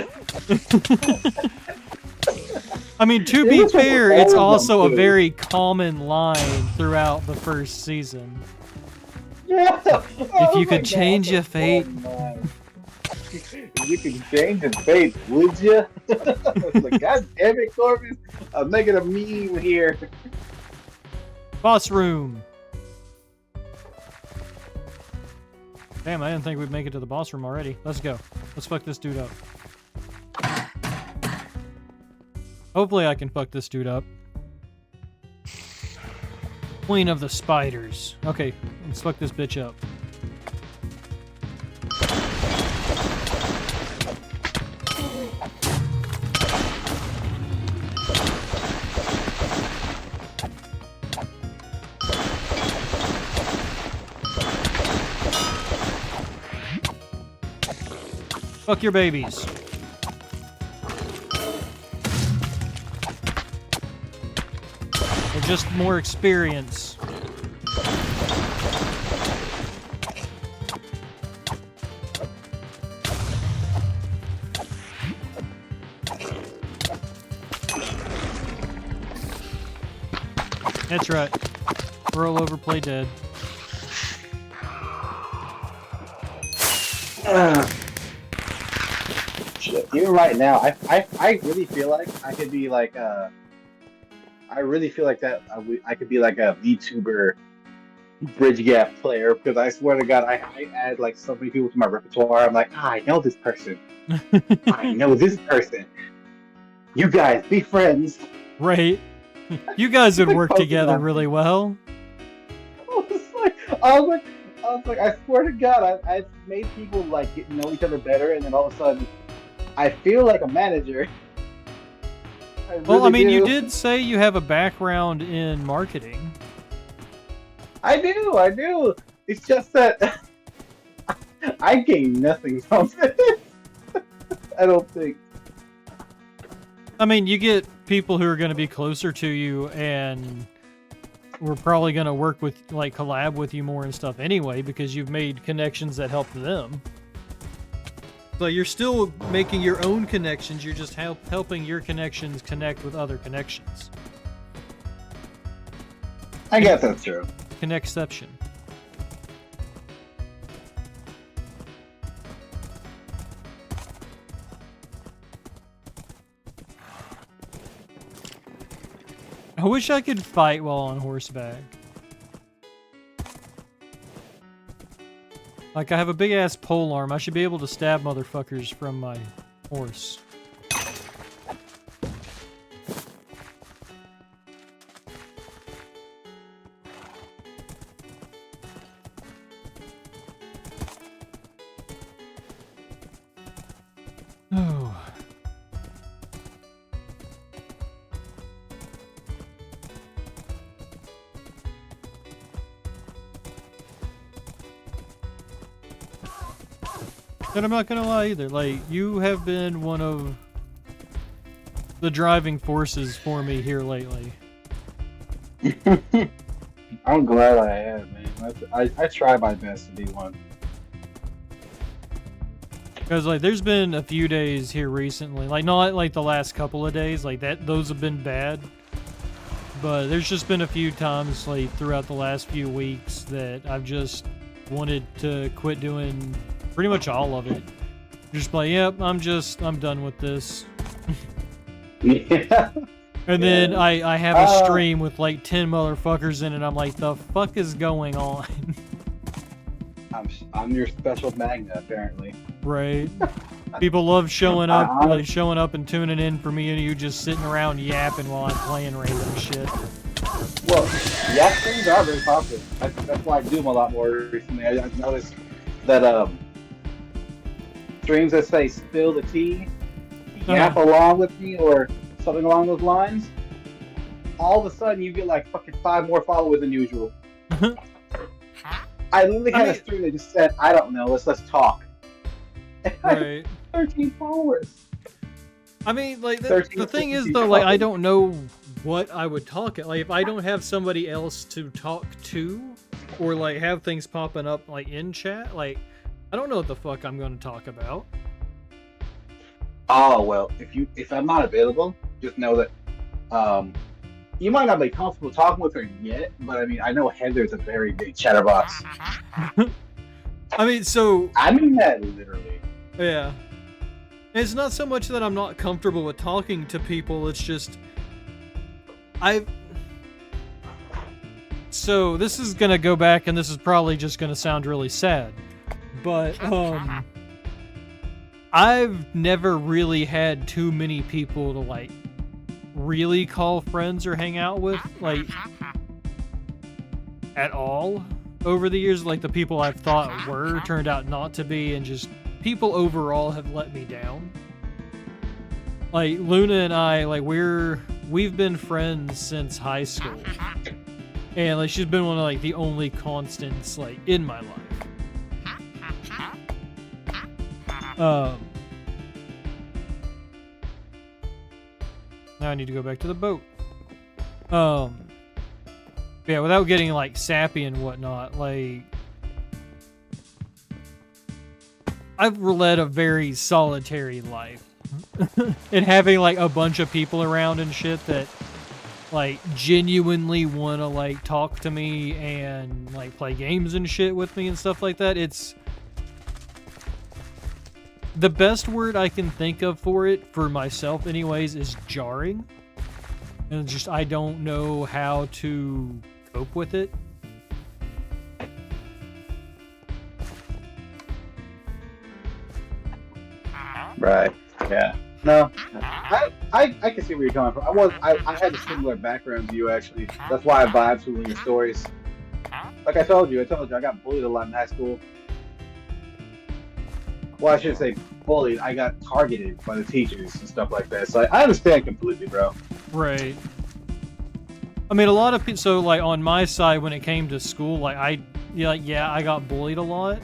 I mean, to It be was like fair, all it's of them, also a too. very common line throughout the first season. Yeah. If you could change your fate. If you could change your fate, would you? I was like, God damn it, Corbin. I'm making a meme here. Boss room. Damn, I didn't think we'd make it to the boss room already. Let's go. Let's fuck this dude up. Hopefully I can fuck this dude up. Queen of the spiders. Okay, let's fuck this bitch up. Fuck your babies. Or just more experience. That's right. Roll over, play dead. Shit, even right now, I really feel like I could be like I really feel like that I could be like a VTuber bridge gap player because I swear to God I add like so many people to my repertoire. I'm like, I know this person. I know this person. You guys be friends. Right. You guys would Like work together Pokemon. really well. I was like, I swear to God, I made people like get to know each other better, and then all of a sudden, I feel like a manager. Well, I really mean, you do. did say you have a background in marketing. I do. It's just that I gain nothing from it. I don't think. I mean, you get people who are going to be closer to you, and we're probably going to work with, like, collab with you more and stuff anyway, because you've made connections that help them. So you're still making your own connections, you're just helping your connections connect with other connections. I guess that's true. Connectception. I wish I could fight while on horseback. Like, I have a big ass pole arm. I should be able to stab motherfuckers from my horse. Oh. And I'm not gonna lie either, like, you have been one of the driving forces for me here lately. I'm glad I am, man. I try my best to be one. Because, like, there's been a few days here recently, like, not like the last couple of days, like, those have been bad. but there's just been a few times like throughout the last few weeks that I've just wanted to quit doing pretty much all of it. Just like, yep, I'm done with this. Yeah. And then I have a stream with like 10 motherfuckers in it. I'm like, the fuck is going on? I'm your special magnet, apparently. Right. People love showing up, and tuning in for me and you just sitting around yapping while I'm playing random shit. Well, yeah, streams are very popular. That's why I do them a lot more recently. I've noticed that streams that say spill the tea, yap along with me, or something along those lines, all of a sudden you get like fucking 5 more followers than usual. I literally had a stream that just said, I don't know, let's talk. Right. 13 followers. I mean, like, the thing is, though, like, I don't know what I would talk at. Like, if I don't have somebody else to talk to, or, like, have things popping up, like, in chat, like, I don't know what the fuck I'm going to talk about. Oh, well, if I'm not available, just know that, you might not be comfortable talking with her yet, but I mean, I know Heather's a very big chatterbox. I mean, so... I mean that literally. Yeah. It's not so much that I'm not comfortable with talking to people, it's just... So, this is gonna go back, and this is probably just gonna sound really sad, but, I've never really had too many people to, like, really call friends or hang out with, like, at all over the years. Like, the people I've thought were turned out not to be, and just people overall have let me down. Like, Luna and I, like, we've been friends since high school, and like she's been one of like the only constants like in my life. Now I need to go back to the boat. Yeah, without getting like sappy and whatnot, like I've led a very solitary life. And having like a bunch of people around and shit that like genuinely want to like talk to me and like play games and shit with me and stuff like that, it's the best word I can think of for it, for myself anyways, is jarring. And just, I don't know how to cope with it. Right. Yeah. No. I can see where you're coming from. I had a similar background to you actually. That's why I vibed to one of your stories. Like I told you, I got bullied a lot in high school. Well, I shouldn't say bullied. I got targeted by the teachers and stuff like that. So I understand completely, bro. Right. I mean, a lot of people. So, like on my side, when it came to school, like I got bullied a lot.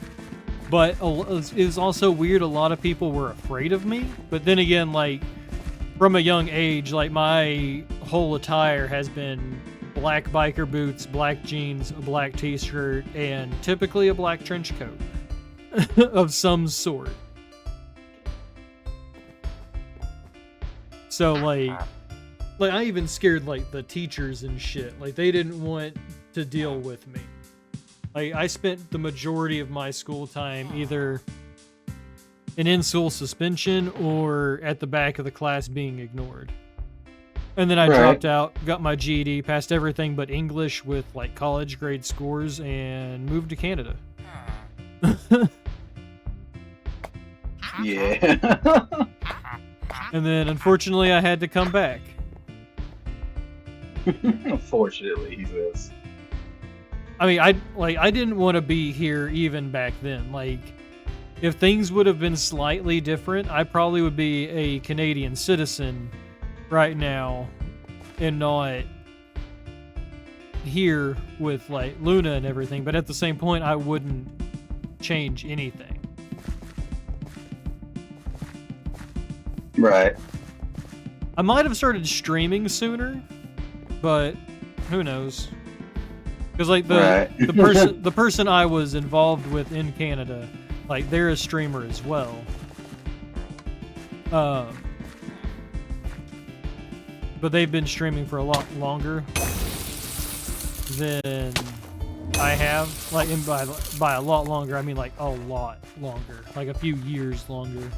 But it was also weird. A lot of people were afraid of me. But then again, like from a young age, like my whole attire has been black biker boots, black jeans, a black t-shirt, and typically a black trench coat. Of some sort. So like I even scared like the teachers and shit. Like they didn't want to deal with me. Like I spent the majority of my school time either in in-school suspension or at the back of the class being ignored. And then I dropped out, got my GED, passed everything but English with like college grade scores, and moved to Canada. Yeah. And then, unfortunately, I had to come back. Unfortunately, he says. I mean, I didn't want to be here even back then. Like, if things would have been slightly different, I probably would be a Canadian citizen right now, and not here with like Luna and everything. But at the same point, I wouldn't change anything. Right. I might have started streaming sooner, but who knows? Because like the person I was involved with in Canada, like they're a streamer as well. but they've been streaming for a lot longer than I have. Like, and by a lot longer, I mean like a lot longer, like a few years longer.